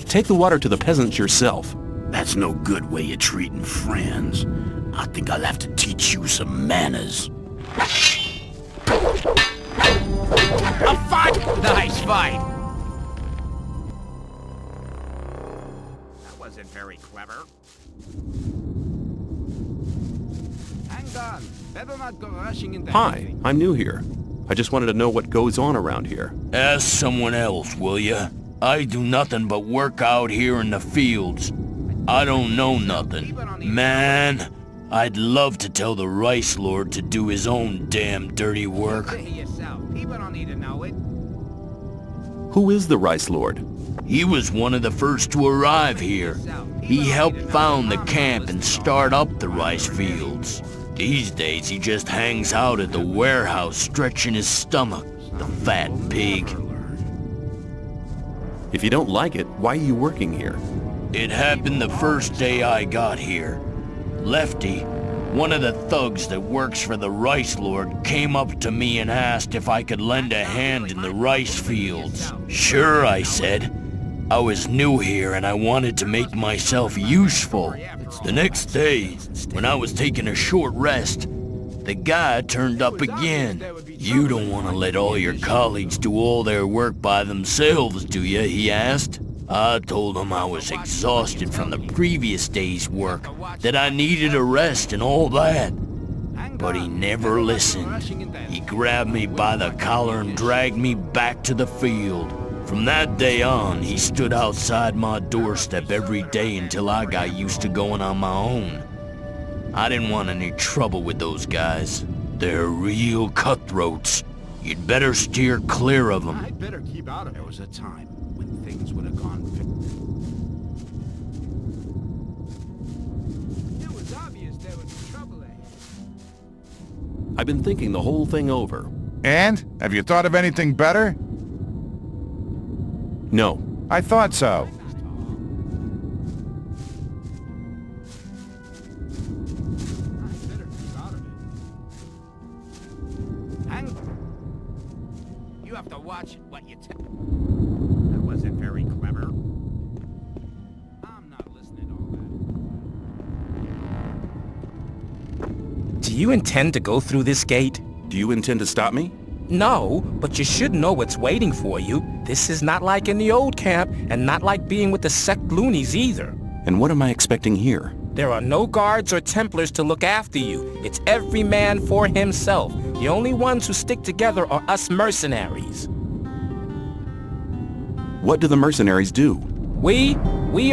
Take the water to the peasants yourself. That's no good way of treating friends. I think I'll have to teach you some manners. A fight! Nice fight! That wasn't very clever. Hang on. Better not go rushing into Hi, anything. I'm new here. I just wanted to know what goes on around here. Ask someone else, will ya? I do nothing but work out here in the fields. I don't know nothing. Man, I'd love to tell the Rice Lord to do his own damn dirty work. People don't need to know it. Who is the Rice Lord? He was one of the first to arrive here. He helped found the camp and start up the rice fields. These days he just hangs out at the warehouse stretching his stomach, the fat pig. If you don't like it, why are you working here? It happened the first day I got here. Lefty, one of the thugs that works for the Rice Lord, came up to me and asked if I could lend a hand in the rice fields. Sure, I said. I was new here and I wanted to make myself useful. The next day, when I was taking a short rest, the guy turned up again. You don't want to let all your colleagues do all their work by themselves, do you? He asked. I told him I was exhausted from the previous day's work, that I needed a rest and all that. But he never listened. He grabbed me by the collar and dragged me back to the field. From that day on, he stood outside my doorstep every day until I got used to going on my own. I didn't want any trouble with those guys. They're real cutthroats. You'd better steer clear of them. I'd better keep out of it. There was a time when things would have gone. It was obvious there was trouble ahead. I've been thinking the whole thing over. And? Have you thought of anything better? No. I thought so. You have to watch what you tell. That wasn't very clever. I'm not listening to all that. Do you intend to go through this gate? Do you intend to stop me? No, but you should know what's waiting for you. This is not like in the old camp, and not like being with the Sect loonies either. And what am I expecting here? There are no guards or Templars to look after you. It's every man for himself. The only ones who stick together are us mercenaries. What do the mercenaries do? We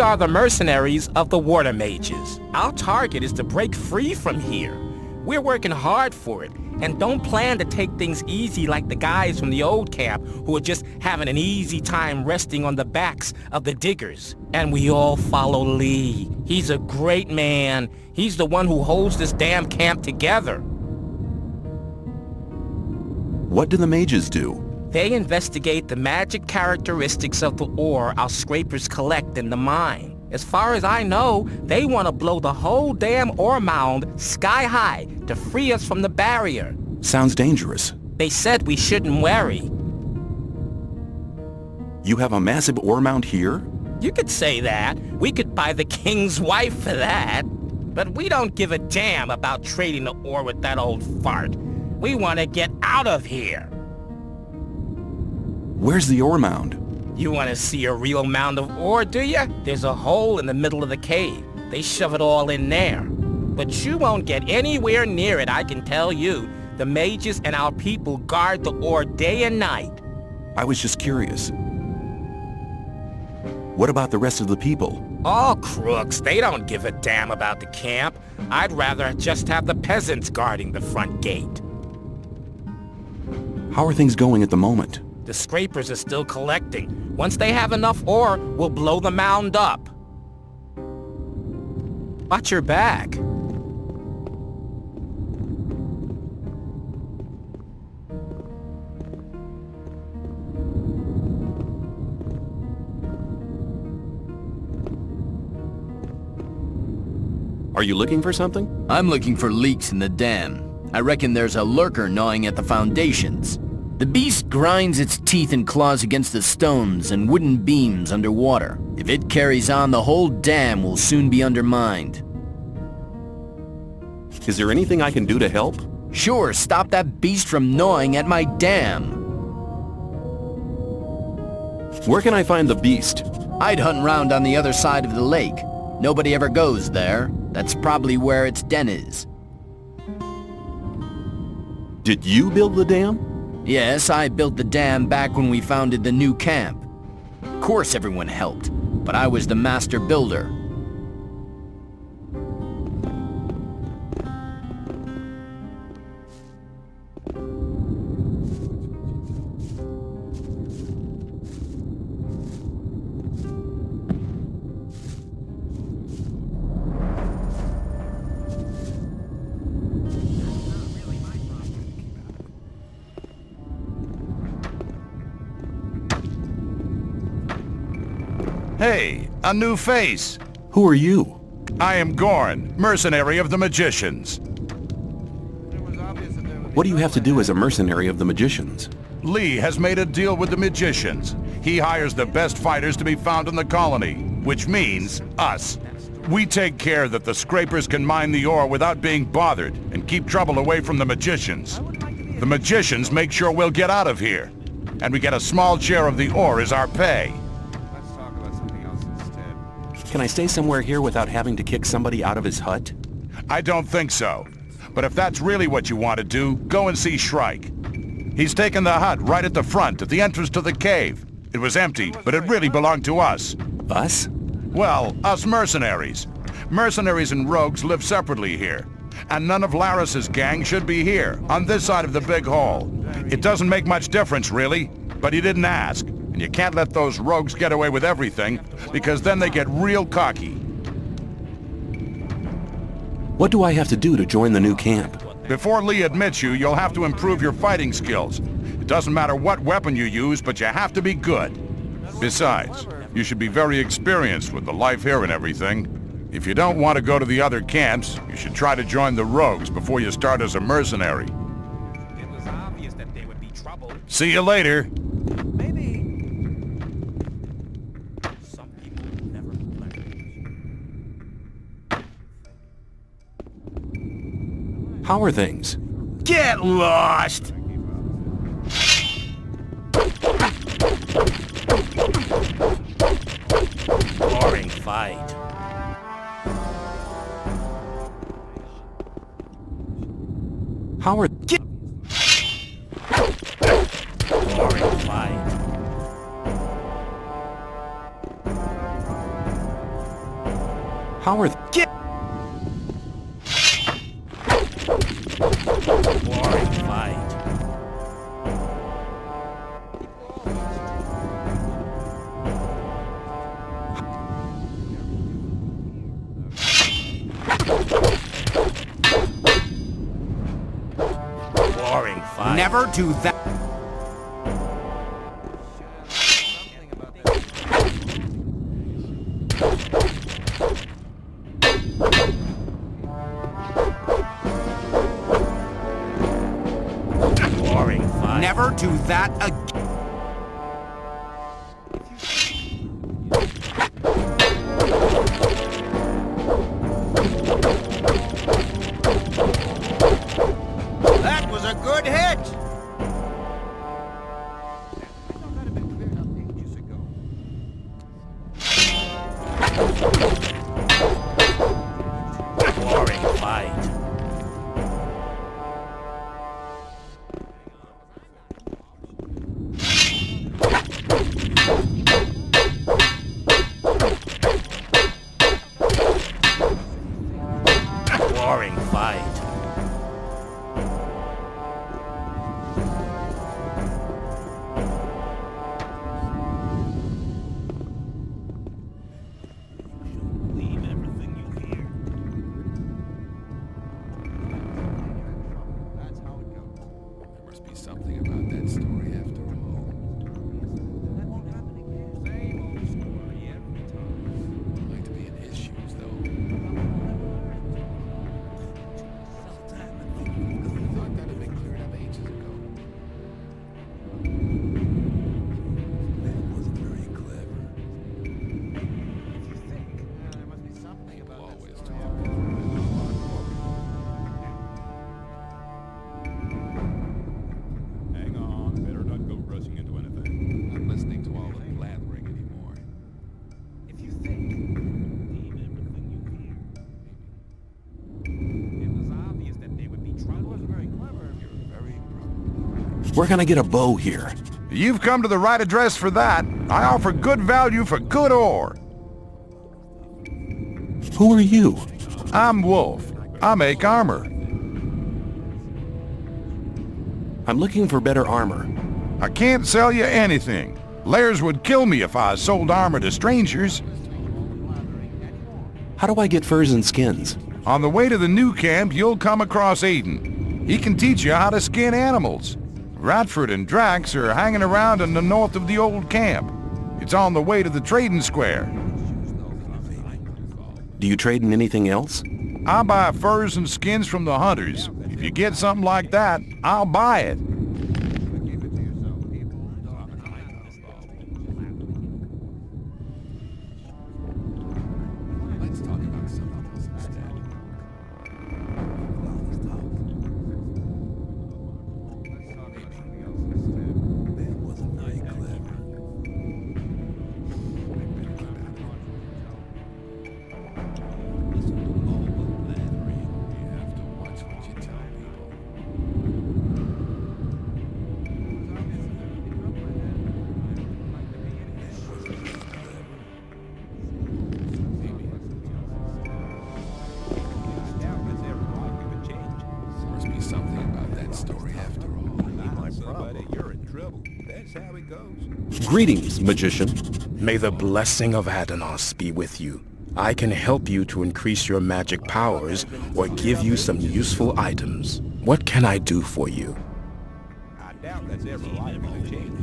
are the mercenaries of the water mages. Our target is to break free from here. We're working hard for it, and don't plan to take things easy like the guys from the old camp who are just having an easy time resting on the backs of the diggers. And we all follow Lee. He's a great man. He's the one who holds this damn camp together. What do the mages do? They investigate the magic characteristics of the ore our scrapers collect in the mine. As far as I know, they want to blow the whole damn ore mound sky high to free us from the barrier. Sounds dangerous. They said we shouldn't worry. You have a massive ore mound here? You could say that. We could buy the king's wife for that. But we don't give a damn about trading the ore with that old fart. We want to get out of here. Where's the ore mound? You want to see a real mound of ore, do you? There's a hole in the middle of the cave. They shove it all in there. But you won't get anywhere near it, I can tell you. The mages and our people guard the ore day and night. I was just curious. What about the rest of the people? All crooks. They don't give a damn about the camp. I'd rather just have the peasants guarding the front gate. How are things going at the moment? The scrapers are still collecting. Once they have enough ore, we'll blow the mound up. Watch your back. Are you looking for something? I'm looking for leaks in the dam. I reckon there's a lurker gnawing at the foundations. The beast grinds its teeth and claws against the stones and wooden beams underwater. If it carries on, the whole dam will soon be undermined. Is there anything I can do to help? Sure, stop that beast from gnawing at my dam. Where can I find the beast? I'd hunt round on the other side of the lake. Nobody ever goes there. That's probably where its den is. Did you build the dam? Yes, I built the dam back when we founded the new camp. Of course everyone helped, but I was the master builder. Hey, a new face. Who are you? I am Gorn, mercenary of the magicians. What do you have to do as a mercenary of the magicians? Lee has made a deal with the magicians. He hires the best fighters to be found in the colony, which means us. We take care that the scrapers can mine the ore without being bothered and keep trouble away from the magicians. The magicians make sure we'll get out of here, and we get a small share of the ore as our pay. Can I stay somewhere here without having to kick somebody out of his hut? I don't think so. But if that's really what you want to do, go and see Shrike. He's taken the hut right at the front, at the entrance to the cave. It was empty, but it really belonged to us. Us? Well, us mercenaries. Mercenaries and rogues live separately here. And none of Laris's gang should be here, on this side of the big hole. It doesn't make much difference, really, but he didn't ask. And you can't let those rogues get away with everything, because then they get real cocky. What do I have to do to join the new camp? Before Lee admits you, you'll have to improve your fighting skills. It doesn't matter what weapon you use, but you have to be good. Besides, you should be very experienced with the life here and everything. If you don't want to go to the other camps, you should try to join the rogues before you start as a mercenary. It was obvious that there would be trouble. See you later. How are things? Get lost! Boring fight. How are... Boring fight. How are... Boring fight. Boring fight. Never do that. Boring fight. Never do that again. fight. Warring fight. Something about that story after all. That won't happen again. Same old story every time. I'd like to be in his shoes, though. Sometime I thought that had been cleared up ages ago. That wasn't very clever. If you think, there must be something about that story after all. Where can I get a bow here? You've come to the right address for that. I offer good value for good ore. Who are you? I'm Wolf. I make armor. I'm looking for better armor. I can't sell you anything. Lairs would kill me if I sold armor to strangers. How do I get furs and skins? On the way to the new camp, you'll come across Aiden. He can teach you how to skin animals. Radford and Drax are hanging around in the north of the old camp. It's on the way to the trading square. Do you trade in anything else? I buy furs and skins from the hunters. If you get something like that, I'll buy it. Greetings, magician. May the blessing of Adanos be with you. I can help you to increase your magic powers or give you some useful items. What can I do for you? I doubt that's ever likely to change.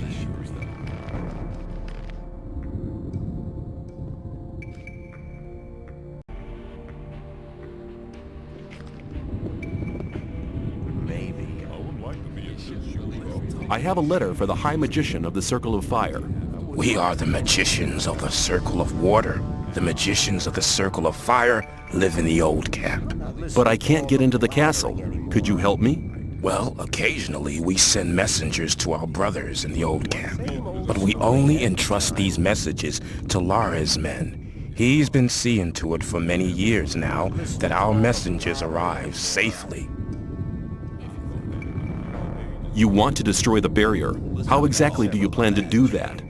I have a letter for the High Magician of the Circle of Fire. We are the magicians of the Circle of Water. The magicians of the Circle of Fire live in the old camp. But I can't get into the castle. Could you help me? Well, occasionally we send messengers to our brothers in the old camp. But we only entrust these messages to Lara's men. He's been seeing to it for many years now that our messengers arrive safely. You want to destroy the barrier. How exactly do you plan to do that?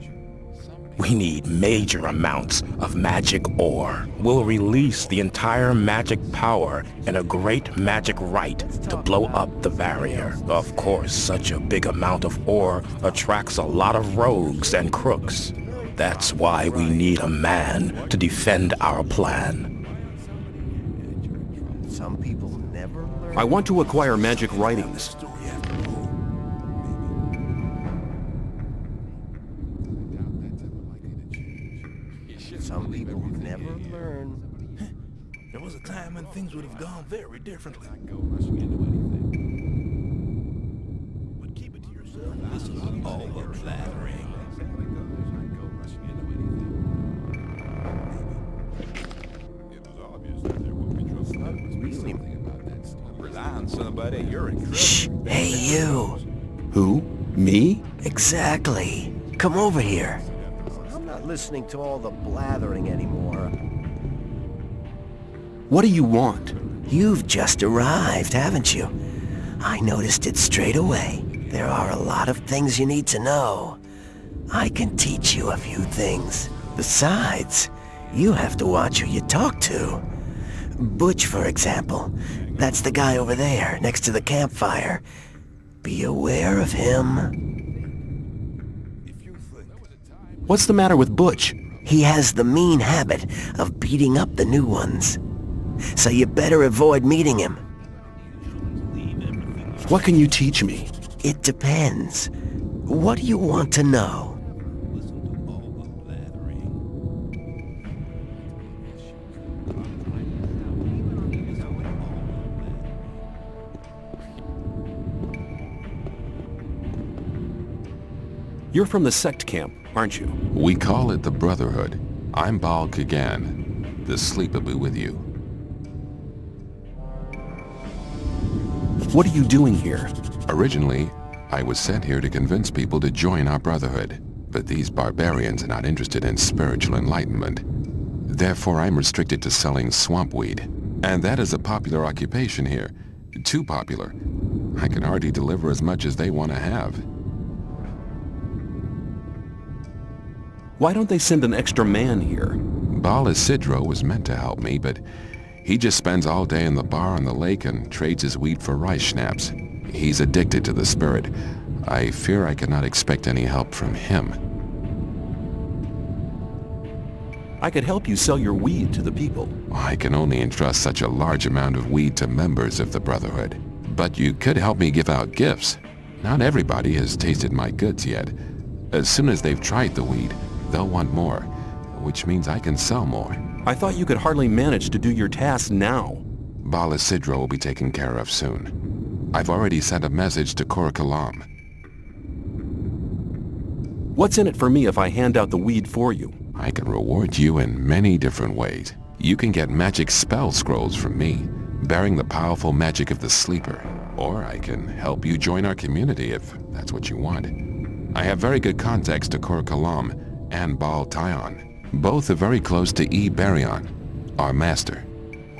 We need major amounts of magic ore. We'll release the entire magic power in a great magic rite to blow up the barrier. Of course, such a big amount of ore attracts a lot of rogues and crooks. That's why we need a man to defend our plan. Some people never learn. I want to acquire magic writings. Some people never learn. There was a time when things would have gone very differently. But keep it to yourself. This is all the flattering. It was obvious that there would be trouble. Rely on somebody, you're in trouble. Shh! Hey, you! Who? Me? Exactly. Come over here. I'm not listening to all the blathering anymore. What do you want? You've just arrived, haven't you? I noticed it straight away. There are a lot of things you need to know. I can teach you a few things. Besides, you have to watch who you talk to. Butch, for example. That's the guy over there, next to the campfire. Be aware of him. What's the matter with Butch? He has the mean habit of beating up the new ones. So you better avoid meeting him. What can you teach me? It depends. What do you want to know? You're from the Sect camp, aren't you? We call it the Brotherhood. I'm Baal Kagan. The sleeper be with you. What are you doing here? Originally, I was sent here to convince people to join our Brotherhood. But these barbarians are not interested in spiritual enlightenment. Therefore, I'm restricted to selling swampweed. And that is a popular occupation here. Too popular. I can hardly deliver as much as they want to have. Why don't they send an extra man here? Baal Isidro was meant to help me, but he just spends all day in the bar on the lake and trades his weed for rice schnapps. He's addicted to the spirit. I fear I cannot expect any help from him. I could help you sell your weed to the people. I can only entrust such a large amount of weed to members of the Brotherhood. But you could help me give out gifts. Not everybody has tasted my goods yet. As soon as they've tried the weed, they'll want more, which means I can sell more. I thought you could hardly manage to do your tasks now. Baal Isidro will be taken care of soon. I've already sent a message to Kor Kalam. What's in it for me if I hand out the weed for you? I can reward you in many different ways. You can get magic spell scrolls from me, bearing the powerful magic of the sleeper. Or I can help you join our community if that's what you want. I have very good contacts to Kor Kalam and Baal Tyon. Both are very close to E. Baryon, our master.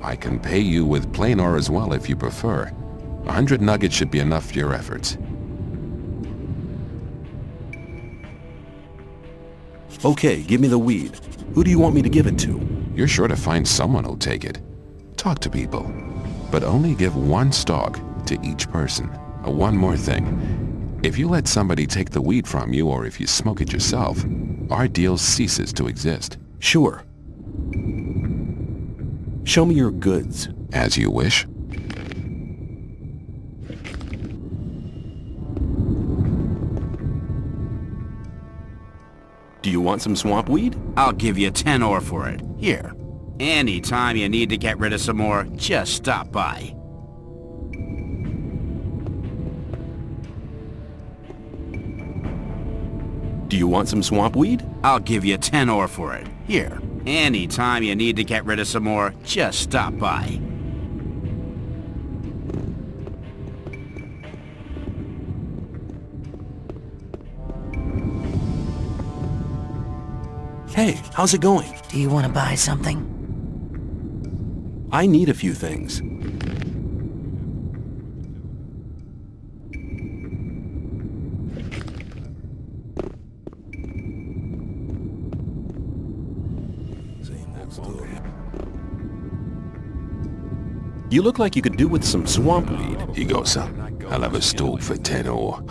I can pay you with plain ore as well if you prefer. 100 nuggets should be enough for your efforts. Okay, give me the weed. Who do you want me to give it to? You're sure to find someone who'll take it. Talk to people, but only give one stalk to each person. One more thing. If you let somebody take the weed from you, or if you smoke it yourself, our deal ceases to exist. Sure. Show me your goods. As you wish. Do you want some swamp weed? I'll give you 10 ore for it. Here. Anytime you need to get rid of some more, just stop by. Do you want some swamp weed? I'll give you 10 ore for it. Here. Anytime you need to get rid of some more, just stop by. Hey, how's it going? Do you want to buy something? I need a few things. You look like you could do with some swamp weed. Here goes some. I'll have a stool for 10 ore.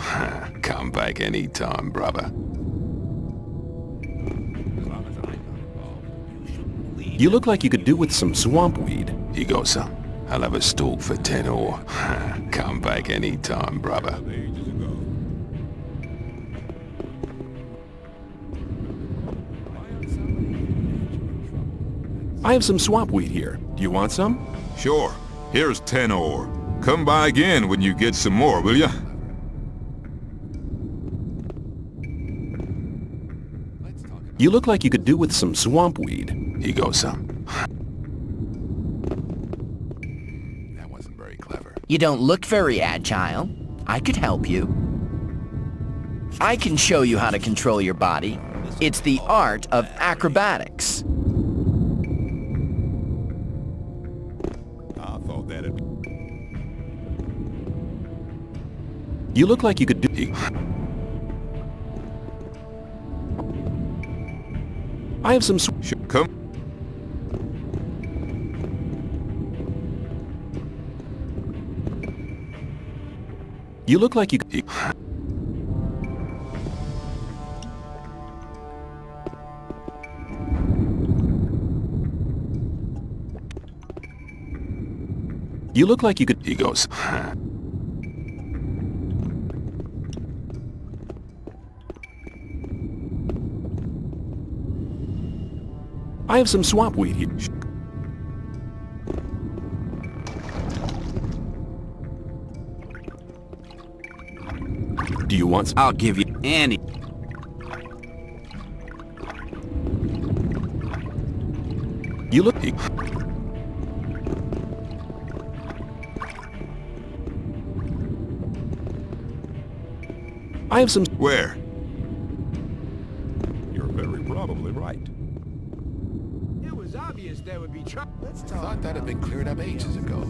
Come back anytime, brother. You look like you could do with some swamp weed. Here goes some. I'll have a stool for 10 ore. Come back anytime, brother. I have some swamp weed here. Do you want some? Sure. Here's 10 ore. Come by again when you get some more, will ya? You look like you could do with some swamp weed. Here goes some. That wasn't very clever. You don't look very agile. I could help you. I can show you how to control your body. It's the art of acrobatics. thought that'd... You look like you could do... I have some... Come. You look like you could... You look like you could... He goes, I have some swampweed here. Do you want... I'll give you any... You look... I have some... Where? You're very probably right. It was obvious there would be trouble. Let's talk. Thought that had been cleared up ages ago.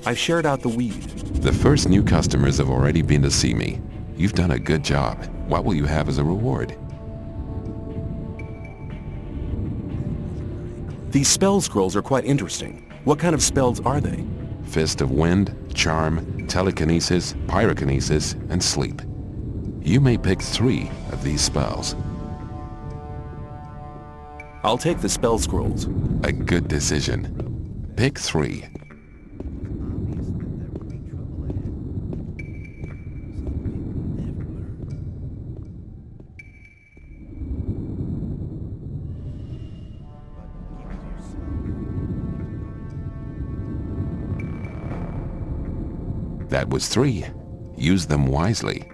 I've shared out the weed. the first new customers have already been to see me. You've done a good job. What will you have as a reward? These spell scrolls are quite interesting. What kind of spells are they? Fist of Wind, Charm, Telekinesis, Pyrokinesis, and Sleep. You may pick 3 of these spells. I'll take the spell scrolls. A good decision. Pick 3. That was 3. Use them wisely.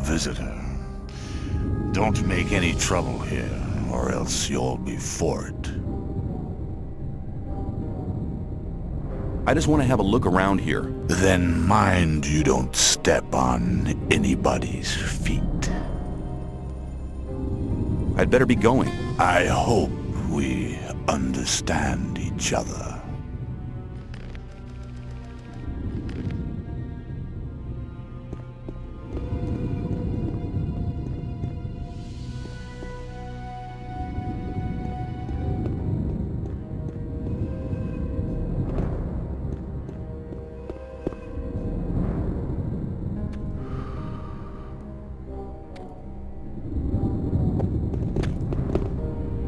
visitor. Don't make any trouble here, or else you'll be for it. I just want to have a look around here. Then mind you don't step on anybody's feet. I'd better be going. I hope we understand each other.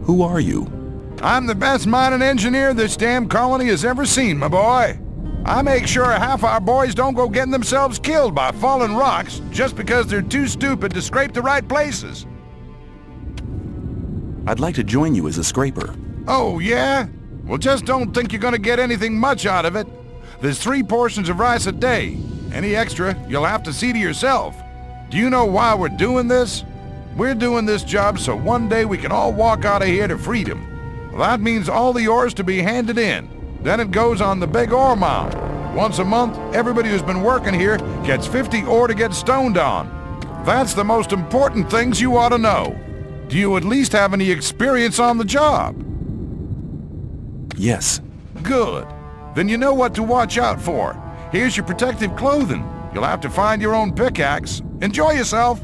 Who are you? I'm the best mining engineer this damn colony has ever seen, my boy. I make sure half our boys don't go getting themselves killed by falling rocks just because they're too stupid to scrape the right places. I'd like to join you as a scraper. Oh, yeah? Well, just don't think you're gonna get anything much out of it. There's 3 portions of rice a day. Any extra, you'll have to see to yourself. Do you know why we're doing this? We're doing this job so one day we can all walk out of here to freedom. Well, that means all the ore's to be handed in. Then it goes on the big ore mound. Once a month, everybody who's been working here gets 50 ore to get stoned on. That's the most important things you ought to know. Do you at least have any experience on the job? Yes. Good. Then you know what to watch out for. Here's your protective clothing. You'll have to find your own pickaxe. Enjoy yourself.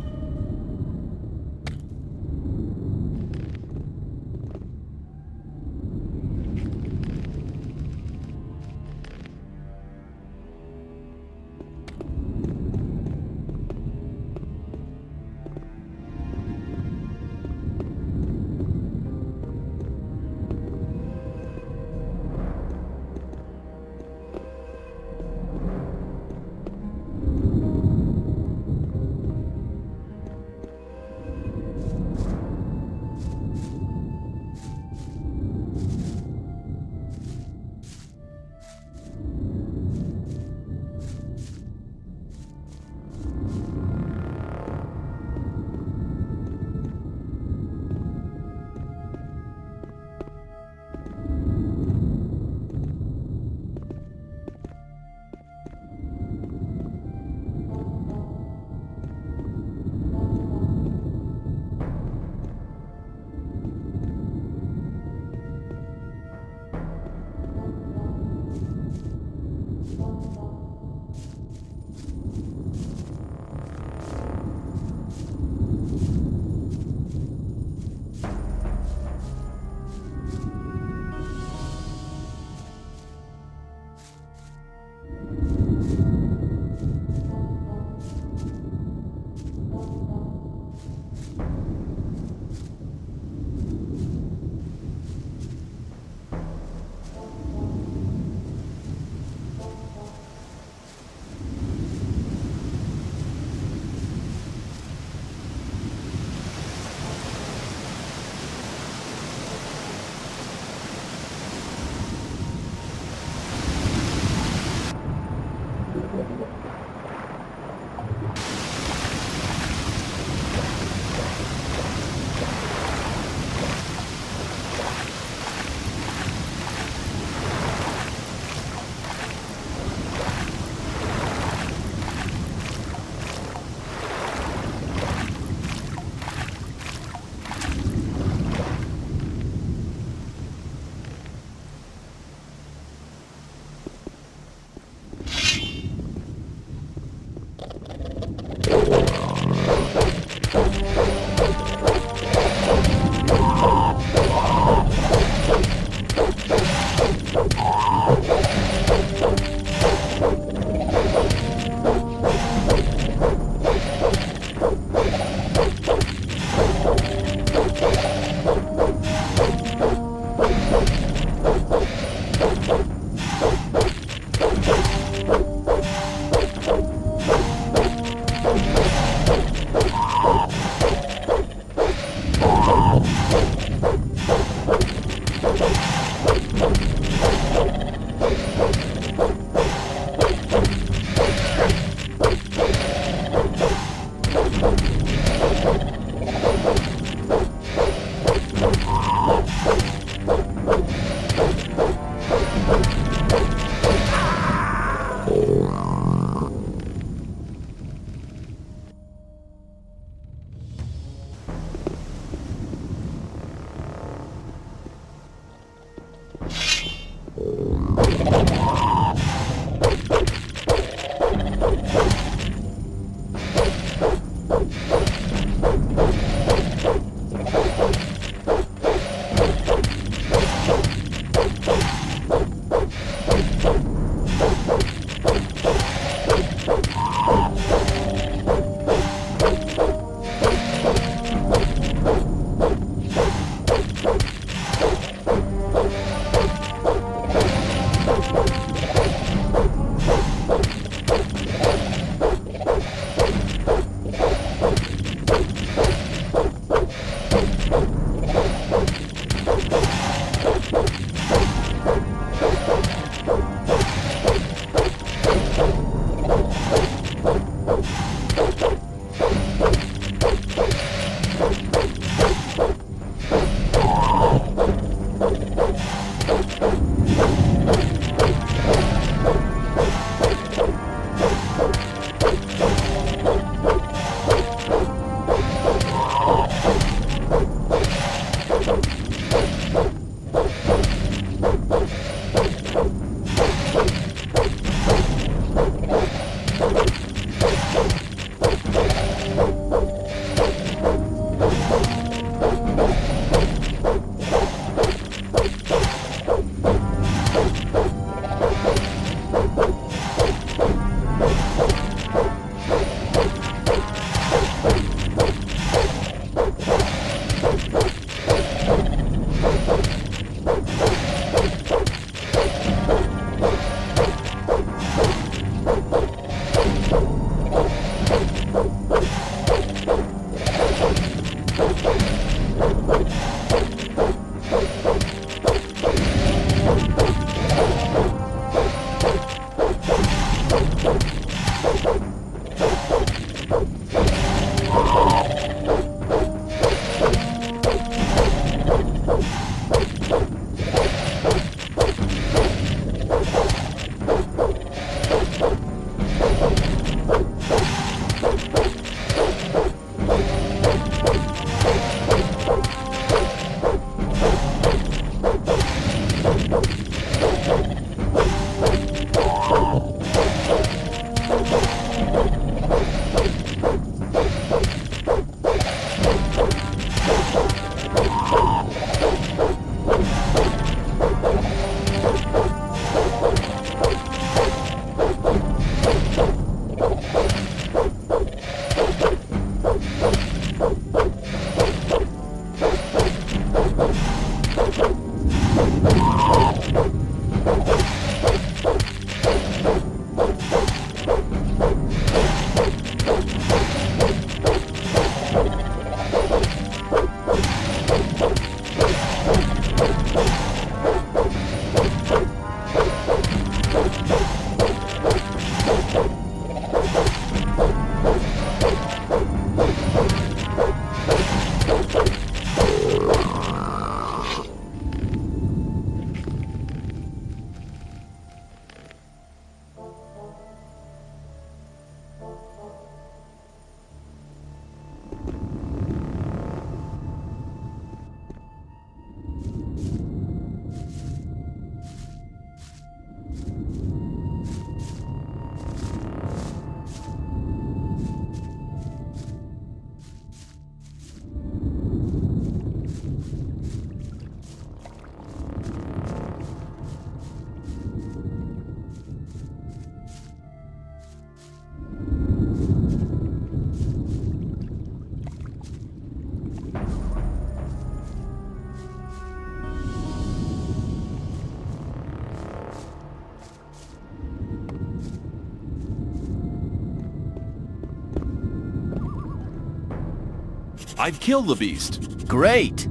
I've killed the beast. Great!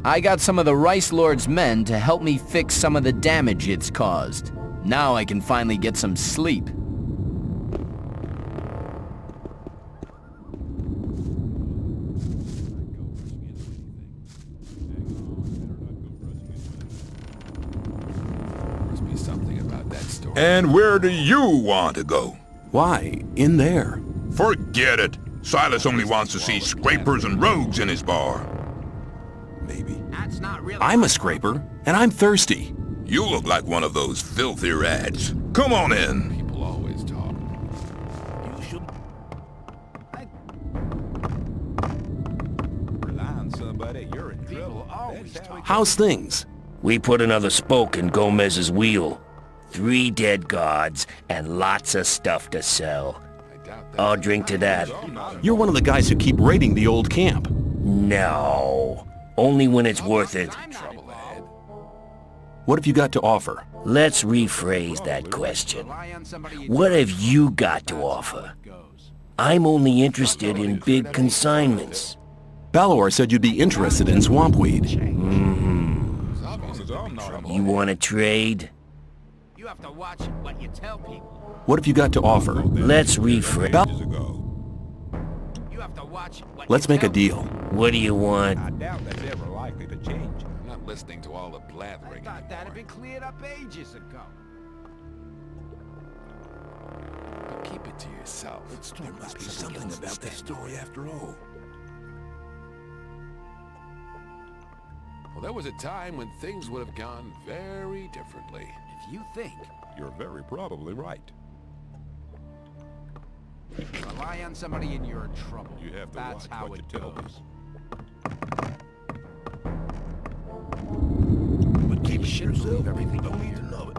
I got some of the Rice Lord's men to help me fix some of the damage it's caused. Now I can finally get some sleep. Must be something about that story. And where do you want to go? Why, in there. Forget it. Silas only wants to see scrapers and rogues in his bar. Maybe. I'm a scraper, and I'm thirsty. You look like one of those filthy rats. Come on in. People always talk. somebody, you're in trouble. That's how it How's things? We put another spoke in Gomez's wheel. 3 dead gods and lots of stuff to sell. I'll drink to that. You're one of the guys who keep raiding the old camp. No. Only when it's worth it. What have you got to offer? Let's rephrase that question. What have you got to offer? I'm only interested in big consignments. Balor said you'd be interested in Swampweed. You want to trade? You have to watch what you tell people. What have you got to offer? Let's rephrase. You have to watch what Let's make a deal. What do you want? I doubt that's ever likely to change. I'm not listening to all the blathering. I thought that had been cleared up ages ago. Keep it to yourself. There must be something about this story after all. Well, there was a time when things would have gone very differently. If you think, You're very probably right. rely on somebody and you're in trouble. You have to That's watch how what it you tell goes. But keep it to yourself. Everything don't need to know it.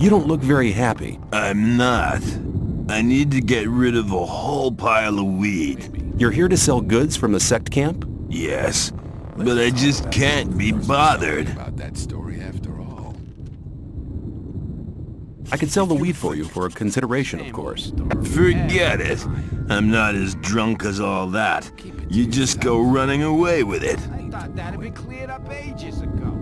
You don't look very happy. I'm not. I need to get rid of a whole pile of weed. You're here to sell goods from the Sect camp? Yes, but I just can't be bothered. About that story after all. I could sell the weed for you for a consideration, of course. Forget it. I'm not as drunk as all that. You just go running away with it. I thought that had been cleared up ages ago.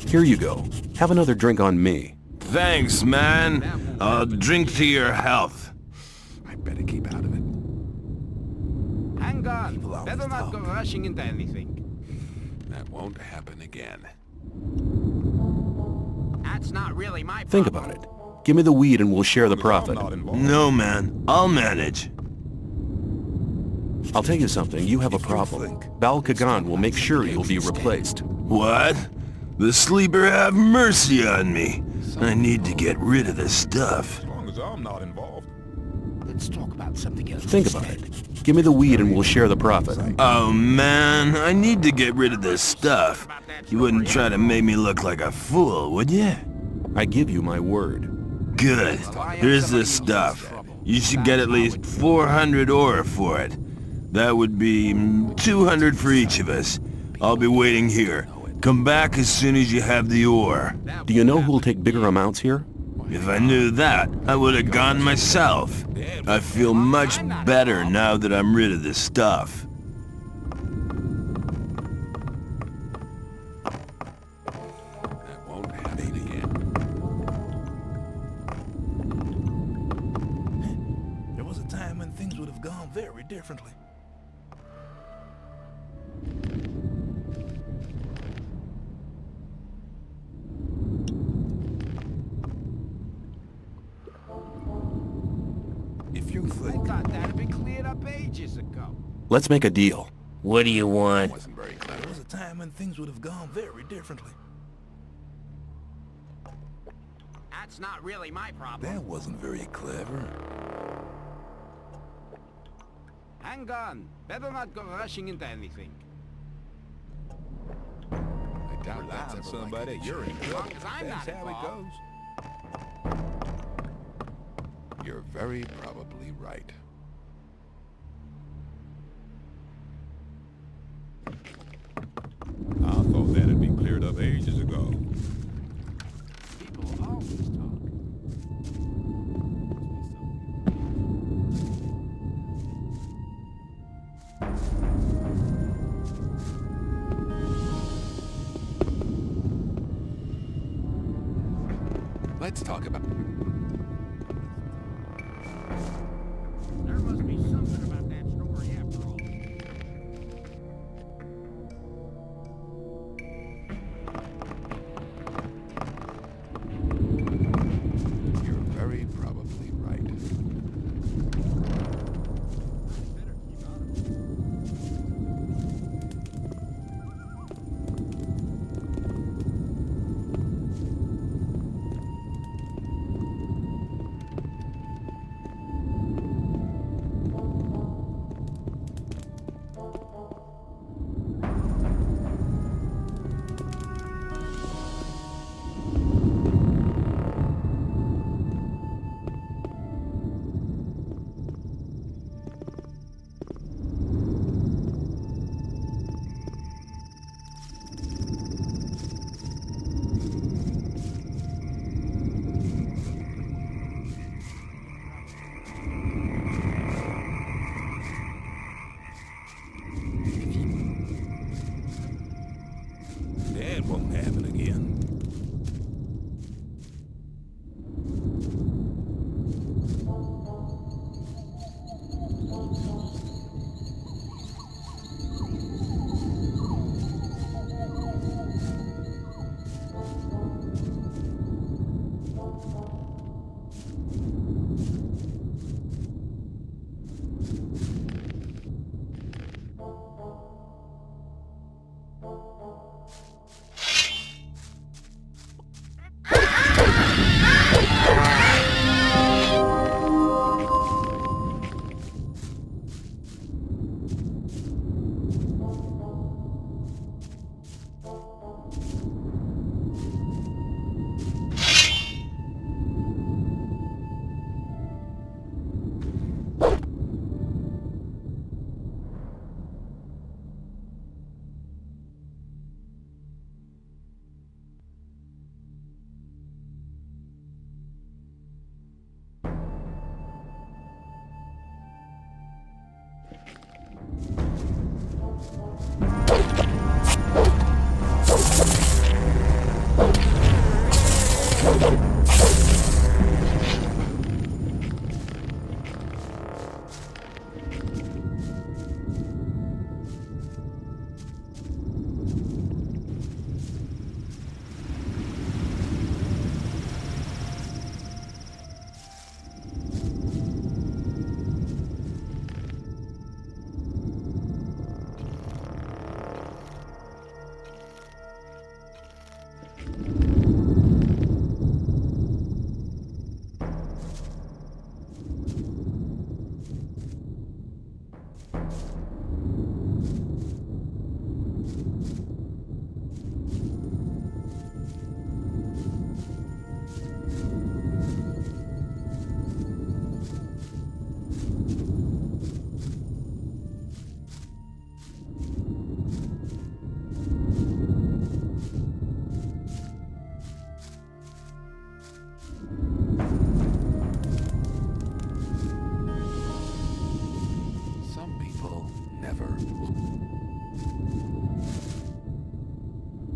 Here you go. Have another drink on me. Thanks, man. I'll drink to your health. I better keep out of it. Hang on. Better not go rushing into anything. That won't happen again. That's not really my problem. Think about it. Give me the weed and we'll share the profit. No, man. I'll manage. I'll tell you something. You have a problem. Bal Kagan will make sure you'll be replaced. What? The sleeper have mercy on me. I need to get rid of this stuff. As long as I'm not involved. Let's talk about something else. Think about it. Give me the weed and we'll share the profit. Oh, man. I need to get rid of this stuff. You wouldn't try to make me look like a fool, would you? I give you my word. Good. Here's this stuff. You should get at least 400 ore for it. That would be 200 for each of us. I'll be waiting here. Come back as soon as you have the ore. Do you know who'll take bigger amounts here? If I knew that, I would have gone myself. I feel much better now that I'm rid of this stuff. That won't happen again. There was a time when things would have gone very differently. If you think... I thought that had been cleared up ages ago. Let's make a deal. What do you want? Wasn't very clever. There was a time when things would have gone very differently. That's not really my problem. That wasn't very clever. Hang on. Better not go rushing into anything. I doubt Rely that's on ever somebody, likely to you're in change. trouble. As long as I'm That's not how it involved. goes. You're very probably right. I thought that had been cleared up ages ago. People always talk. Let's talk about... There must be something about that story after all. You're very probably right.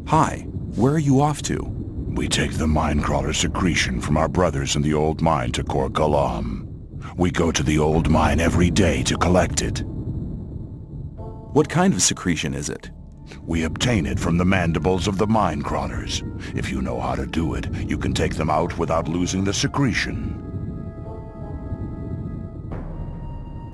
Hi, where are you off to? We take the Minecrawler secretion from our brothers in the old mine to Kor Galam. We go to the old mine every day to collect it. What kind of secretion is it? We obtain it from the mandibles of the Minecrawlers. If you know how to do it, you can take them out without losing the secretion.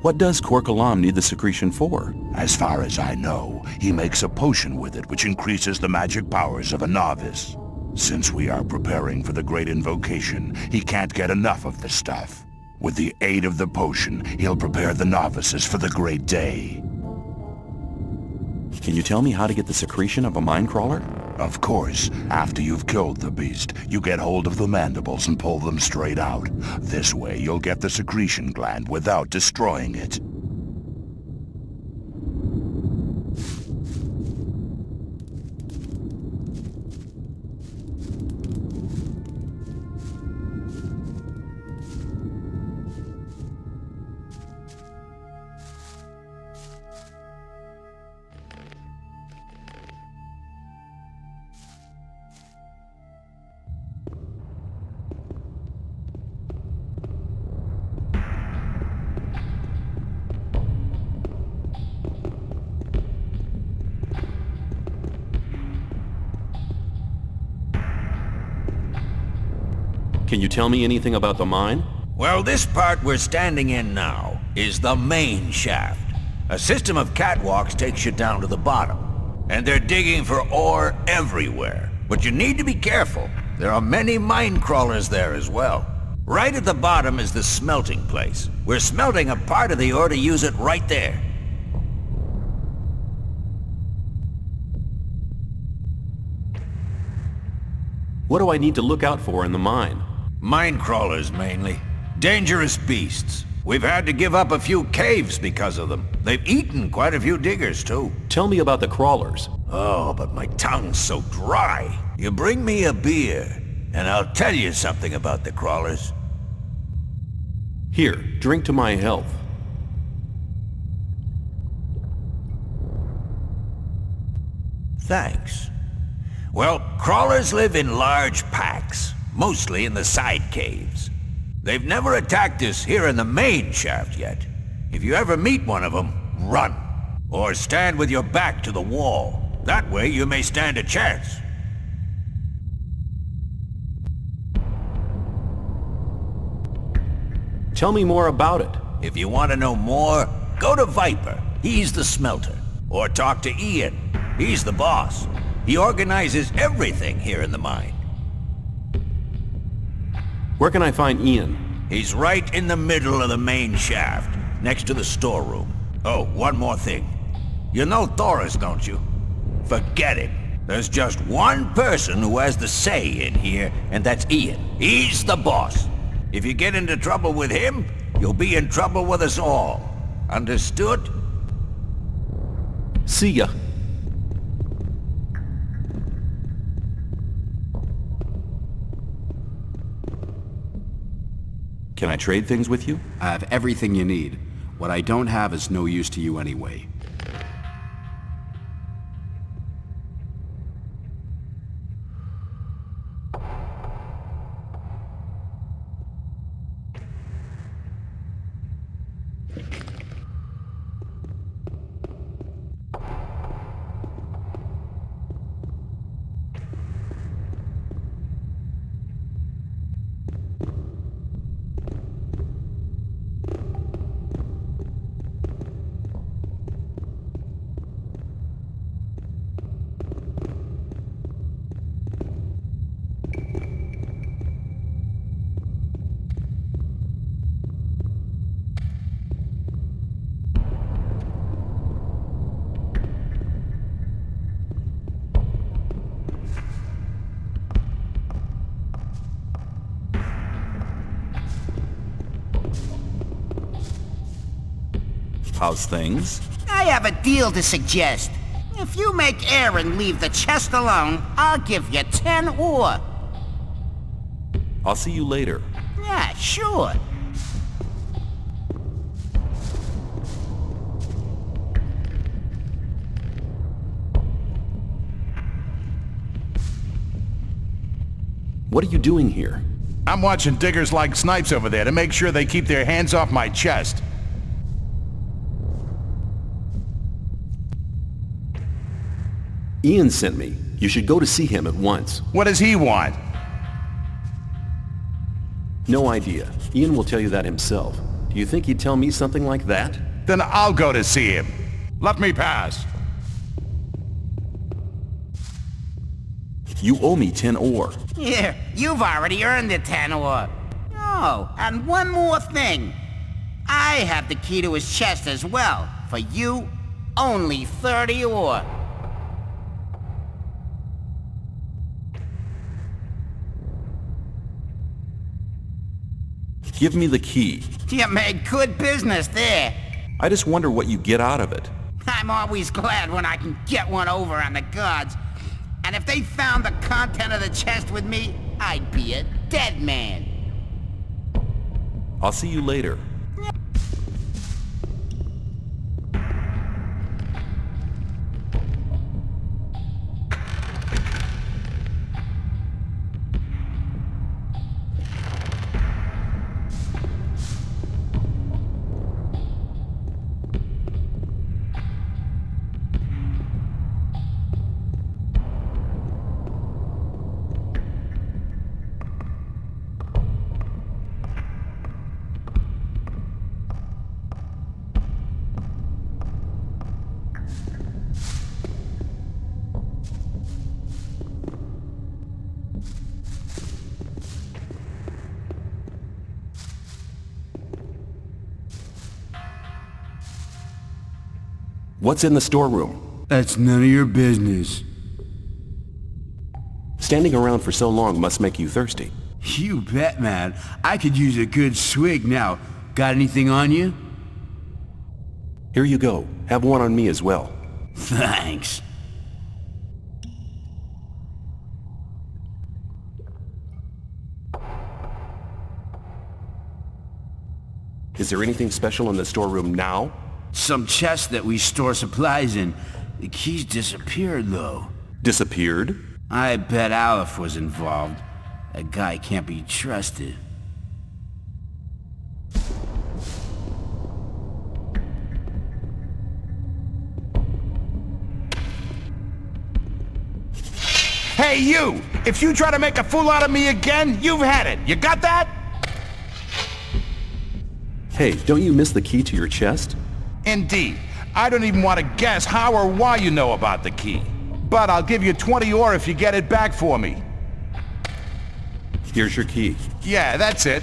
What does Kor Galam need the secretion for? As far as I know, he makes a potion with it which increases the magic powers of a novice. Since we are preparing for the great invocation, he can't get enough of the stuff. With the aid of the potion, he'll prepare the novices for the great day. Can you tell me how to get the secretion of a Minecrawler? Of course. After you've killed the beast, you get hold of the mandibles and pull them straight out. This way, you'll get the secretion gland without destroying it. Can you tell me anything about the mine? Well, this part we're standing in now is the main shaft. A system of catwalks takes you down to the bottom. And they're digging for ore everywhere. But you need to be careful. There are many mine crawlers there as well. Right at the bottom is the smelting place. We're smelting a part of the ore to use it right there. What do I need to look out for in the mine? Mine crawlers, mainly. Dangerous beasts. We've had to give up a few caves because of them. They've eaten quite a few diggers, too. Tell me about the crawlers. Oh, but my tongue's so dry. You bring me a beer, and I'll tell you something about the crawlers. Here, drink to my health. Thanks. Well, crawlers live in large packs, mostly in the side caves. They've never attacked us here in the main shaft yet. If you ever meet one of them, run. Or stand with your back to the wall. That way you may stand a chance. Tell me more about it. If you want to know more, go to Viper. He's the smelter. Or talk to Ian. He's the boss. He organizes everything here in the mine. Where can I find Ian? He's right in the middle of the main shaft, next to the storeroom. Oh, one more thing. You know Thoris, don't you? Forget it. There's just one person who has the say in here, and that's Ian. He's the boss. If you get into trouble with him, you'll be in trouble with us all. Understood? See ya. Can I trade things with you? I have everything you need. What I don't have is no use to you anyway. How's things? I have a deal to suggest. If you make Aaron leave the chest alone, I'll give you 10 ore. I'll see you later. Yeah, sure. What are you doing here? I'm watching diggers like snipes over there to make sure they keep their hands off my chest. Ian sent me. You should go to see him at once. What does he want? No idea. Ian will tell you that himself. Do you think he'd tell me something like that? Then I'll go to see him. Let me pass. You owe me 10 ore. Here, you've already earned the 10 ore. Oh, and one more thing. I have the key to his chest as well. For you, only 30 ore. Give me the key. You made good business there. I just wonder what you get out of it. I'm always glad when I can get one over on the gods. And if they found the content of the chest with me, I'd be a dead man. I'll see you later. What's in the storeroom? That's none of your business. Standing around for so long must make you thirsty. You bet, man. I could use a good swig now. Got anything on you? Here you go. Have one on me as well. Thanks. Is there anything special in the storeroom now? Some chest that we store supplies in. The keys disappeared, though. Disappeared? I bet Aleph was involved. That guy can't be trusted. Hey, you! If you try to make a fool out of me again, you've had it. You got that? Hey, don't you miss the key to your chest? Indeed. I don't even want to guess how or why you know about the key. But I'll give you 20 ore if you get it back for me. Here's your key. Yeah, that's it.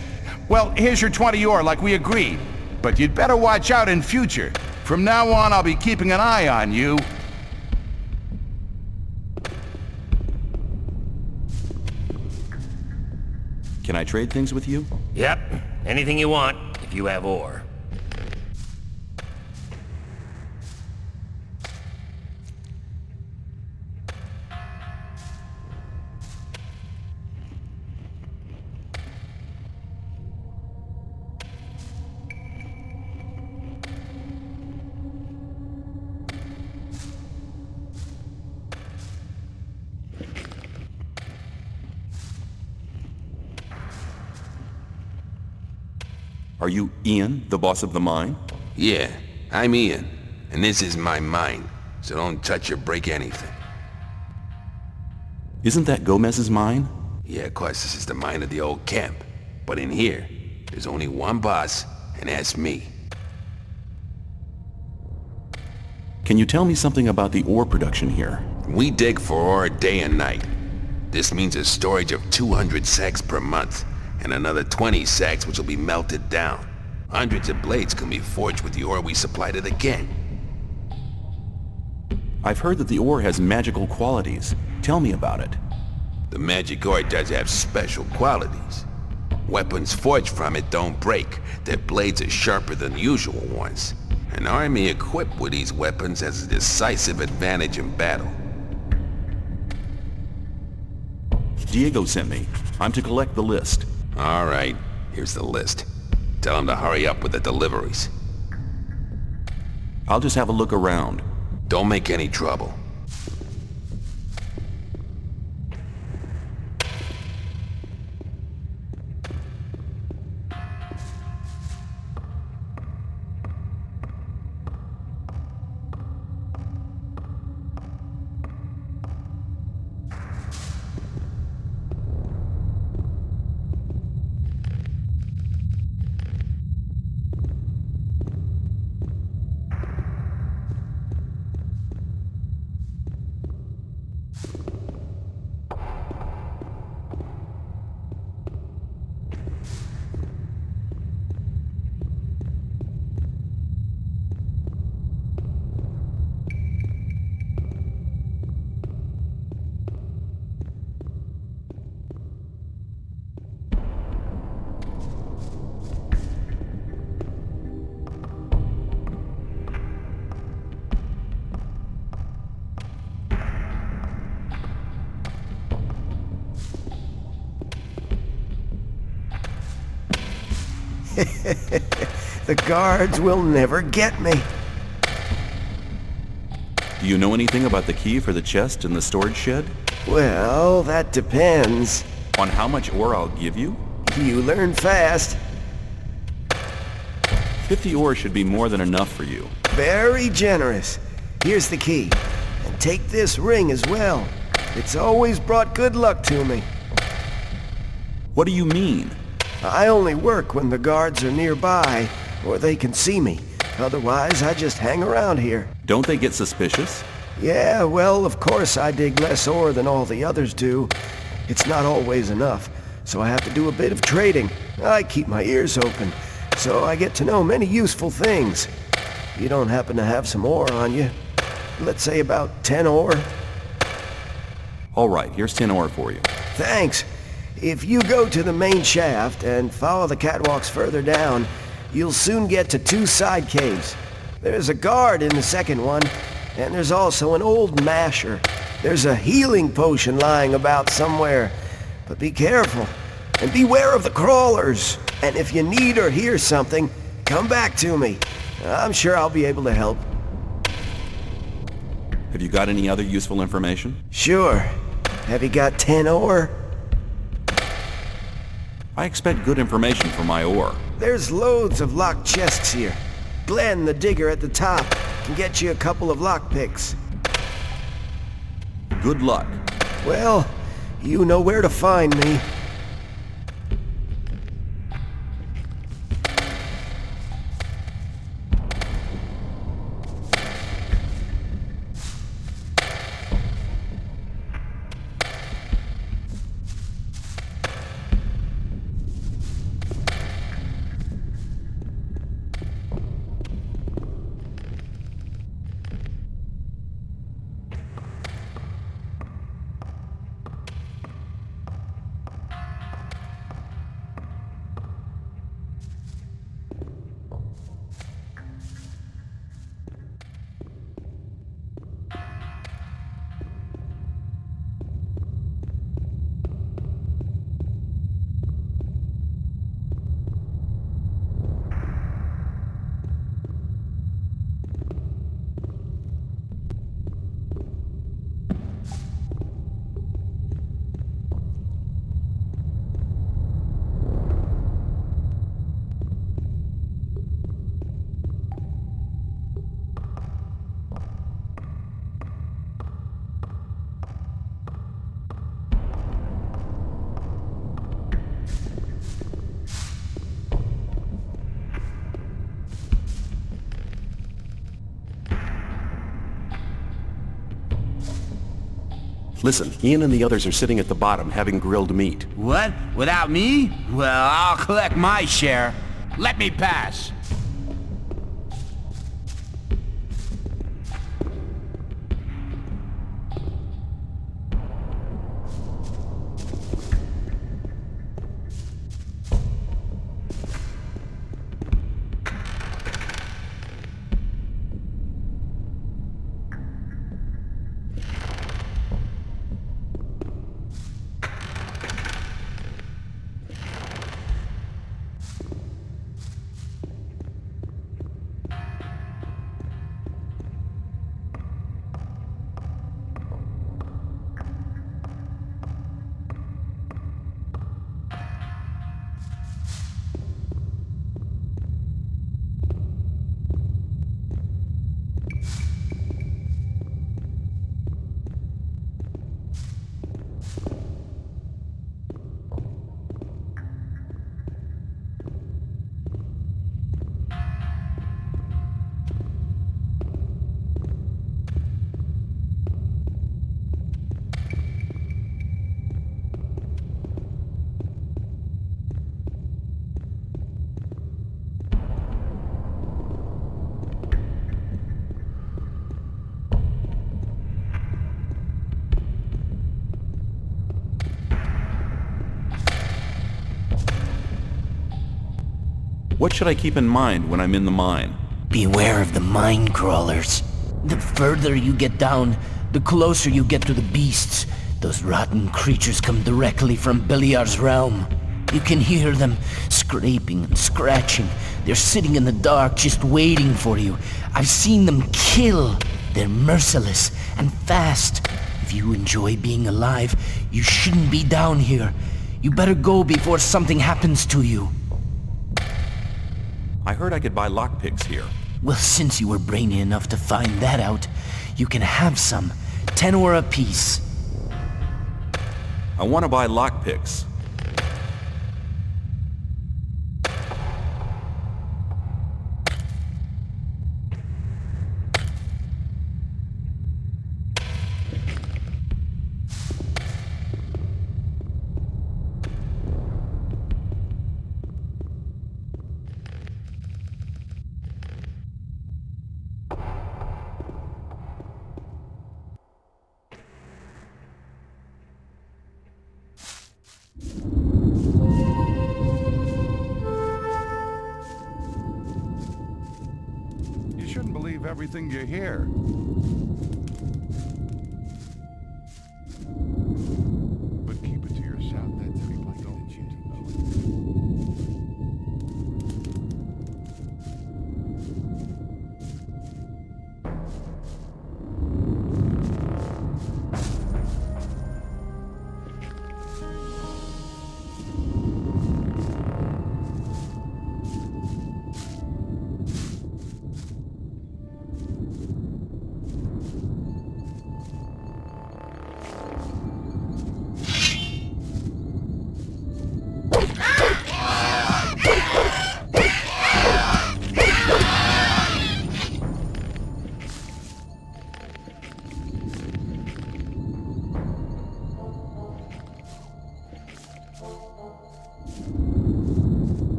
Well, here's your 20 ore like we agreed. But you'd better watch out in future. From now on, I'll be keeping an eye on you. Can I trade things with you? Yep. Anything you want, if you have ore. Are you Ian, the boss of the mine? Yeah, I'm Ian, and this is my mine, so don't touch or break anything. Isn't that Gomez's mine? Yeah, of course, this is the mine of the old camp. But in here, there's only one boss, and that's me. Can you tell me something about the ore production here? We dig for ore day and night. This means a storage of 200 sacks per month, and another 20 sacks which will be melted down. Hundreds of blades can be forged with the ore we supply to the king. I've heard that the ore has magical qualities. Tell me about it. The magic ore does have special qualities. Weapons forged from it don't break. Their blades are sharper than usual ones. An army equipped with these weapons has a decisive advantage in battle. Diego sent me. I'm to collect the list. All right, here's the list. Tell him to hurry up with the deliveries. I'll just have a look around. Don't make any trouble. The guards will never get me. Do you know anything about the key for the chest in the storage shed? Well, that depends. On how much ore I'll give you? You learn fast. 50 ore should be more than enough for you. Very generous. Here's the key. And take this ring as well. It's always brought good luck to me. What do you mean? I only work when the guards are nearby, or they can see me. Otherwise, I just hang around here. Don't they get suspicious? Yeah, well, of course I dig less ore than all the others do. It's not always enough, so I have to do a bit of trading. I keep my ears open, so I get to know many useful things. You don't happen to have some ore on you? Let's say about 10 ore? All right, here's 10 ore for you. Thanks. If you go to the main shaft and follow the catwalks further down, you'll soon get to 2 side caves. There's a guard in the second one, and there's also an old masher. There's a healing potion lying about somewhere. But be careful, and beware of the crawlers. And if you need or hear something, come back to me. I'm sure I'll be able to help. Have you got any other useful information? Sure. Have you got 10 ore? I expect good information for my ore. There's loads of locked chests here. Glenn, the digger at the top, can get you a couple of lockpicks. Good luck. Well, you know where to find me. Listen, Ian and the others are sitting at the bottom having grilled meat. What? Without me? Well, I'll collect my share. Let me pass. What should I keep in mind when I'm in the mine? Beware of the mine crawlers. The further you get down, the closer you get to the beasts. Those rotten creatures come directly from Beliar's realm. You can hear them scraping and scratching. They're sitting in the dark just waiting for you. I've seen them kill. They're merciless and fast. If you enjoy being alive, you shouldn't be down here. You better go before something happens to you. I heard I could buy lockpicks here. Well, since you were brainy enough to find that out, you can have some. 10 ore apiece. I want to buy lockpicks. You shouldn't believe everything you hear. But keep it to yourself. That's everybody don't you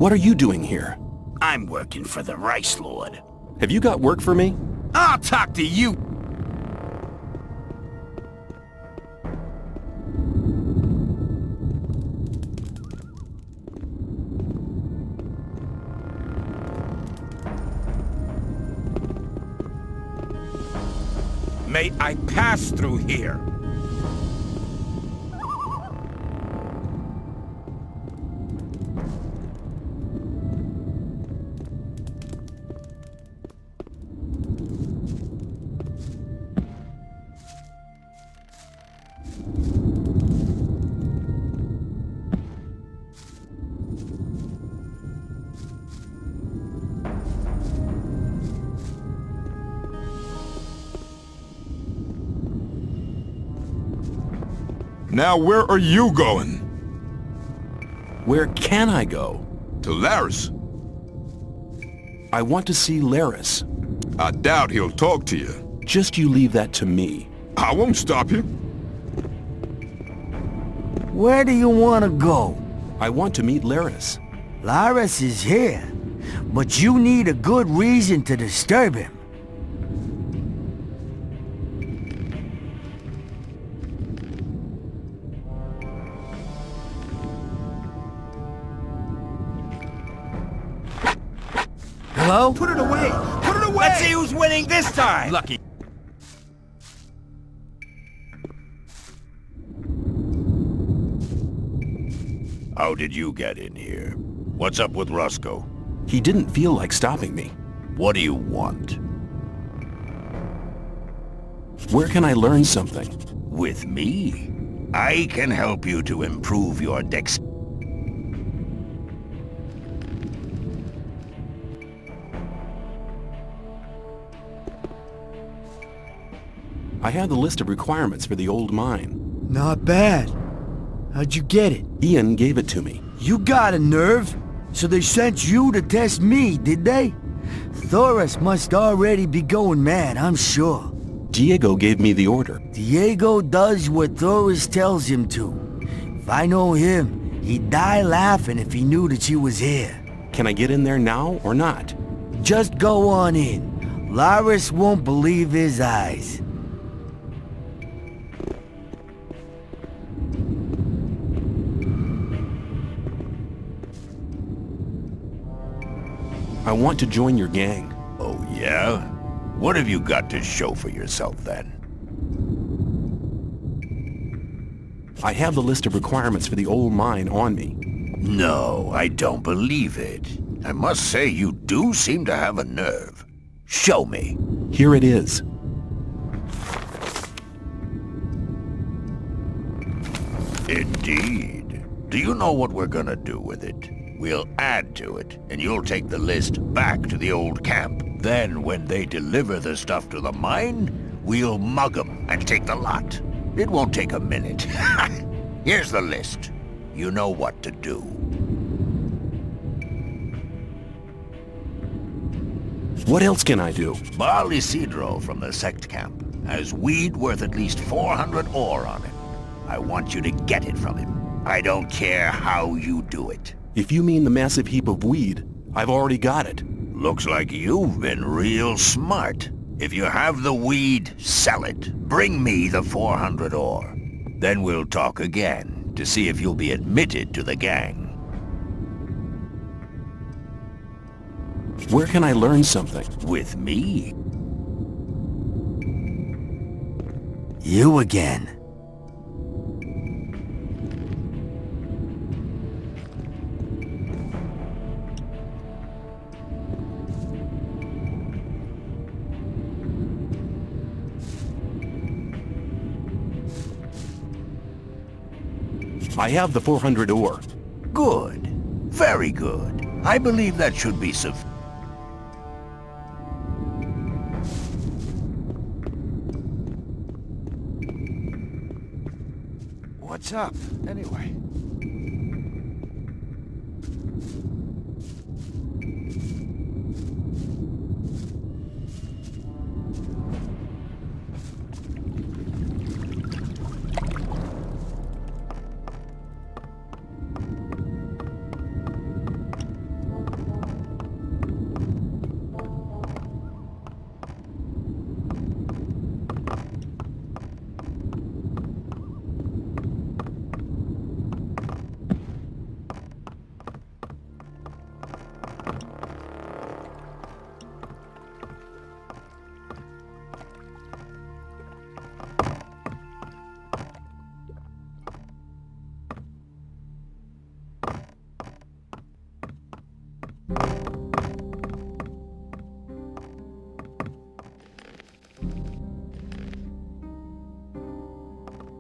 What are you doing here? I'm working for the Rice Lord. Have you got work for me? I'll talk to you. May I pass through here? Now where are you going? Where can I go? To Laris. I want to see Laris. I doubt he'll talk to you. Just you leave that to me. I won't stop you. Where do you want to go? I want to meet Laris. Laris is here, but you need a good reason to disturb him. Hello? Put it away! Put it away! Let's see who's winning this time! Lucky. How did you get in here? What's up with Roscoe? He didn't feel like stopping me. What do you want? Where can I learn something? With me? I can help you to improve your dex. I have the list of requirements for the old mine. Not bad. How'd you get it? Ian gave it to me. You got a nerve? So they sent you to test me, did they? Thoris must already be going mad, I'm sure. Diego gave me the order. Diego does what Thoris tells him to. If I know him, he'd die laughing if he knew that you was here. Can I get in there now or not? Just go on in. Laris won't believe his eyes. I want to join your gang. Oh, yeah? What have you got to show for yourself, then? I have the list of requirements for the old mine on me. No, I don't believe it. I must say you do seem to have a nerve. Show me. Here it is. Indeed. Do you know what we're gonna do with it? We'll add to it, and you'll take the list back to the old camp. Then, when they deliver the stuff to the mine, we'll mug 'em and take the lot. It won't take a minute. Here's the list. You know what to do. What else can I do? Baal Isidro from the Sect camp has weed worth at least 400 ore on it. I want you to get it from him. I don't care how you do it. If you mean the massive heap of weed, I've already got it. Looks like you've been real smart. If you have the weed, sell it. Bring me the 400 ore. Then we'll talk again to see if you'll be admitted to the gang. Where can I learn something? With me? You again. I have the 400 ore. Good. Very good. I believe that should be sufficient. What's up, anyway?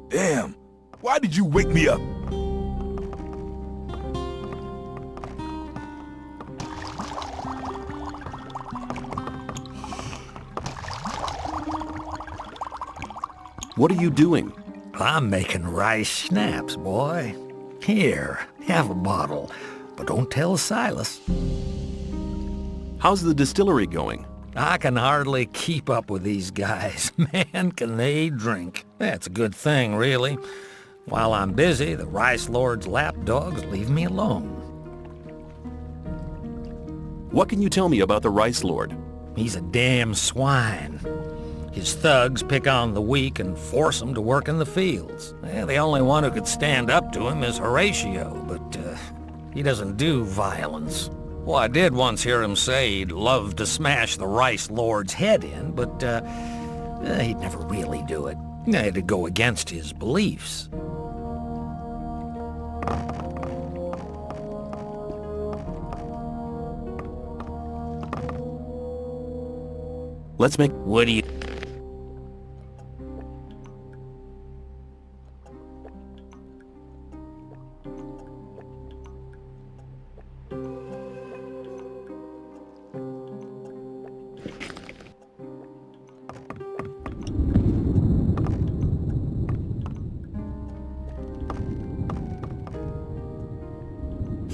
Damn, why did you wake me up? What are you doing? I'm making rice schnapps, boy. Here, have a bottle, but don't tell Silas. How's the distillery going? I can hardly keep up with these guys. Man, can they drink. That's a good thing, really. While I'm busy, the Rice Lord's lapdogs leave me alone. What can you tell me about the Rice Lord? He's a damn swine. His thugs pick on the weak and force them to work in the fields. The only one who could stand up to him is Horatio, but he doesn't do violence. Well, I did once hear him say he'd love to smash the Rice Lord's head in, but he'd never really do it. It'd go against his beliefs. Let's make... What do you...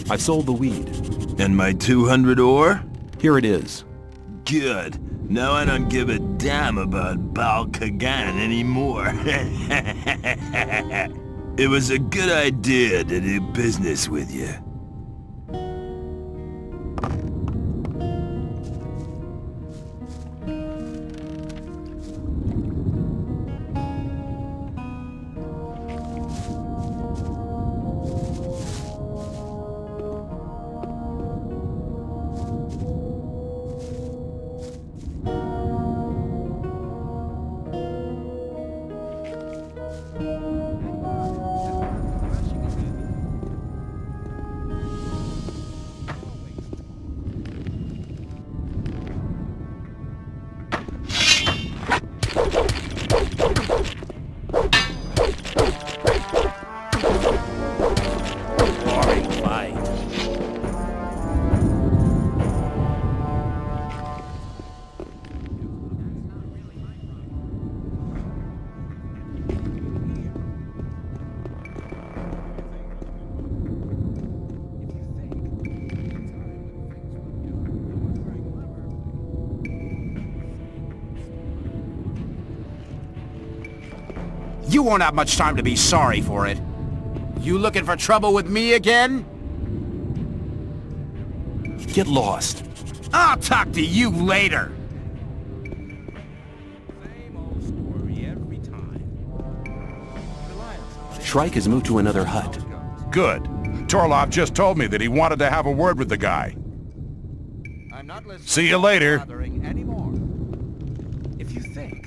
I've sold the weed. And my 200 ore? Here it is. Good. Now I don't give a damn about Baal Kagan anymore. It was a good idea to do business with you. You won't have much time to be sorry for it. You looking for trouble with me again? Get lost. I'll talk to you later. Shrike has moved to another hut. Good. Torlov just told me that he wanted to have a word with the guy. See you later. If you think.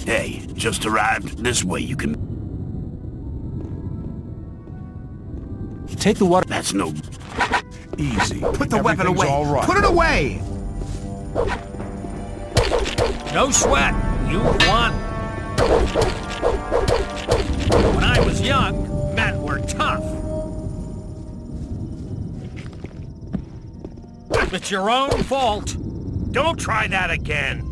Hey, just arrived. This way you can... Take the water... That's no... Easy. Put the weapon Everything's away! all right. Put it away! No sweat. You won. When I was young, men were tough. It's your own fault. Don't try that again.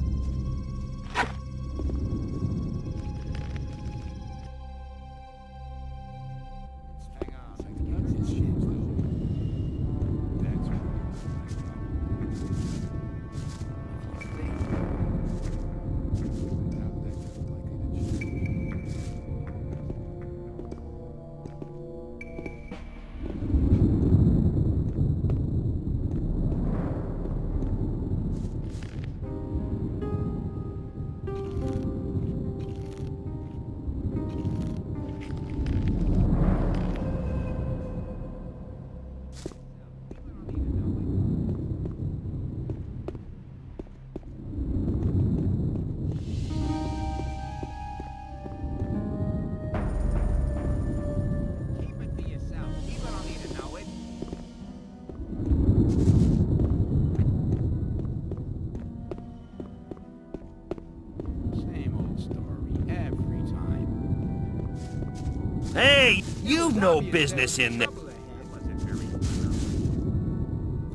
You've no business in there.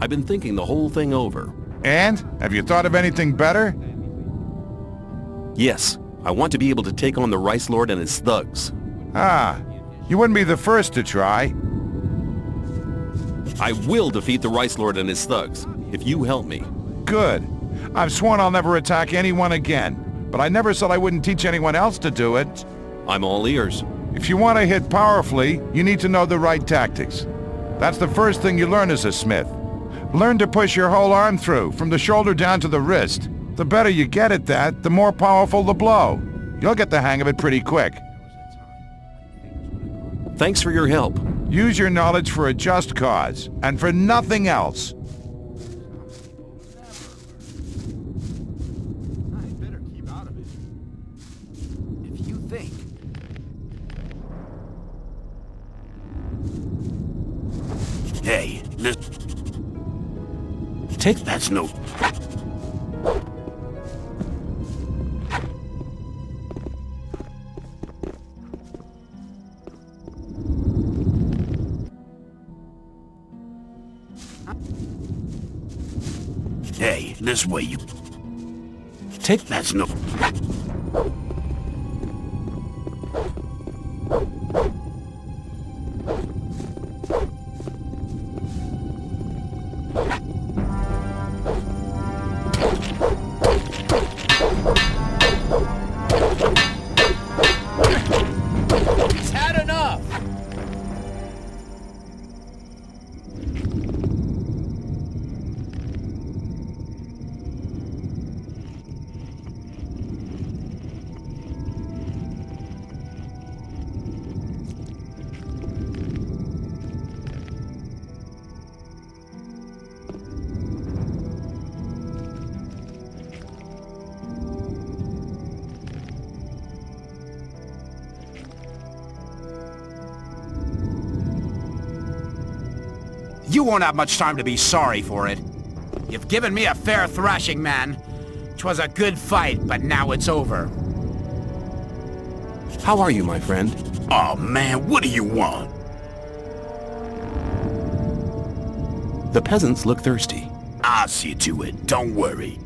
I've been thinking the whole thing over. And? Have you thought of anything better? Yes, I want to be able to take on the Rice Lord and his thugs. Ah, you wouldn't be the first to try. I will defeat the Rice Lord and his thugs, if you help me. Good. I've sworn I'll never attack anyone again, but I never said I wouldn't teach anyone else to do it. I'm all ears. If you want to hit powerfully, you need to know the right tactics. That's the first thing you learn as a smith. Learn to push your whole arm through, from the shoulder down to the wrist. The better you get at that, the more powerful the blow. You'll get the hang of it pretty quick. Thanks for your help. Use your knowledge for a just cause, and for nothing else. Hey, Take... That's no... Hey, this way you... Take... That's no... He's had enough! You won't have much time to be sorry for it. You've given me a fair thrashing, man. 'Twas a good fight, but now it's over. How are you, my friend? Oh man, what do you want? The peasants look thirsty. I'll see to it, don't worry.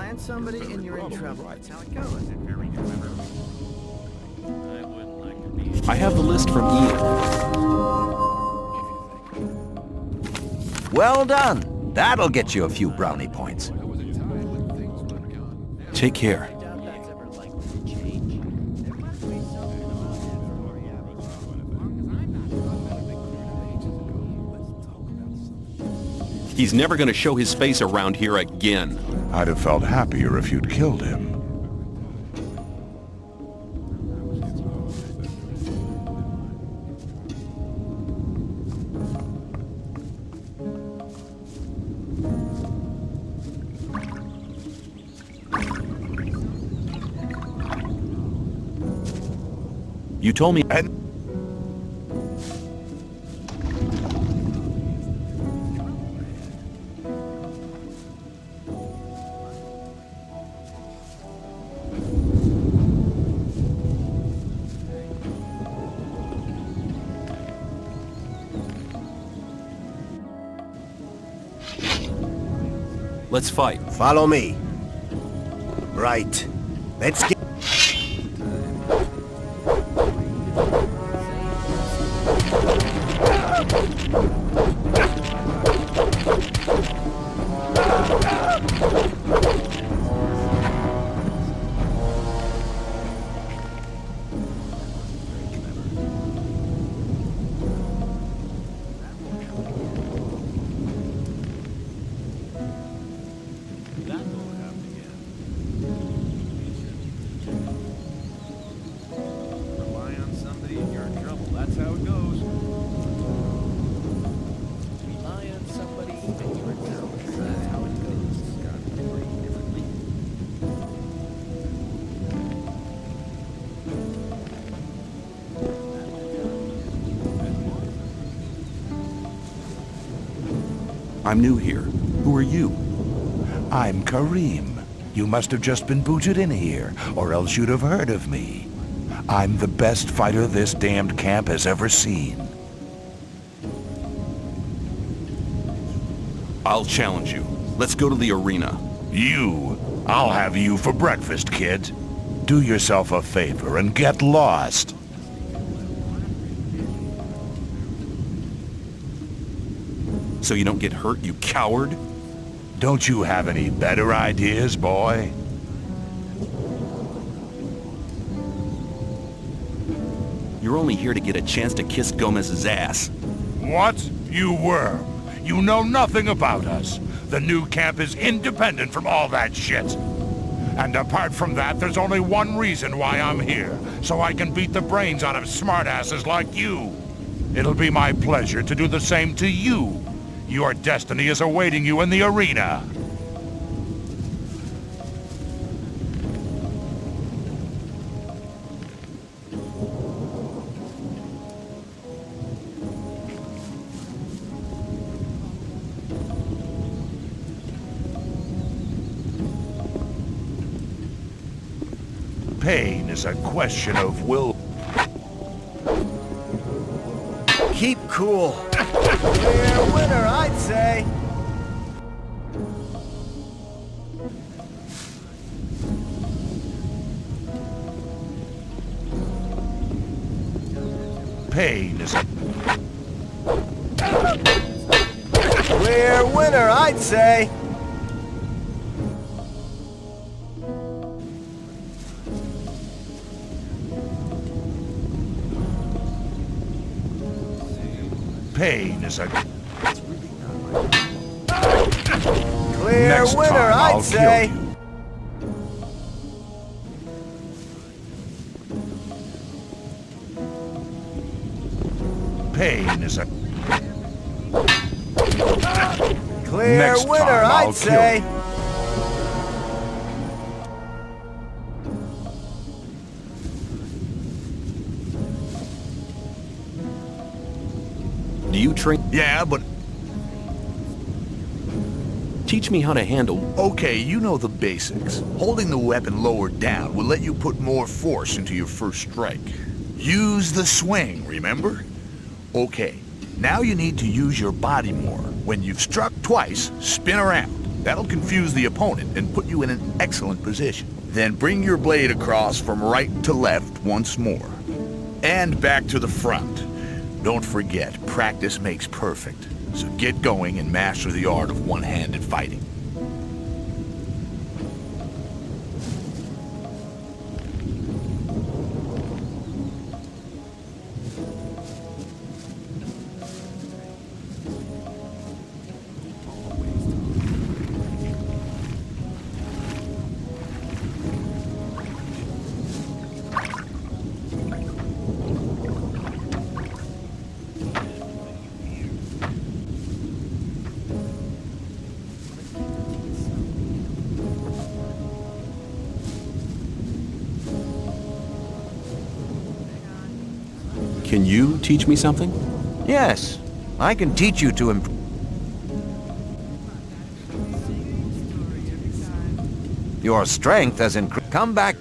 Plant somebody and you're in trouble. That's how it goes. I have the list from Ian. Well done. That'll get you a few brownie points. Take care. He's never gonna show his face around here again. I'd have felt happier if you'd killed him. You told me... Let's fight. Follow me. Right. Let's get... I'm new here. Who are you? I'm Kareem. You must have just been booted in here, or else you'd have heard of me. I'm the best fighter this damned camp has ever seen. I'll challenge you. Let's go to the arena. You? I'll have you for breakfast, kid. Do yourself a favor and get lost. So you don't get hurt, you coward? Don't you have any better ideas, boy? You're only here to get a chance to kiss Gomez's ass. What? You worm. You know nothing about us. The new camp is independent from all that shit. And apart from that, there's only one reason why I'm here. So I can beat the brains out of smartasses like you. It'll be my pleasure to do the same to you. Your destiny is awaiting you in the arena. Pain is a question of will. Keep cool. Clear winner, I'd say. Pain is a... Clear winner, I'd say. Pain is a... Clear Next winner, time, I'd I'll say. kill you. Pain is a... Clear Next winner, time, I'll I'd say. kill you. Do you train? Yeah, but... Teach me how to handle... Okay, you know the basics. Holding the weapon lower down will let you put more force into your first strike. Use the swing, remember? Okay, now you need to use your body more. When you've struck twice, spin around. That'll confuse the opponent and put you in an excellent position. Then bring your blade across from right to left once more. And back to the front. Don't forget, practice makes perfect. So get going and master the art of one-handed fighting. Can you teach me something? Yes, I can teach you to improve. Your strength has increased. Come back.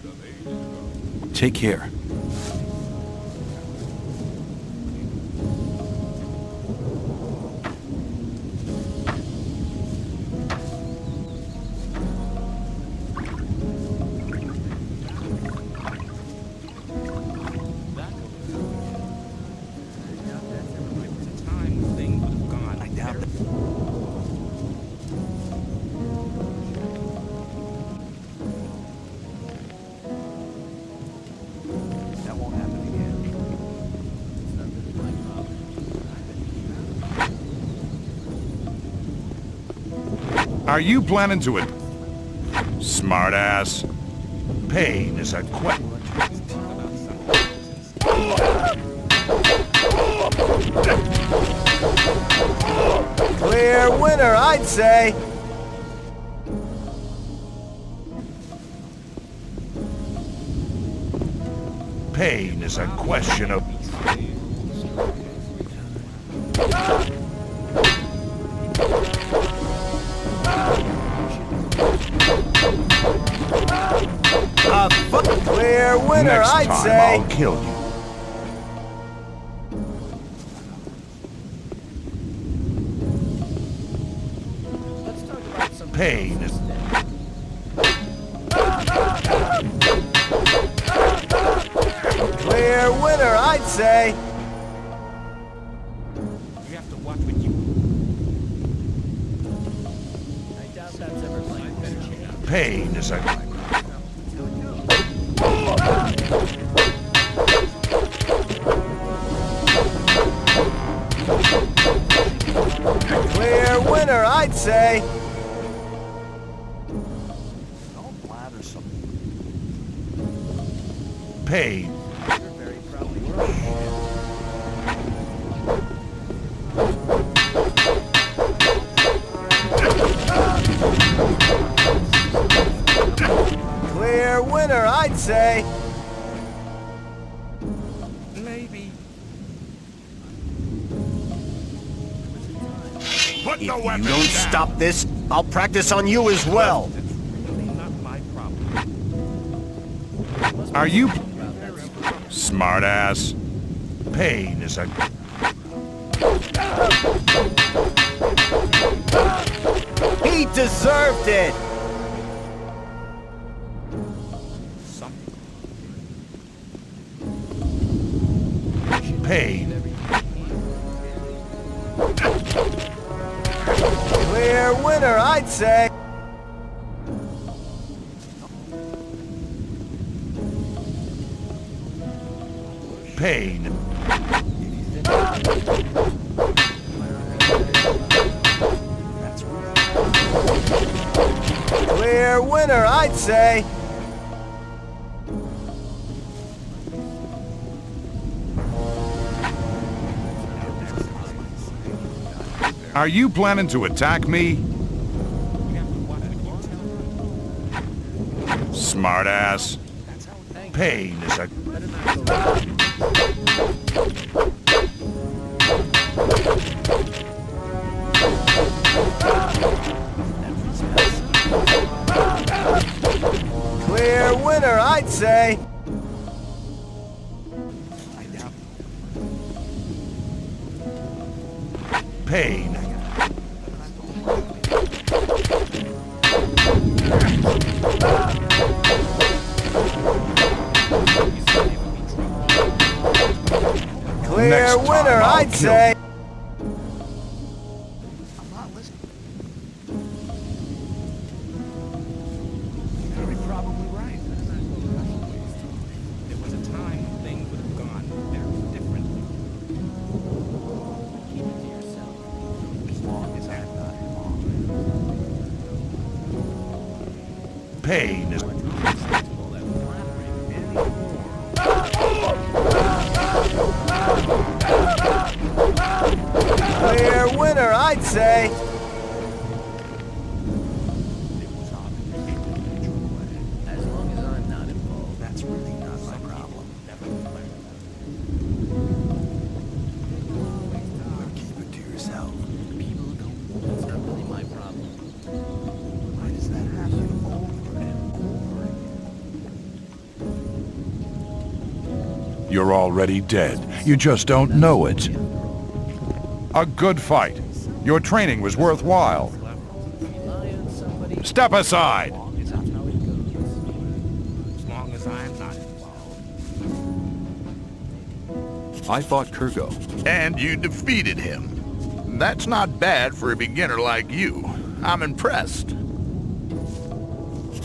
Take care. Are you planning to it? Smartass. Pain is a Clear winner, I'd say. Pain is a question of... Clear winner, Next I'd time say. I'll kill you. Pain is... Clear winner, I'd say. You have to watch what you... I doubt that's ever like Pain is a... Clear winner, I'd say. Pain. Clear winner, I'd say. Maybe. Put If the you weapon don't down. stop this, I'll practice on you as well. Are you... Smartass. Pain is a... He deserved it. Pain. Clear winner, I'd say. Pain. Clear winner, I'd say. Are you planning to attack me? Smartass. Pain is a... Clear winner, I'd say. Pain. Clear next winner, time, I'll I'd kill say. Pain is... Clear winner, I'd say. As long as I'm not involved, that's really not my problem. Keep it to yourself. People don't. That's not really my problem. Why does that happen over and over again? You're already dead. You just don't know it. A good fight. Your training was worthwhile. Step aside! As long as I'm not involved. I fought Kurgo. And you defeated him. That's not bad for a beginner like you. I'm impressed.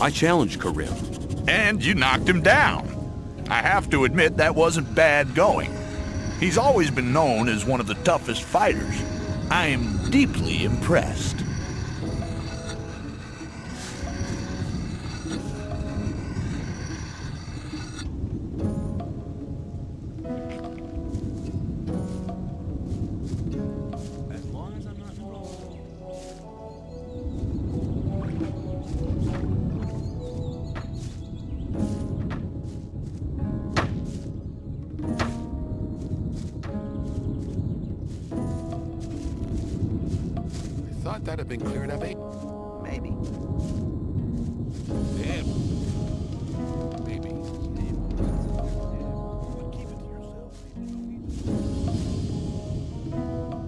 I challenged Karim. And you knocked him down. I have to admit that wasn't bad going. He's always been known as one of the toughest fighters. I am deeply impressed. Thought that had been cleared up, eh? Maybe. Yeah. Maybe.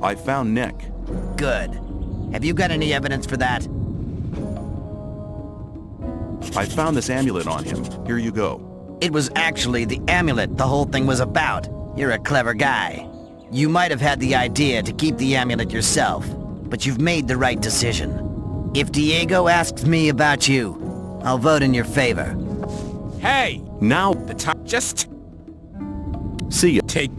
I found Neck. Good. Have you got any evidence for that? I found this amulet on him. Here you go. It was actually the amulet the whole thing was about. You're a clever guy. You might have had the idea to keep the amulet yourself, but you've made the right decision. If Diego asks me about you, I'll vote in your favor. Hey! Now, The time just see ya. take.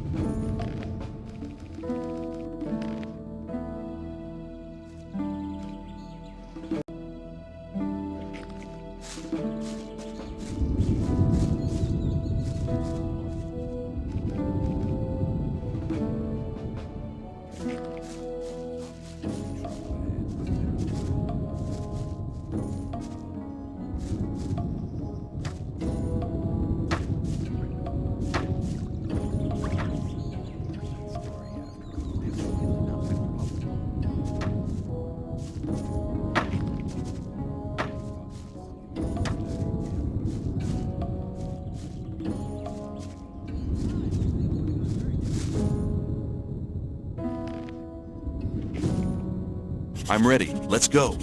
I'm ready. Let's go.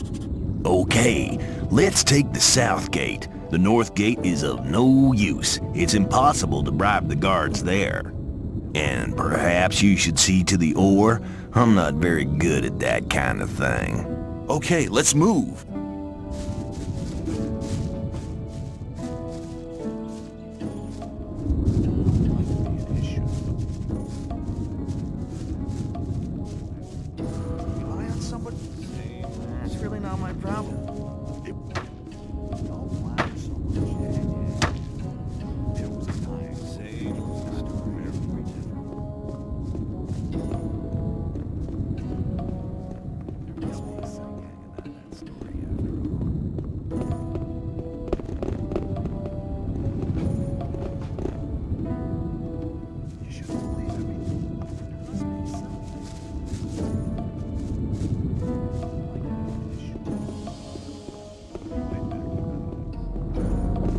Okay, let's take the south gate. The north gate is of no use. It's impossible to bribe the guards there. And perhaps you should see to the ore. I'm not very good at that kind of thing. Okay, let's move. Rely on somebody? That's really not my problem.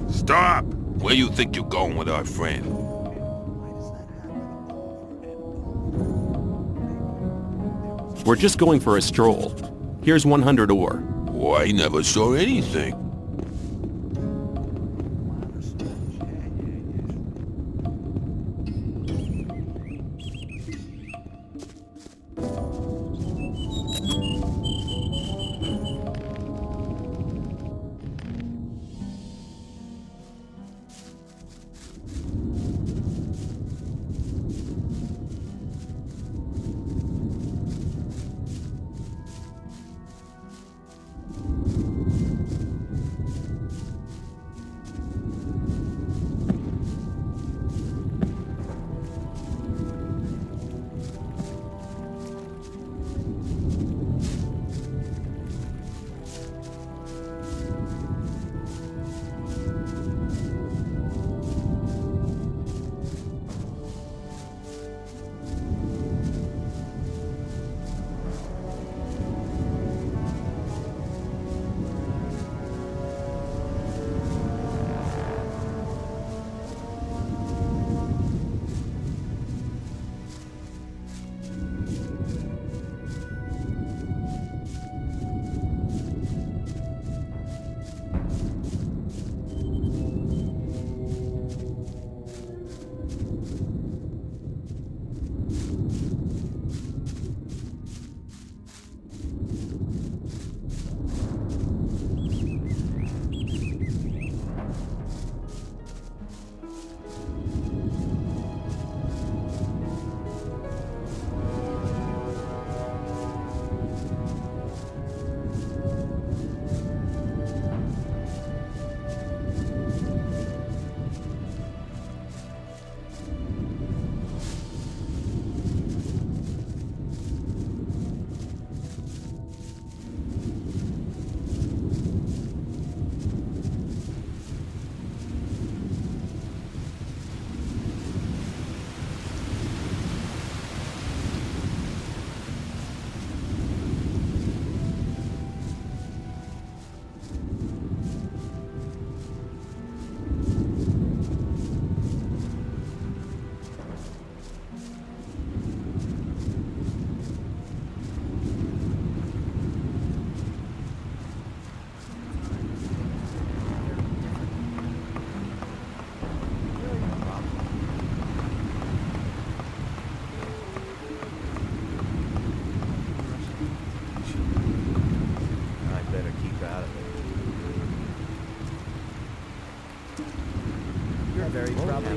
Stop! Where you think you're going with our friend? We're just going for a stroll. Here's 100 ore. Well, I never saw anything.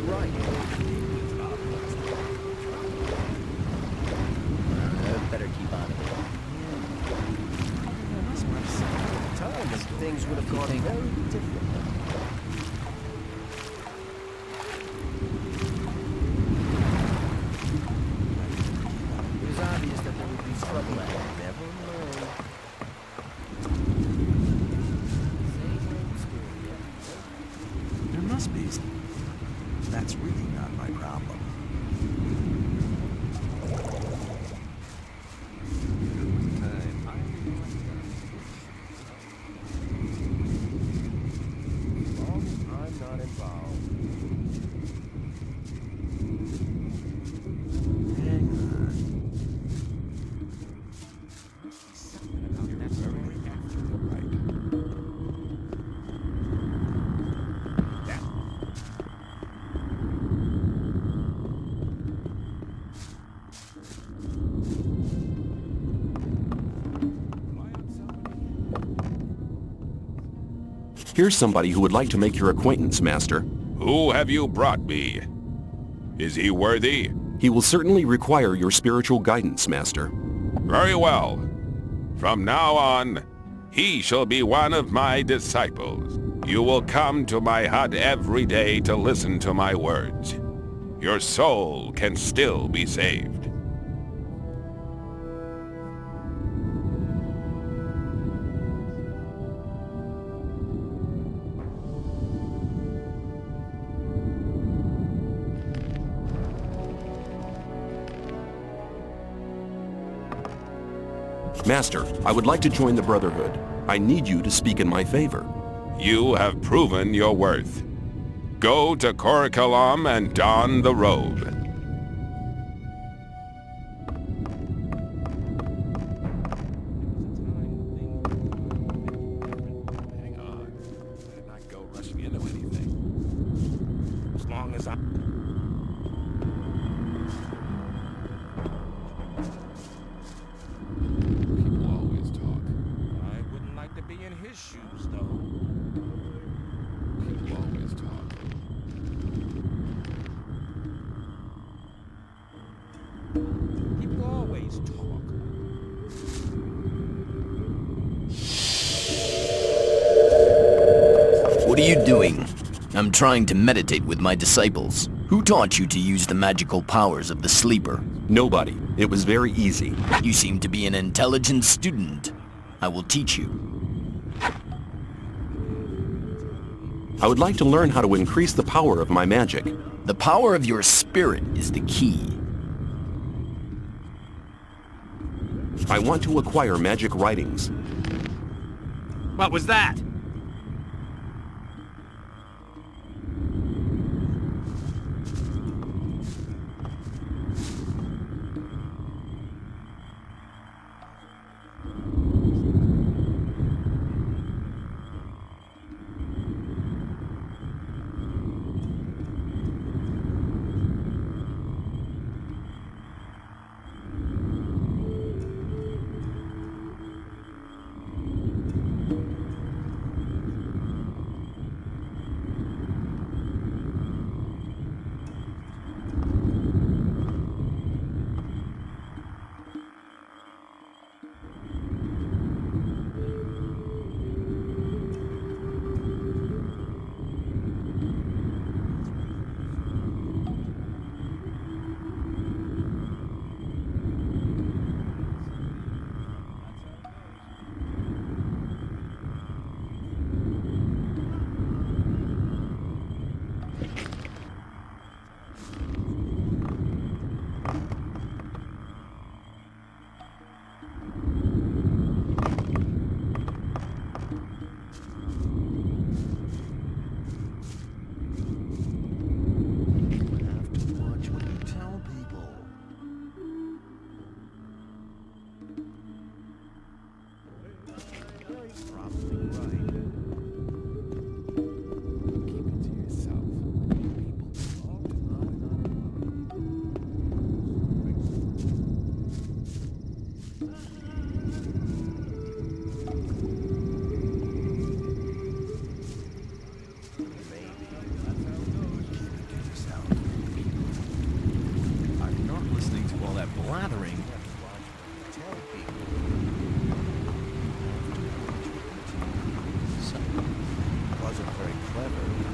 right. Better keep on it. Time and things would have gone very differently. It was obvious that there would be trouble ahead. Never mind. There must be. That's really not my problem. I'm not involved. Here's somebody who would like to make your acquaintance, Master. Who have you brought me? Is he worthy? He will certainly require your spiritual guidance, Master. Very well. From now on, he shall be one of my disciples. You will come to my hut every day to listen to my words. Your soul can still be saved. Master, I would like to join the Brotherhood. I need you to speak in my favor. You have proven your worth. Go to Korikalam and don the robe. Hang on. Better not go rushing into anything. As long as People always talk. I wouldn't like to be in his shoes, though. People always talk. People always talk. What are you doing? I'm trying to meditate with my disciples. Who taught you to use the magical powers of the sleeper? Nobody. It was very easy. You seem to be an intelligent student. I will teach you. I would like to learn how to increase the power of my magic. The power of your spirit is the key. I want to acquire magic writings. What was that? blathering. Wasn't very clever.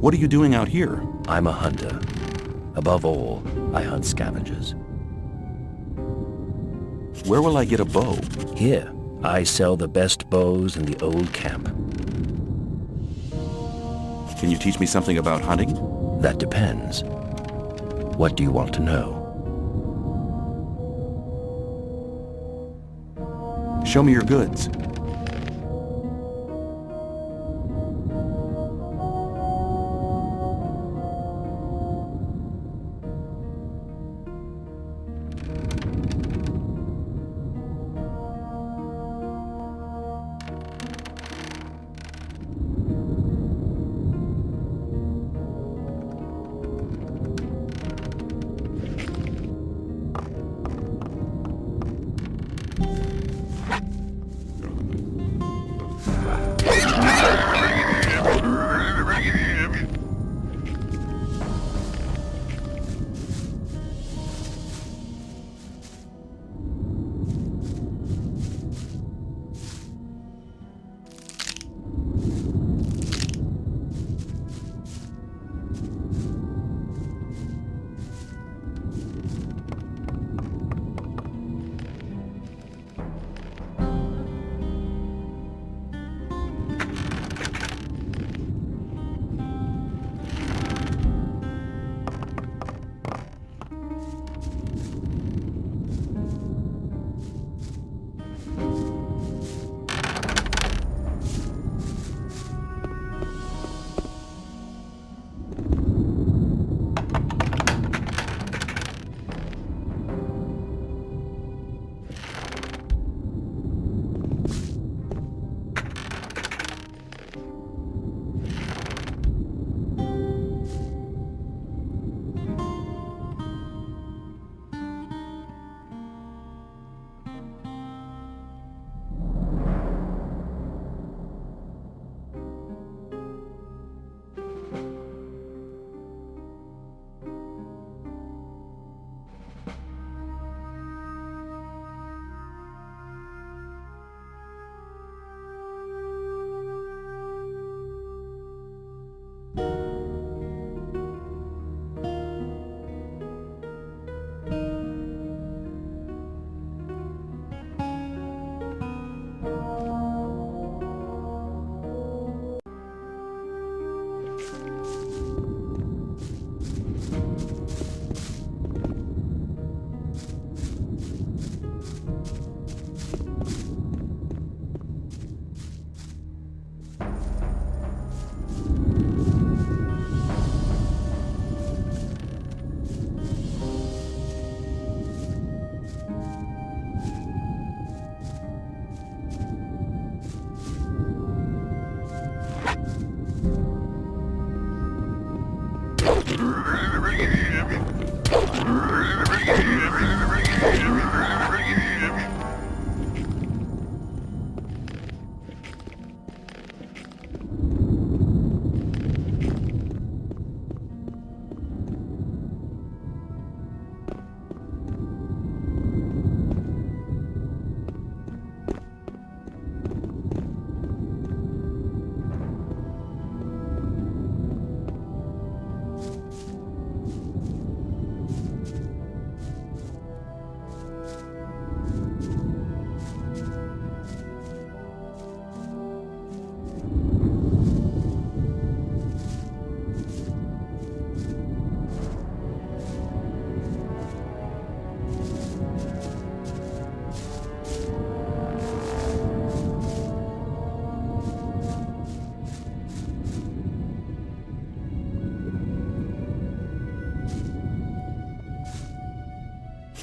What are you doing out here? I'm a hunter. Above all, I hunt scavengers. Where will I get a bow? Here, I sell the best bows in the old camp. Can you teach me something about hunting? That depends. What do you want to know? Show me your goods.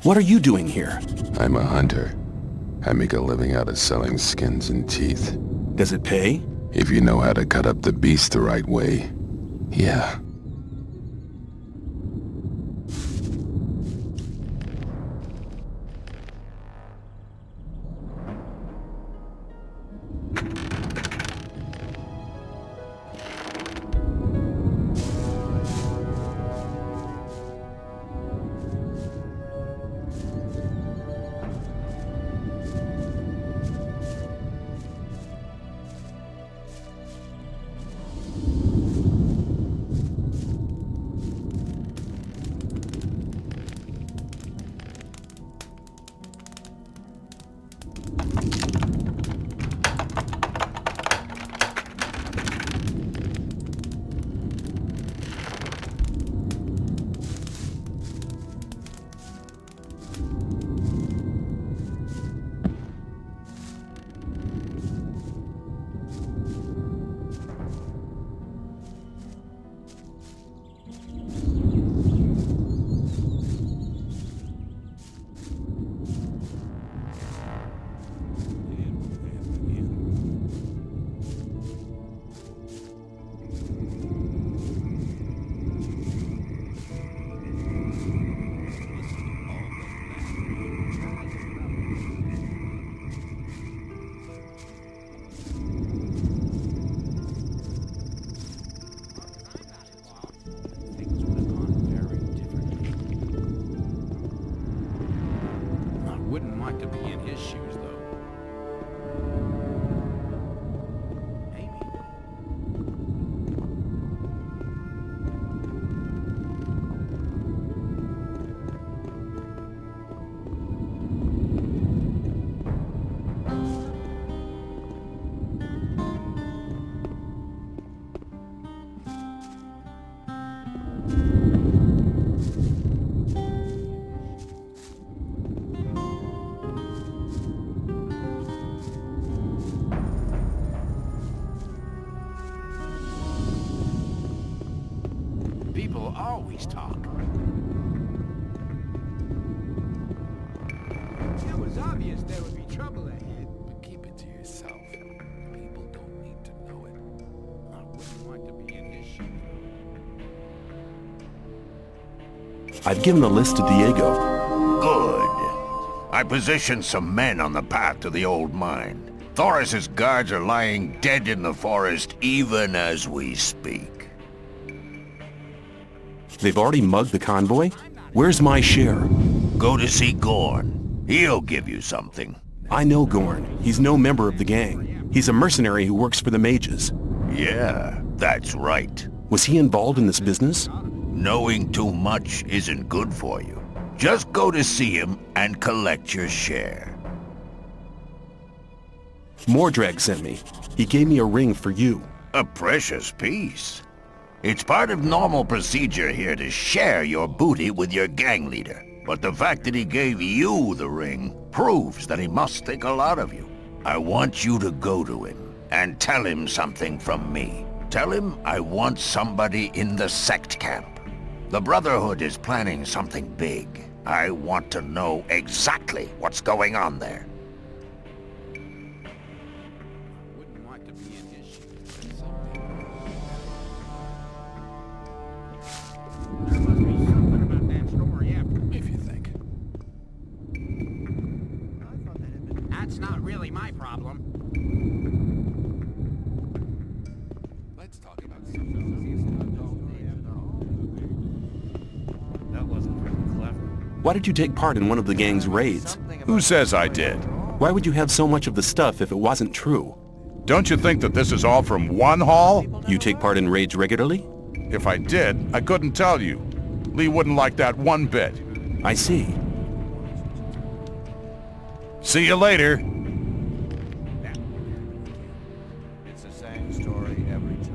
What are you doing here? I'm a hunter. I make a living out of selling skins and teeth. Does it pay? If you know how to cut up the beast the right way, yeah. Wouldn't like to be in his shoes, though. People always talk. It was obvious there would be trouble ahead. But keep it to yourself. People don't need to know it. I wouldn't like to be in his shoes. I've given the list to Diego. Good. I positioned some men on the path to the old mine. Thoris's guards are lying dead in the forest even as we speak. They've already mugged the convoy? Where's my share? Go to see Gorn. He'll give you something. I know Gorn. He's no member of the gang. He's a mercenary who works for the mages. Yeah, that's right. Was he involved in this business? Knowing too much isn't good for you. Just go to see him and collect your share. Mordrag sent me. He gave me a ring for you. A precious piece. It's part of normal procedure here to share your booty with your gang leader. But the fact that he gave you the ring proves that he must think a lot of you. I want you to go to him and tell him something from me. Tell him I want somebody in the Sect camp. The Brotherhood is planning something big. I want to know exactly what's going on there. Wouldn't like to be in his shoes. problem. Let's talk about something. That wasn't very clever. Why did you take part in one of the gang's raids? Who says I did? Why would you have so much of the stuff if it wasn't true? Don't you think that this is all from one haul? You take part in raids regularly? If I did, I couldn't tell you. Lee wouldn't like that one bit. I see. See you later. It's the same story every time,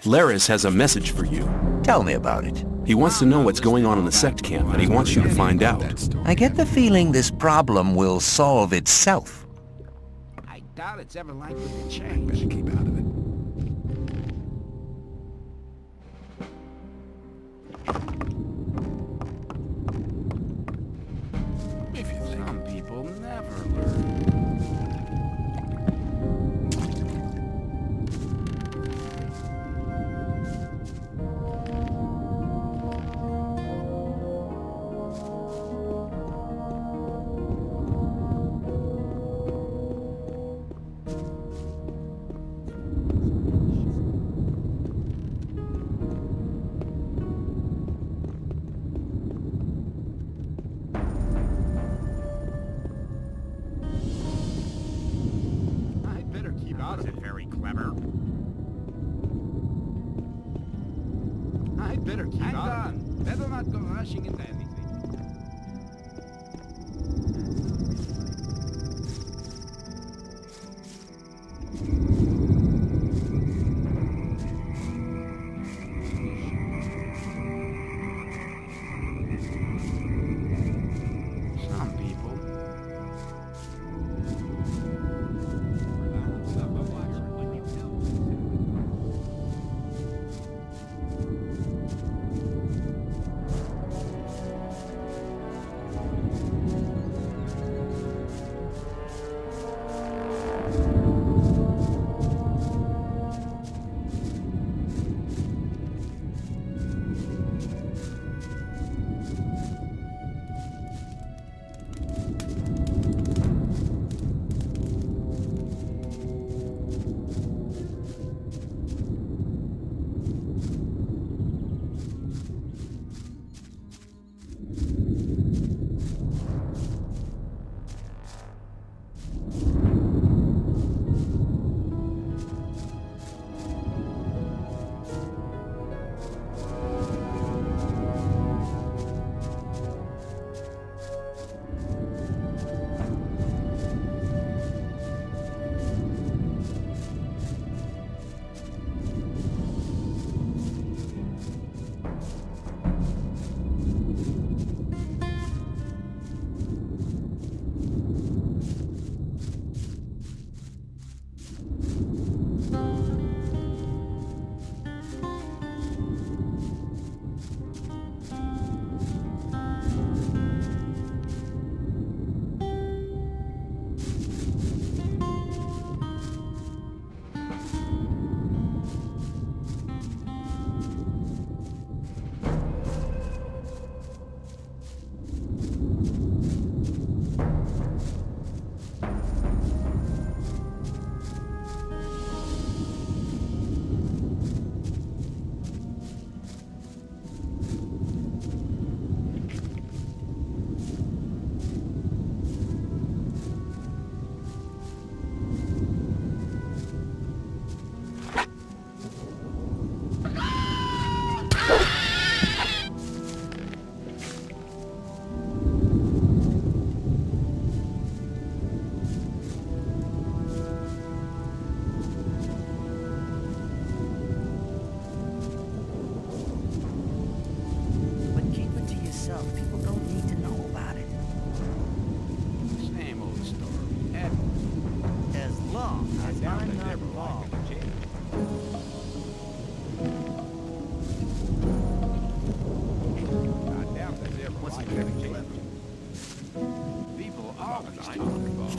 Laris has a message for you. Tell me about it. He wants to know what's going on in the Sect camp, and he wants you to find out. I get the feeling this problem will solve itself. I doubt it's ever likely to change. Better keep out of it. If you think. Some people never learn. Better keep out of it. Better not go rushing into anything. Some people.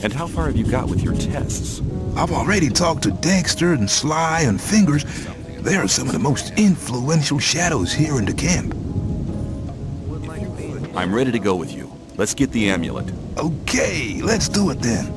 And how far have you got with your tests? I've already talked to Dexter and Sly and Fingers. They are some of the most influential shadows here in the camp. I'm ready to go with you. Let's get the amulet. Okay, let's do it then.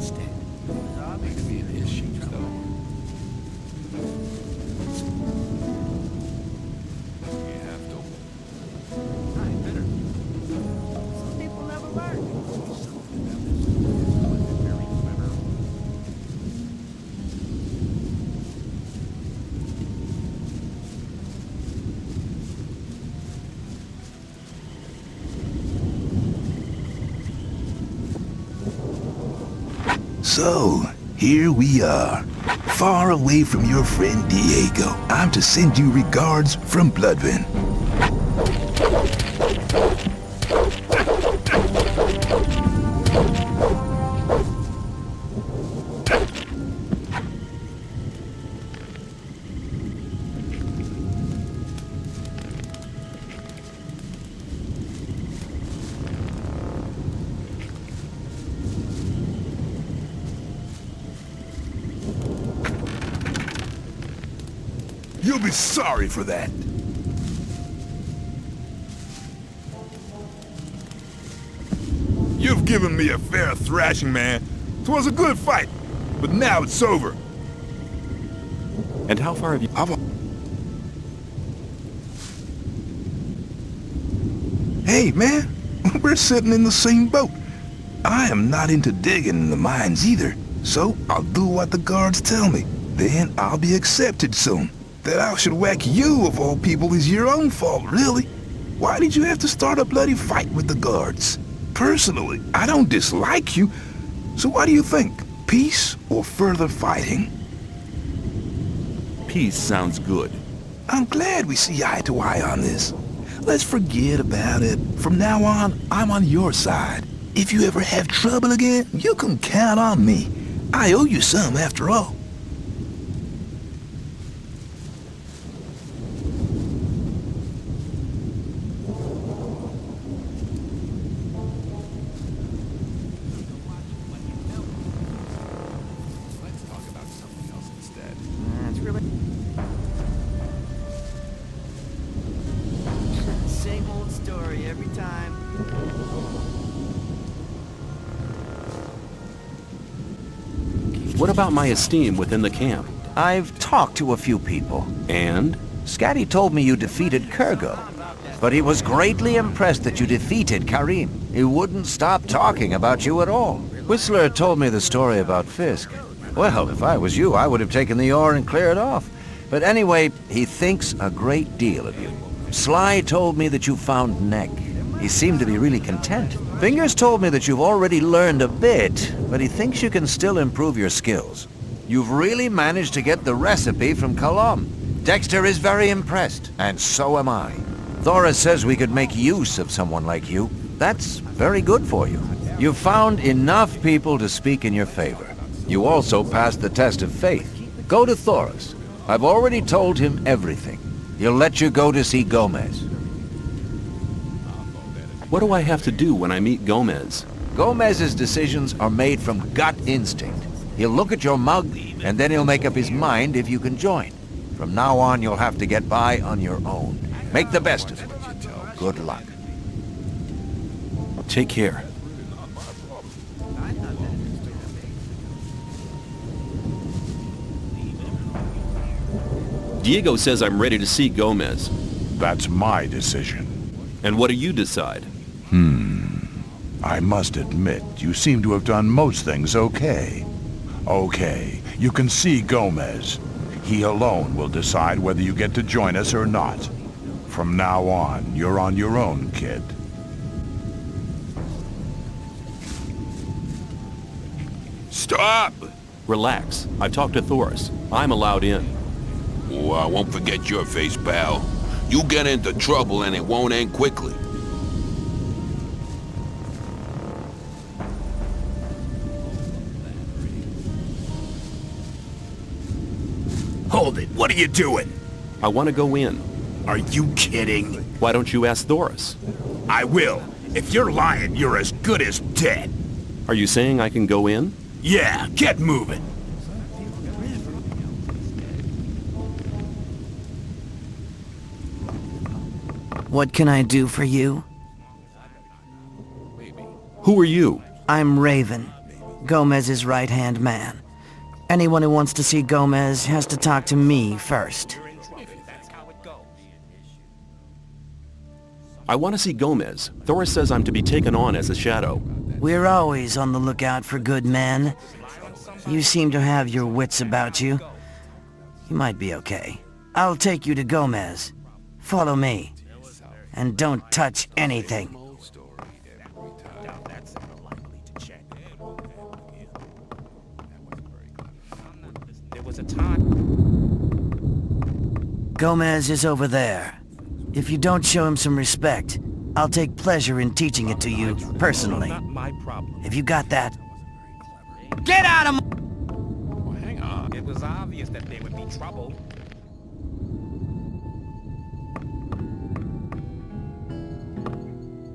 So, here we are, far away from your friend Diego. I'm to send you regards from Bloodven. You'll be sorry for that. You've given me a fair thrashing, man. 'Twas a good fight, but now it's over. And how far have you... Hey, man, we're sitting in the same boat. I am not into digging in the mines either, so I'll do what the guards tell me. Then I'll be accepted soon. That I should whack you, of all people, is your own fault, really. Why did you have to start a bloody fight with the guards? Personally, I don't dislike you. So what do you think? Peace or further fighting? Peace sounds good. I'm glad we see eye to eye on this. Let's forget about it. From now on, I'm on your side. If you ever have trouble again, you can count on me. I owe you some, after all. What about my esteem within the camp? I've talked to a few people. And? Scatty told me you defeated Kurgo, but he was greatly impressed that you defeated Karim. He wouldn't stop talking about you at all. Whistler told me the story about Fisk. Well, if I was you, I would have taken the ore and cleared off. But anyway, he thinks a great deal of you. Sly told me that you found Neck. He seemed to be really content. Fingers told me that you've already learned a bit, but he thinks you can still improve your skills. You've really managed to get the recipe from Colum. Dexter is very impressed, and so am I. Thora says we could make use of someone like you. That's very good for you. You've found enough people to speak in your favor. You also passed the test of faith. Go to Thoris. I've already told him everything. He'll let you go to see Gomez. What do I have to do when I meet Gomez? Gomez's decisions are made from gut instinct. He'll look at your mug, and then he'll make up his mind if you can join. From now on, you'll have to get by on your own. Make the best of it. Good luck. Take care. Diego says I'm ready to see Gomez. That's my decision. And what do you decide? I must admit, you seem to have done most things okay. Okay, you can see Gomez. He alone will decide whether you get to join us or not. From now on, you're on your own, kid. Stop! Relax. I've talked to Thoris. I'm allowed in. Oh, I won't forget your face, pal. You get into trouble and it won't end quickly. Hold it. What are you doing? I want to go in. Are you kidding? Why don't you ask Thoris? I will. If you're lying, you're as good as dead. Are you saying I can go in? Yeah, get moving. What can I do for you? Who are you? I'm Raven, Gomez's right-hand man. Anyone who wants to see Gomez has to talk to me first. I want to see Gomez. Thoris says I'm to be taken on as a shadow. We're always on the lookout for good men. You seem to have your wits about you. You might be okay. I'll take you to Gomez. Follow me. And don't touch anything. There was a time. Gomez is over there. If you don't show him some respect, I'll take pleasure in teaching it to you personally. Not my problem. Have you got that? Get out of my... Well, hang on. It was obvious that there would be trouble.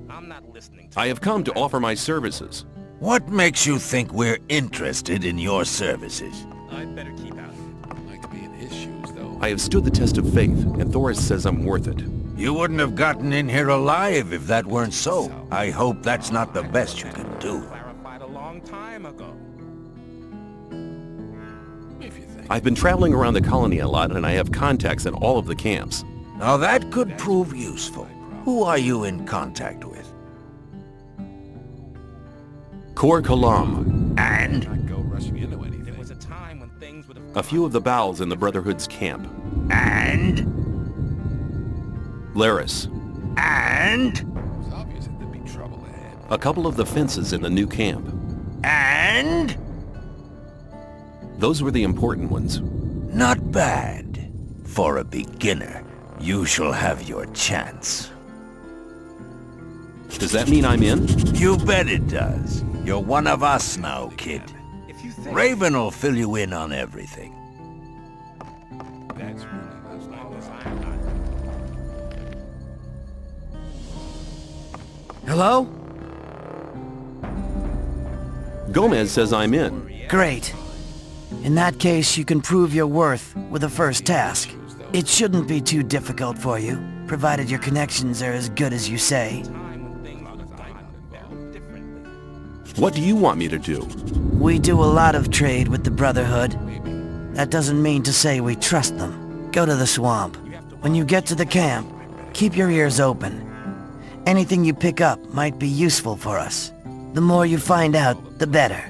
I'm not listening to I have come to offer my services. What makes you think we're interested in your services? I'd better keep out. I'd like to be in his shoes, though. I have stood the test of faith, and Thoris says I'm worth it. You wouldn't have gotten in here alive if that weren't so. I hope that's not the best you can do. Clarified a long time ago. If you think. I've been traveling around the colony a lot, and I have contacts at all of the camps. Now that could prove useful. Who are you in contact with? Kor Kalam. And? Not go rushing into anything. There was a time when things would have... A few of the bowels in the Brotherhood's camp. And? Laris. And? It was obvious that there'd be trouble ahead. A couple of the fences in the new camp. And? Those were the important ones. Not bad. For a beginner, you shall have your chance. Does that mean I'm in? You bet it does. You're one of us now, kid. Raven will fill you in on everything. That's really as long as Hello? Gomez says I'm in. Great. In that case, you can prove your worth with the first task. It shouldn't be too difficult for you, provided your connections are as good as you say. What do you want me to do? We do a lot of trade with the Brotherhood. That doesn't mean to say we trust them. Go to the swamp. When you get to the camp, keep your ears open. Anything you pick up might be useful for us. The more you find out, the better.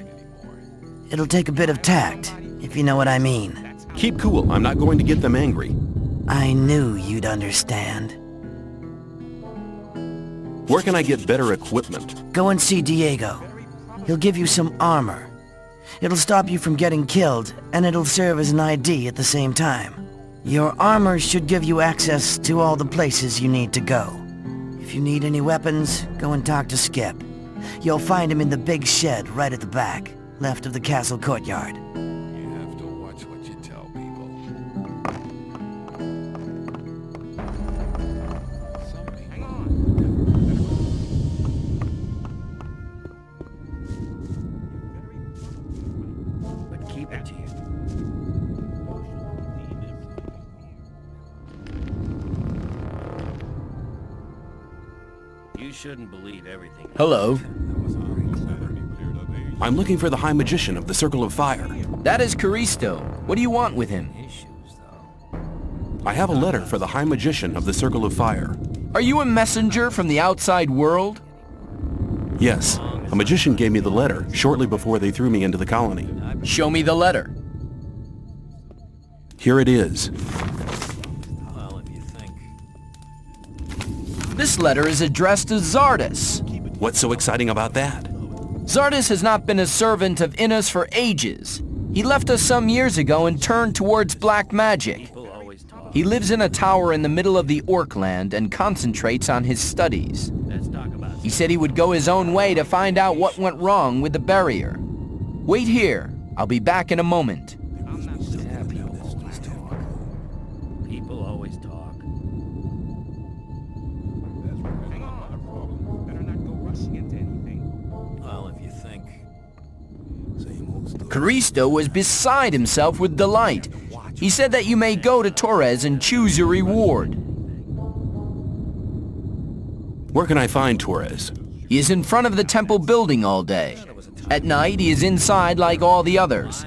It'll take a bit of tact, if you know what I mean. Keep cool. I'm not going to get them angry. I knew you'd understand. Where can I get better equipment? Go and see Diego. He'll give you some armor. It'll stop you from getting killed, and it'll serve as an ID at the same time. Your armor should give you access to all the places you need to go. If you need any weapons, go and talk to Skip. You'll find him in the big shed right at the back, left of the castle courtyard. You have to watch what you tell people. Hang on. But keep it to you. You shouldn't believe everything. Hello. I'm looking for the High Magician of the Circle of Fire. That is Caristo. What do you want with him? I have a letter for the High Magician of the Circle of Fire. Are you a messenger from the outside world? Yes, a magician gave me the letter shortly before they threw me into the colony. Show me the letter. Here it is. This letter is addressed to Zardus. What's so exciting about that? Zardus has not been a servant of Innis for ages. He left us some years ago and turned towards black magic. He lives in a tower in the middle of the Orkland and concentrates on his studies. He said he would go his own way to find out what went wrong with the barrier. Wait here. I'll be back in a moment. People always talk. Hang on. Better not go rushing into anything. Well, if you think. Caristo was beside himself with delight. He said that you may go to Torres and choose your reward. Where can I find Torres? He is in front of the temple building all day. At night, he is inside like all the others.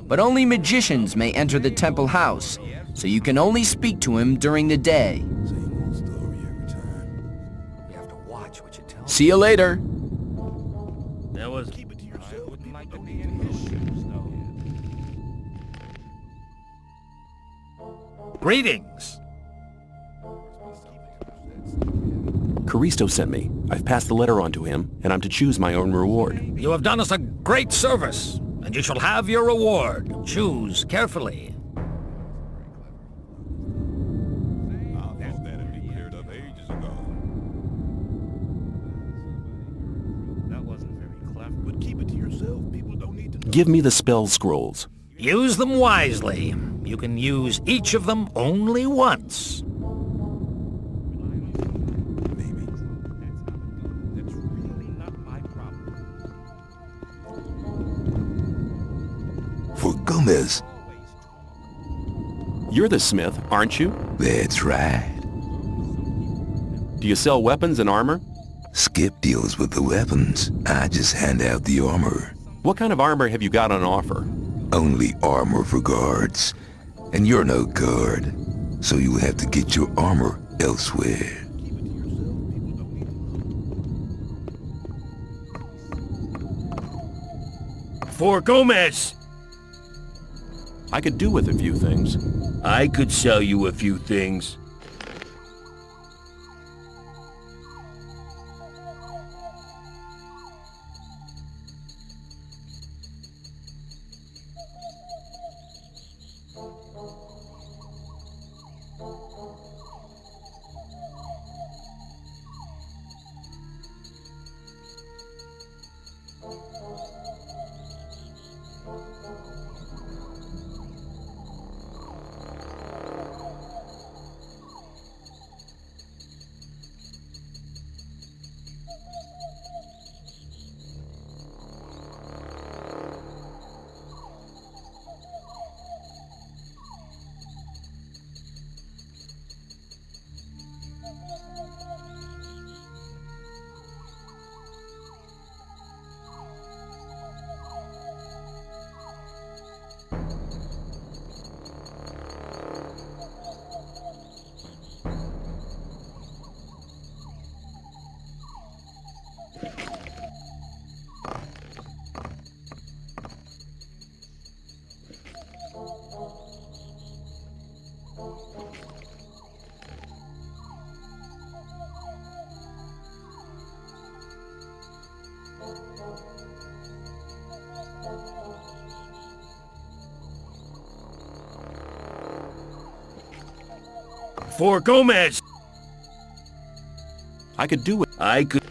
But only magicians may enter the temple house, so you can only speak to him during the day. See you later. That was... Greetings. Caristo sent me. I've passed the letter on to him, and I'm to choose my own reward. You have done us a great service, and you shall have your reward. Choose carefully. Give me the spell scrolls. Use them wisely. You can use each of them only once. For Gomez. You're the smith, aren't you? That's right. Do you sell weapons and armor? Skip deals with the weapons. I just hand out the armor. What kind of armor have you got on offer? Only armor for guards. And you're no guard, so you will have to get your armor elsewhere. For Gomez! I could do with a few things. I could sell you a few things. For Gomez! I could do it. I could...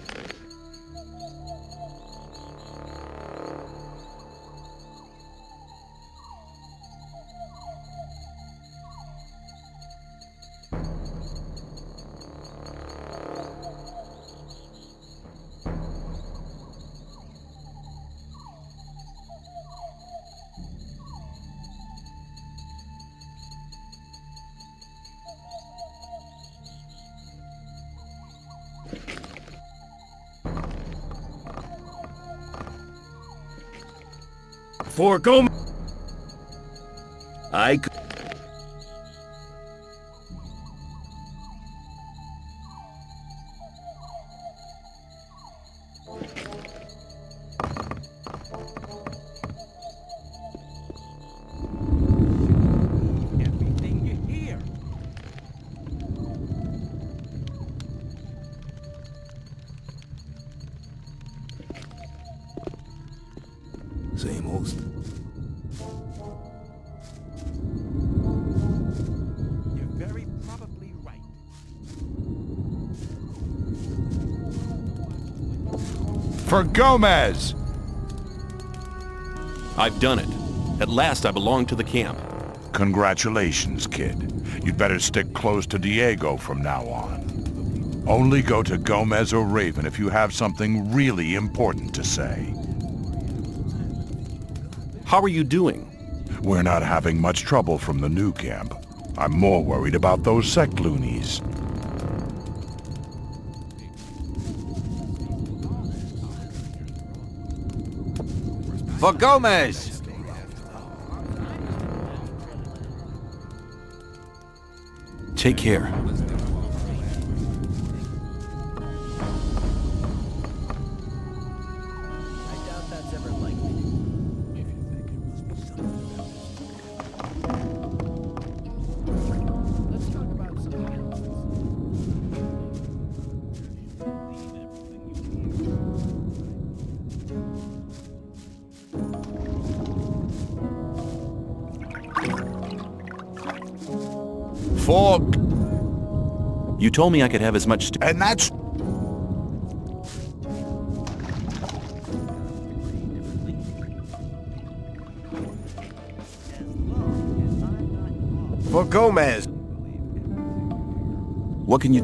For Gomez! I could... Same old. You're very probably right. For Gomez! I've done it. At last I belong to the camp. Congratulations, kid. You'd better stick close to Diego from now on. Only go to Gomez or Raven if you have something really important to say. How are you doing? We're not having much trouble from the new camp. I'm more worried about those Sect loonies. For Gomez! Take care. Fork! You told me I could have as much... And that's... For Gomez! What can you...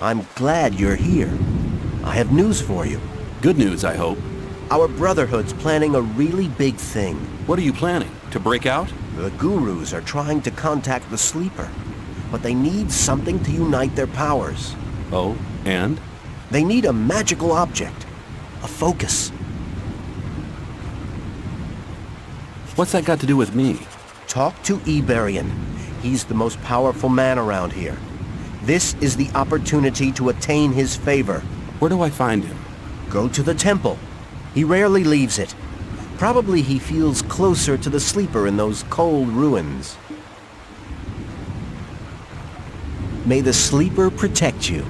I'm glad you're here. I have news for you. Good news, I hope. Our Brotherhood's planning a really big thing. What are you planning? To break out? The Gurus are trying to contact the Sleeper, but they need something to unite their powers. Oh, and? They need a magical object. A focus. What's that got to do with me? Talk to Iberian. He's the most powerful man around here. This is the opportunity to attain his favor. Where do I find him? Go to the temple. He rarely leaves it. Probably he feels closer to the Sleeper in those cold ruins. May the Sleeper protect you.